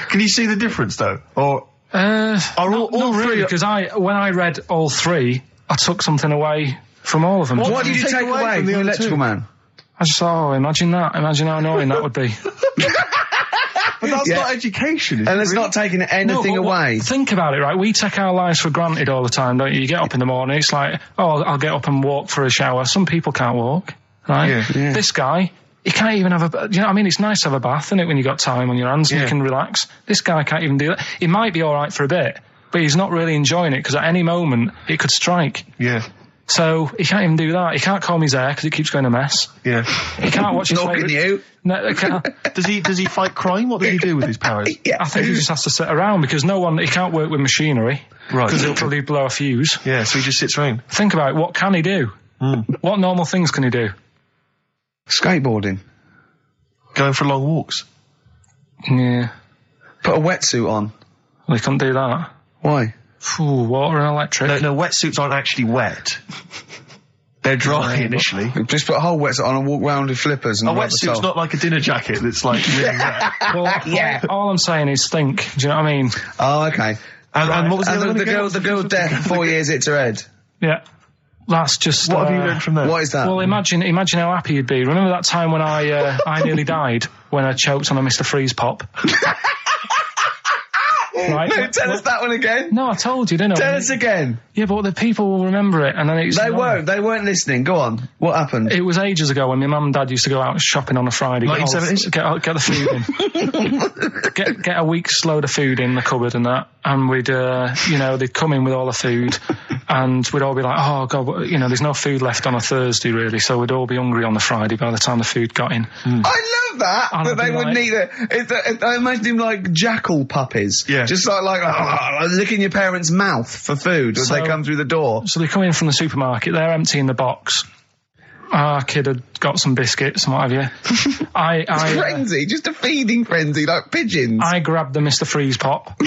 Can you see the difference, though? Or... not really, because when I read all three, I took something away from all of them. What did you take away from the Electrical Man? I just thought, imagine that. Imagine how annoying that would be. But that's not education, is And it, it's really? not taking anything away. Think about it, right? We take our lives for granted all the time, don't you? You get up in the morning, it's like, oh, I'll get up and walk for a shower. Some people can't walk, right? Yeah. This guy, he can't even have you know what I mean? It's nice to have a bath, isn't it, when you got time on your hands and you can relax. This guy can't even do that. He might be alright for a bit, but he's not really enjoying it because at any moment it could strike. Yeah. So he can't even do that. He can't comb his hair because it keeps going a mess. Yeah. He can't watch his Nor can you. No, he can't. Does he fight crime? What does he do with his powers? I think he just has to sit around because he can't work with machinery. Right. Because he'll probably blow a fuse. Yeah, so he just sits around. Think about it, what can he do? What normal things can he do? Skateboarding. Going for long walks. Yeah. Put a wetsuit on. Well, he couldn't do that. Why? Ooh, water and electric. No, wetsuits aren't actually wet. They're dry initially. Just put a whole wetsuit on and walk round with flippers and A rub the wetsuit's sole. not like a dinner jacket that's like really wet. Well, all I'm saying is think. Do you know what I mean? Oh, okay. And what was the other one the again? girl deaf for 4 years hits her head. Yeah. That's just... What have you learned from that? What is that? Well, imagine how happy you'd be. Remember that time when I nearly died when I choked on a Mr. Freeze pop? Right? No, tell us that one again. No, I told you, didn't I? Tell us again. Yeah, but the people will remember it, and then it's... They weren't listening. Go on. What happened? It was ages ago when my mum and dad used to go out shopping on a Friday. 1970s? Get the food in. get a week's load of food in the cupboard and that, and we'd, they'd come in with all the food, and we'd all be like, oh, God, there's no food left on a Thursday, really, so we'd all be hungry on the Friday by the time the food got in. I love that. And That they wouldn't eat it. I imagine him like jackal puppies. Yeah. Just like licking your parents' mouth for food as they come through the door. So they come in from the supermarket, they're emptying the box. Our kid had got some biscuits and what have you. Frenzy, just a feeding frenzy, like pigeons. I grabbed the Mr. Freeze pop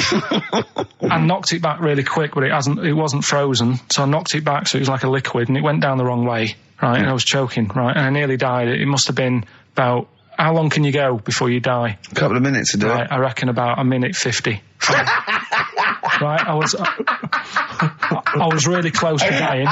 and knocked it back really quick, but it wasn't frozen, so I knocked it back so it was like a liquid, and it went down the wrong way, right, and I was choking, right, and I nearly died. It must have been about, how long can you go before you die? A couple of minutes to do Right, it. I reckon about a minute 50. Right, I was really close to dying.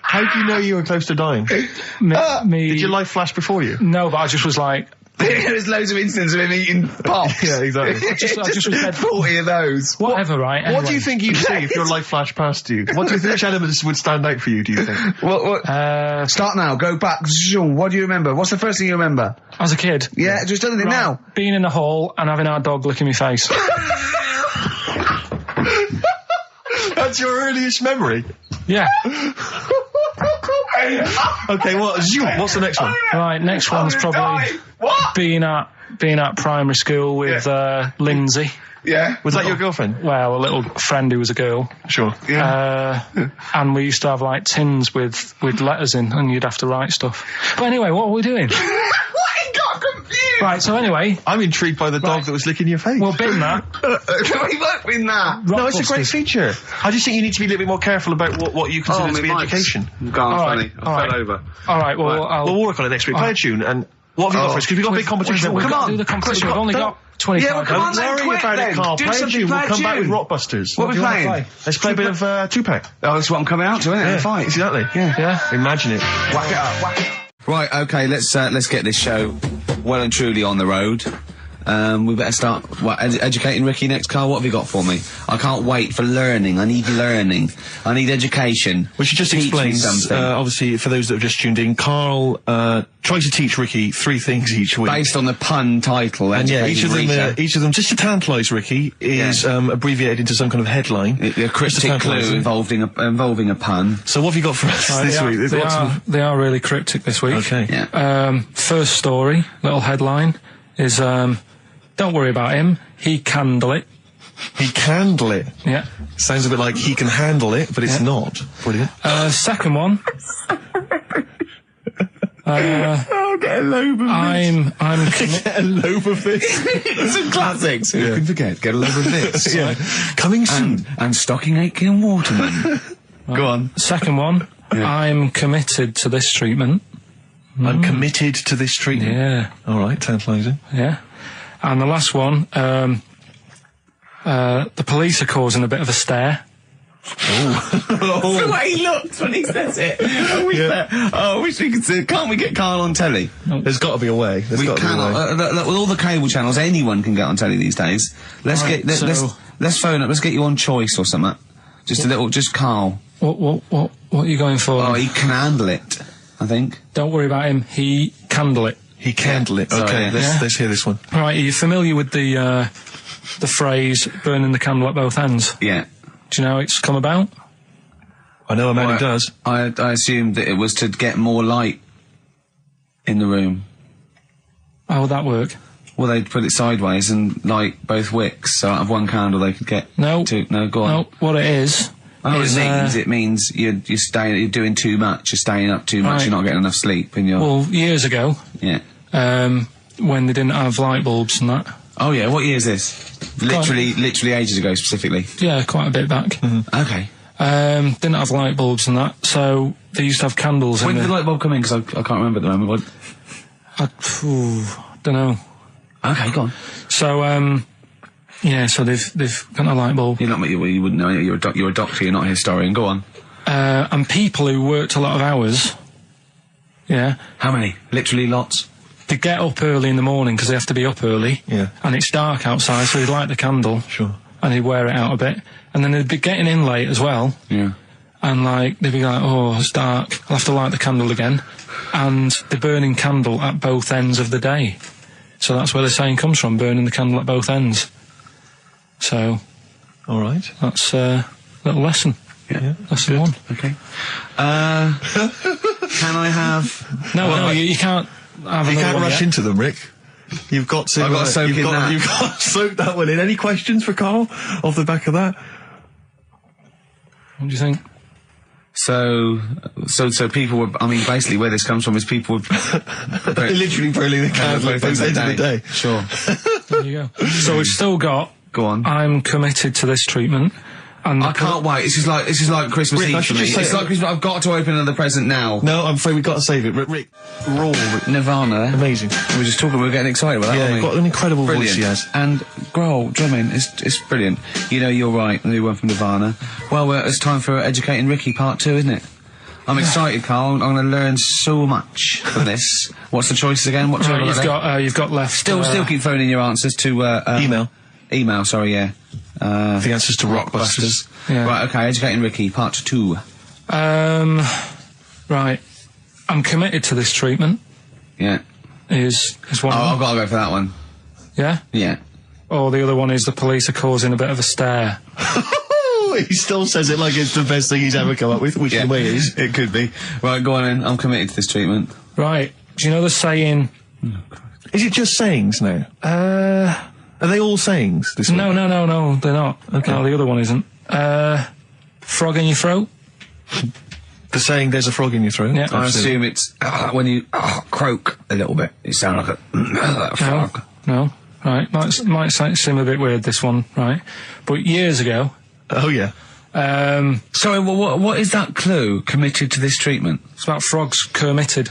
How do you know you were close to dying? Did your life flash before you? No, but I just was like... There's loads of instances of him eating pops. Yeah, exactly. I just was dead. 40 of those. Whatever, right? What Anyway. do you think you'd see if your life flashed past you? What do you think, which elements would stand out for you, do you think? What? Start now, go back. What do you remember? What's the first thing you remember? As a kid. Yeah, just tell me now. Being in the hall and having our dog licking my face. That's your earliest memory? Yeah. Okay, what's the next one? Right, next one's probably being at primary school with Lindsay. Yeah. Was that your girlfriend? Well, a little friend who was a girl. Sure. And we used to have like tins with letters in, and you'd have to write stuff. But anyway, what were we doing? What? He got confused. Right, so anyway... I'm intrigued by the dog that was licking your face. Well, bin that. We won't win that. No, it's a great feature. I just think you need to be a little bit more careful about what you consider to be education. Go on, All funny. right, I fell over. All right, well, We'll work on it next week. Play a tune, and what have you got for us? Because we've got a big competition. We've Come got to on. do the competition. We've only got 25 Yeah, well, come on, Don't then, worry quick, about then. it, Carl. Do Play a something, tune. play We'll a come back with tune. Rockbusters. What are we do you wanna playing? play? Let's play a bit of Tupac. Oh, that's what I'm coming out to, isn't it? Yeah, A fight. exactly. Yeah. Imagine it. Whack it up, whack it up. Right, okay, let's get this show well and truly on the road. We better start educating Ricky next, Carl. What have you got for me? I can't wait for learning. I need learning. I need education. We should just Teach explain me something. obviously, for those that have just tuned in, Carl tries to teach Ricky 3 things each week. Based on the pun title, And yeah, each educating of them, just to tantalise Ricky, is abbreviated into some kind of headline. a cryptic clue involving a pun. So what have you got for us this week? They are really cryptic this week. Okay. Yeah. First story, little headline, is don't worry about him, he can handle it. He can handle it. Yeah. Sounds a bit like he can handle it, but it's not. Brilliant. Second one. Get a lobe of I'm Get a lobe of this. Some classics. Who can forget? Get a lobe of this. Yeah. Coming soon. And Stocking Aitken Waterman. Go on. Second one. Yeah. I'm committed to this treatment. I'm committed to this treatment. Yeah. All right, tantalising. Yeah. And the last one, the police are causing a bit of a stare. The way he looks when he says it. I wish we could see. Can't we get Carl on telly? There's got to be a way. We cannot. With all the cable channels, anyone can get on telly these days. Let's let's phone up. Let's get you on Choice or something. Just Carl. What are you going for? Oh, he can handle it, I think. Don't worry about him, he can handle it. He can handle it. Okay, Sorry, yeah. let's hear this one. Right, are you familiar with the phrase burning the candle at both ends? Yeah. Do you know how it's come about? I know a man who does. I assumed that it was to get more light in the room. How would that work? Well, they'd put it sideways and light both wicks, so out of one candle they could get two. No, go on. No, what it is... It means you're doing too much, you're staying up too much, Right. you're not getting enough sleep, and you're... Well, years ago, Yeah. when they didn't have light bulbs and that... Oh yeah, what year is this? Literally ages ago, specifically. Yeah, quite a bit back. Okay. Didn't have light bulbs and that, so they used to have candles When in did the light bulb come in? Because I can't remember at the moment. don't know. Okay, go on. So, yeah, so they've got a light bulb. You're not, you wouldn't know, you're a doctor, you're not a historian, go on. And people who worked a lot of hours, yeah, How many? Literally lots? they get up early in the morning because they have to be up early. Yeah. And it's dark outside, so they'd light the candle. Sure. And they'd wear it out a bit. And then they'd be getting in late as well. Yeah. And like, they'd be like, oh, it's dark, I'll have to light the candle again. And they're burning candle at both ends of the day. So that's where the saying comes from, burning the candle at both ends. So, All right. that's a little lesson. Yeah. Lesson one. Okay. Can I have... No, you can't have You another can't one rush yet. into them, Rick. You've got to. I've got to soak in that. You've got to soak that one in. Any questions for Carl off the back of that? What do you think? So people were... I mean, basically where this comes from is people were... Literally burning the candle at both ends of the day. Sure. There you go. So we've still got... Go on. I'm committed to this treatment. And I can't wait. This is like Christmas Rick, I Eve for should me. just say- It's like Christmas. I've got to open another present now. No, I'm afraid we've got to save it. Rick, raw. Nirvana. Amazing. We were just talking. We were getting excited about that. Yeah, weren't we? got an incredible Brilliant. voice he has. And Grohl drumming it's brilliant. You know, you're right. The one from Nirvana. Well, it's time for Educating Ricky Part 2, isn't it? I'm excited, Carl. I'm going to learn so much from this. What's the choices again? What Right, you've got left. Still keep phoning your answers to Email. Email. Sorry, yeah. The answers to Rockbusters. Yeah. Right, okay, Educating Ricky, Part 2. Right. I'm committed to this treatment. Yeah. Is one. Oh, of I've them. got to go for that one. Yeah. Yeah. Or the other one is the police are causing a bit of a stare. He still says it like it's the best thing he's ever come up with, which in a way it is. It could be. Right, go on then. I'm committed to this treatment. Right. Do you know the saying? Is it just sayings now? Are they all sayings this week? No, they're not. Okay. No, the other one isn't. Frog in your throat. The saying, "There's a frog in your throat." Yeah. I assume it's when you croak a little bit. You sound like a frog. No. Right. Might seem a bit weird, this one, right? But years ago. Oh yeah. Sorry, what is that clue? Committed to this treatment? It's about frogs Kermitted.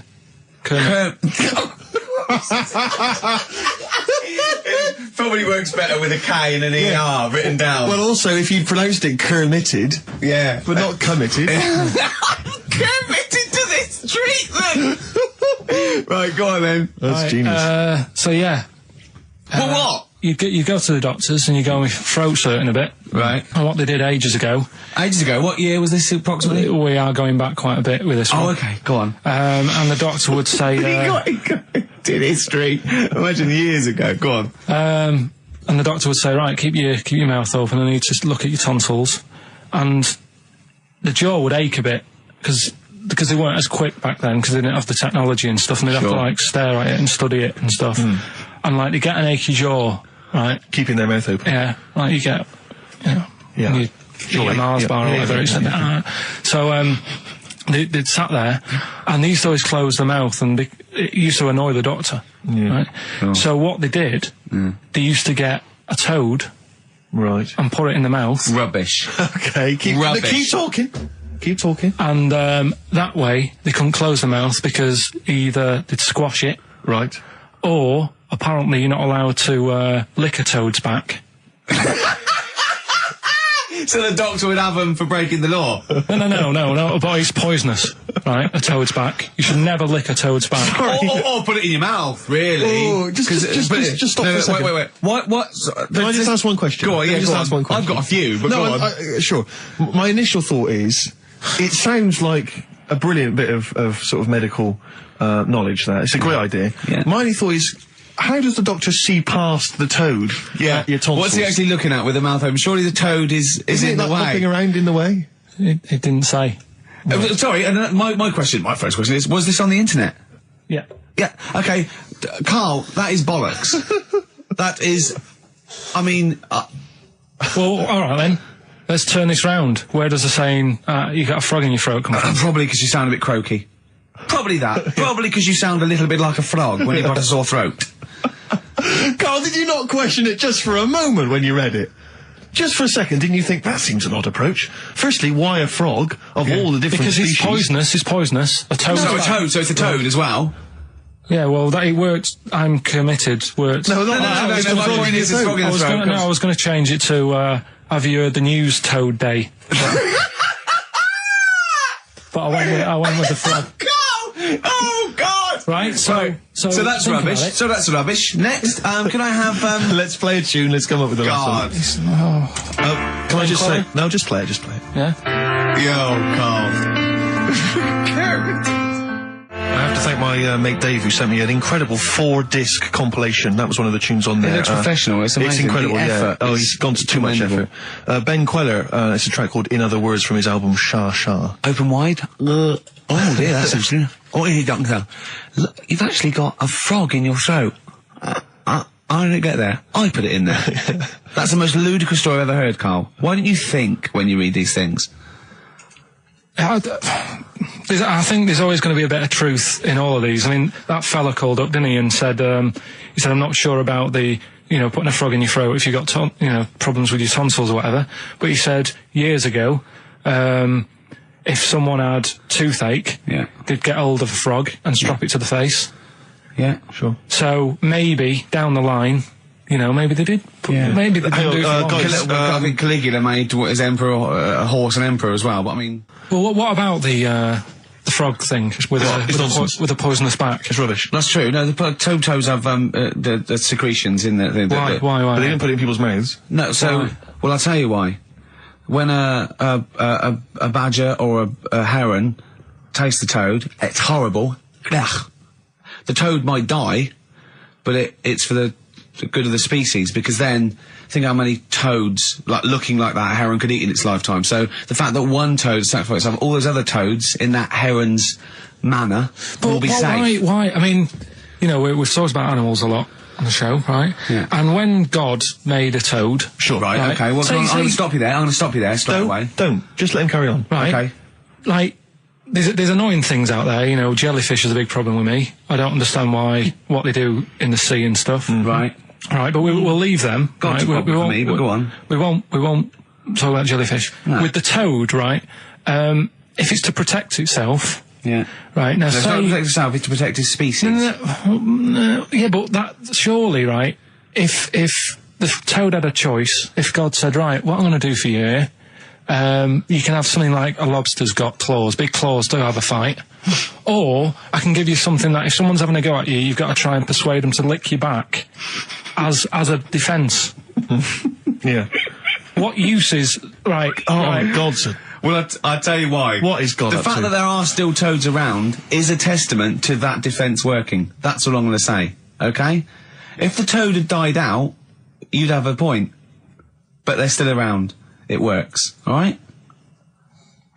Probably works better with a K and an ER written down. Well, also, if you'd pronounced it Kermitted, yeah, but not committed. Committed to this treatment. Right, go on then. That's genius. So yeah. Well, what? You go to the doctors and you go with throat hurting a bit. Right. And what they did ages ago. Ages ago? What year was this approximately? We are going back quite a bit with this one. Oh, okay, go on. And the doctor would say... did history. Imagine years ago. Go on. And the doctor would say, right, keep your mouth open and you just look at your tonsils. And the jaw would ache a bit because they weren't as quick back then because they didn't have the technology and stuff, and they'd have to like stare at it and study it and stuff. And like they get an achy jaw, right? Keeping their mouth open. Yeah, like you get, you get a Mars bar or whatever. So they'd sat there, and they used to always close their mouth, and it used to annoy the doctor. Right? So what they did, they used to get a toad, right, and put it in the mouth. Rubbish. Okay, keep talking. Keep talking. And that way they couldn't close the mouth because either they'd squash it, right, or apparently you're not allowed to lick a toad's back. So the doctor would have them for breaking the law? No, but it's poisonous, right? A toad's back. You should never lick a toad's back. Or put it in your mouth, really. Oh, just stop for a second. Wait. What? Can I just ask one question? Go on, yeah, ask one question. I've got a few, but go on. Sure. My initial thought is, it sounds like a brilliant bit of sort of medical knowledge there. It's a great idea. Yeah. My only thought is, how does the doctor see past the toad? Yeah. Your tonsils? What's he actually looking at with the mouth open? Surely the toad is in the way. Hopping around in the way? It didn't say. Sorry, and my first question is, was this on the internet? Yeah. Yeah, okay. Carl, that is bollocks. That is, I mean... Well, alright then. Let's turn this round. Where does the saying, you got a frog in your throat come from? Probably because you sound a bit croaky. Probably that. Probably because you sound a little bit like a frog when you've got a sore throat. Carl, did you not question it just for a moment when you read it? Just for a second, didn't you think that seems an odd approach? Firstly, why a frog of all the different because species? It's poisonous. A toad. So it's a toad as well. Yeah, well, it worked. I'm committed. Worked. No, I was going to change it to. Have you heard the news Toad Day? But I went with the frog. Oh God! Right, so that's rubbish. So that's rubbish. Next, can I have? Let's play a tune. Let's come up with a last one. Can I just say? No, just play it. Just play it. Yeah. Yo, Carl. I have to thank my mate Dave, who sent me an incredible 4-disc compilation. That was one of the tunes on there. It looks professional. It's amazing. It's incredible. The effort Oh, he's gone to too much effort. Ben Queller. It's a track called "In Other Words" from his album Sha Sha. Open wide. Oh dear, that's interesting. Oh, here, doctor. Look, you've actually got a frog in your throat. I didn't get there. I put it in there. That's the most ludicrous story I've ever heard, Carl. Why don't you think when you read these things? I think there's always going to be a bit of truth in all of these. I mean, that fella called up, didn't he, and said, I'm not sure about the, putting a frog in your throat if you've got, problems with your tonsils or whatever. But he said years ago, if someone had toothache, they'd get hold of a frog and strap it to the face. Yeah, sure. So maybe down the line, maybe they did. Maybe they didn't do it for long. I think Caligula made his emperor a horse and emperor as well. But I mean, well, what about the frog thing with a poisonous back? It's rubbish. That's true. No, the toads have the secretions in the Why? But they didn't put it in people's mouths. No. So, well, I'll tell you why. When a badger or a heron tastes the toad, it's horrible. Ugh. The toad might die, but it's for the good of the species, because then think how many toads looking like that heron could eat in its lifetime. So the fact that one toad sacrificed all those other toads in that heron's manner will be safe. Why? I mean, we've talked about animals a lot on the show, right? Yeah. And when God made a toad... Sure. Right, okay. Well, I'm going to stop you there. I'm going to stop you there straight away. Don't. Just let him carry on. Right. Okay. Like, there's annoying things out there. You know, jellyfish is a big problem with me. I don't understand what they do in the sea and stuff. Right. Right, but we'll leave them. Got right? a problem for me, but go on. We won't talk about jellyfish. No. With the toad, right? If it's to protect itself. Yeah. Right, now So it's not to protect itself, it's to protect its species. No, yeah, but that, surely, right, if the toad had a choice, if God said, right, what I'm going to do for you here, you can have something like a lobster's got claws, big claws to have a fight, or I can give you something that if someone's having a go at you, you've got to try and persuade them to lick you back as a defence. Yeah. What use is, right, Oh, Godson. Well, I'll tell you why. What is God The up fact to? that there are still toads around is a testament to that defence working. That's all I'm going to say, okay? If the toad had died out, you'd have a point. But they're still around. It works, alright?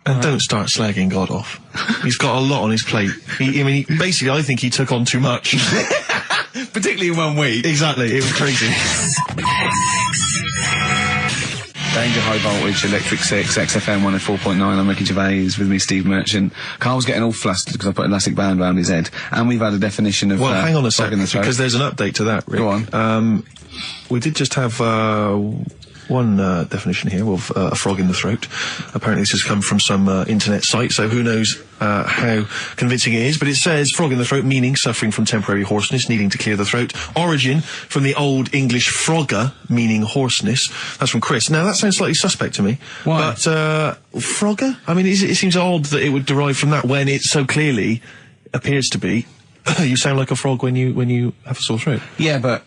And don't start slagging God off. He's got a lot on his plate. Basically, I think he took on too much. Particularly in 1 week. Exactly, it was crazy. Danger High Voltage, Electric 6, XFM 104.9, I'm Ricky Gervais, with me Steve Merchant. Carl's getting all flustered because I put an elastic band around his head, and we've had a definition of... Well, hang on a frog sec, in the throat. because there's an update to that, Rick. Go on. We did just have one definition here of a frog in the throat. Apparently this has come from some internet site, so who knows how convincing it is, but it says frog in the throat, meaning suffering from temporary hoarseness, needing to clear the throat. Origin from the Old English frogger, meaning hoarseness. That's from Chris. Now that sounds slightly suspect to me. Why? But frogger? I mean, it seems odd that it would derive from that when it so clearly appears to be you sound like a frog when you have a sore throat. Yeah, but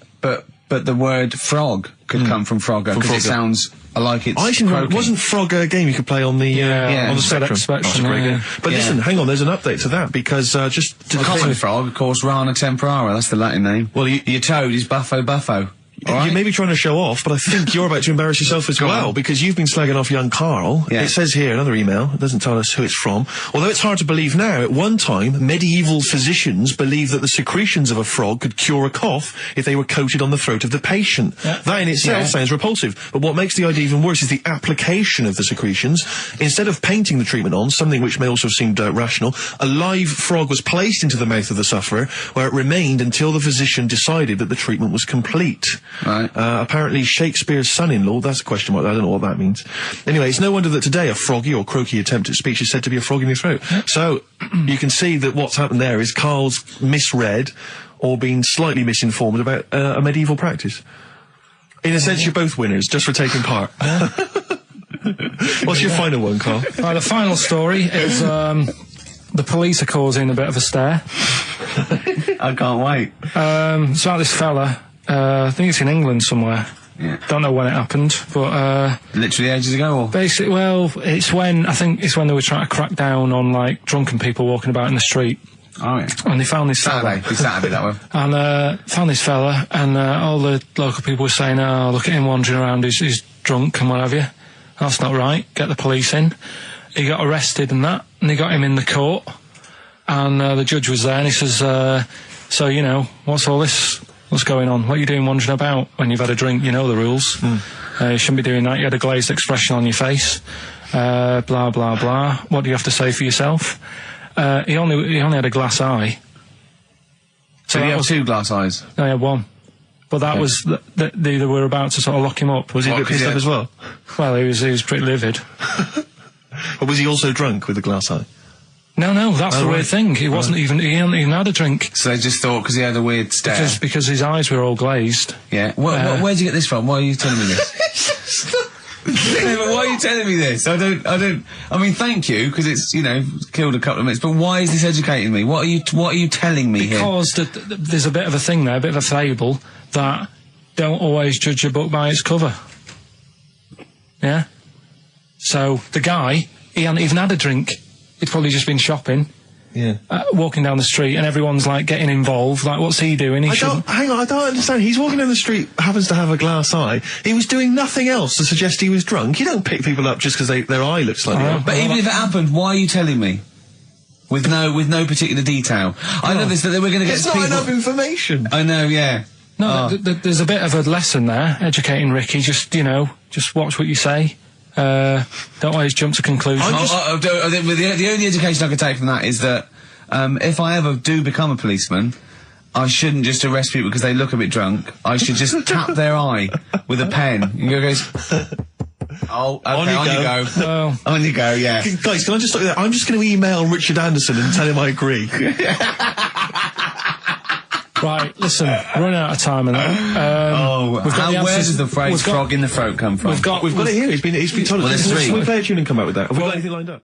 the word frog could come from Frogger, because it sounds like it's croaking. Wasn't Frogger a game you could play on the on the Spectrum? That's a great game. But listen, hang on, there's an update to that, because just to The common frog, of course, Rana temporara, that's the Latin name. Well, your toad is Buffo Buffo. Right. You may be trying to show off, but I think you're about to embarrass yourself as well, because you've been slagging off young Karl. Yeah. It says here, another email, it doesn't tell us who it's from. Although it's hard to believe now, at one time, medieval physicians believed that the secretions of a frog could cure a cough if they were coated on the throat of the patient. Yeah. That in itself sounds repulsive, but what makes the idea even worse is the application of the secretions. Instead of painting the treatment on, something which may also have seemed rational, a live frog was placed into the mouth of the sufferer, where it remained until the physician decided that the treatment was complete. Right. Apparently Shakespeare's son-in-law, that's a question mark, I don't know what that means. Anyway, it's no wonder that today a froggy or croaky attempt at speech is said to be a frog in your throat. So, you can see that what's happened there is Karl's misread or been slightly misinformed about a medieval practice. In a sense, you're both winners, just for taking part. What's your final one, Karl? Right, the final story is the police are causing a bit of a stir. I can't wait. It's about this fella. I think it's in England somewhere. Yeah. Don't know when it happened, but Literally ages ago, or? basically, well, I think it's when they were trying to crack down on like drunken people walking about in the street. Oh, yeah. And they found this Saturday. fella. It's Saturday, that one. And found this fella, and all the local people were saying, "Oh, look at him wandering around. He's drunk and what have you." That's not right. Get the police in. He got arrested and that, and they got him in the court. And the judge was there, and he says, "So you know, what's all this? What's going on? What are you doing wandering about when you've had a drink? You know the rules. You shouldn't be doing that. You had a glazed expression on your face. Blah, blah, blah. What do you have to say for yourself?" He only had a glass eye. So he had 2 glass eyes? No, he had 1. But that was... They were about to sort of lock him up. Was he a bit pissed up as well? Well, he was pretty livid. Or was he also drunk with a glass eye? No, that's the weird thing. He wasn't even... He hadn't even had a drink. So they just thought, because he had a weird stare. Because his eyes were all glazed. Yeah. Where'd you get this from? Why are you telling me this? Yeah, but why are you telling me this? I mean, thank you, because it's, you know, killed a couple of minutes, but why is this educating me? What are you telling me here? Because there's a bit of a thing there, a bit of a fable, that don't always judge a book by its cover. Yeah? So, the guy, he hadn't even had a drink. He'd probably just been shopping. Yeah. Walking down the street, and everyone's like getting involved. Like, what's he doing? Hang on, I don't understand. He's walking down the street, happens to have a glass eye. He was doing nothing else to suggest he was drunk. You don't pick people up just because their eye looks like that. But even if it happened, why are you telling me? With no particular detail. I know this, that we're going to get It's people... not enough information. I know, yeah. No, there's a bit of a lesson there, educating Ricky. Just watch what you say. Don't always jump to conclusions. The only education I can take from that is that if I ever do become a policeman, I shouldn't just arrest people because they look a bit drunk. I should just tap their eye with a pen. And goes, oh, okay, on you go. Well, on you go, yeah. Guys, can I just stop you there? I'm just going to email Richard Anderson and tell him I agree. right, listen, we're running out of time and that. Where does the phrase frog in the throat come from? We've got it here. He's been told us. Well, there's three. We'll play a tune and come back with that. Have we got anything lined up?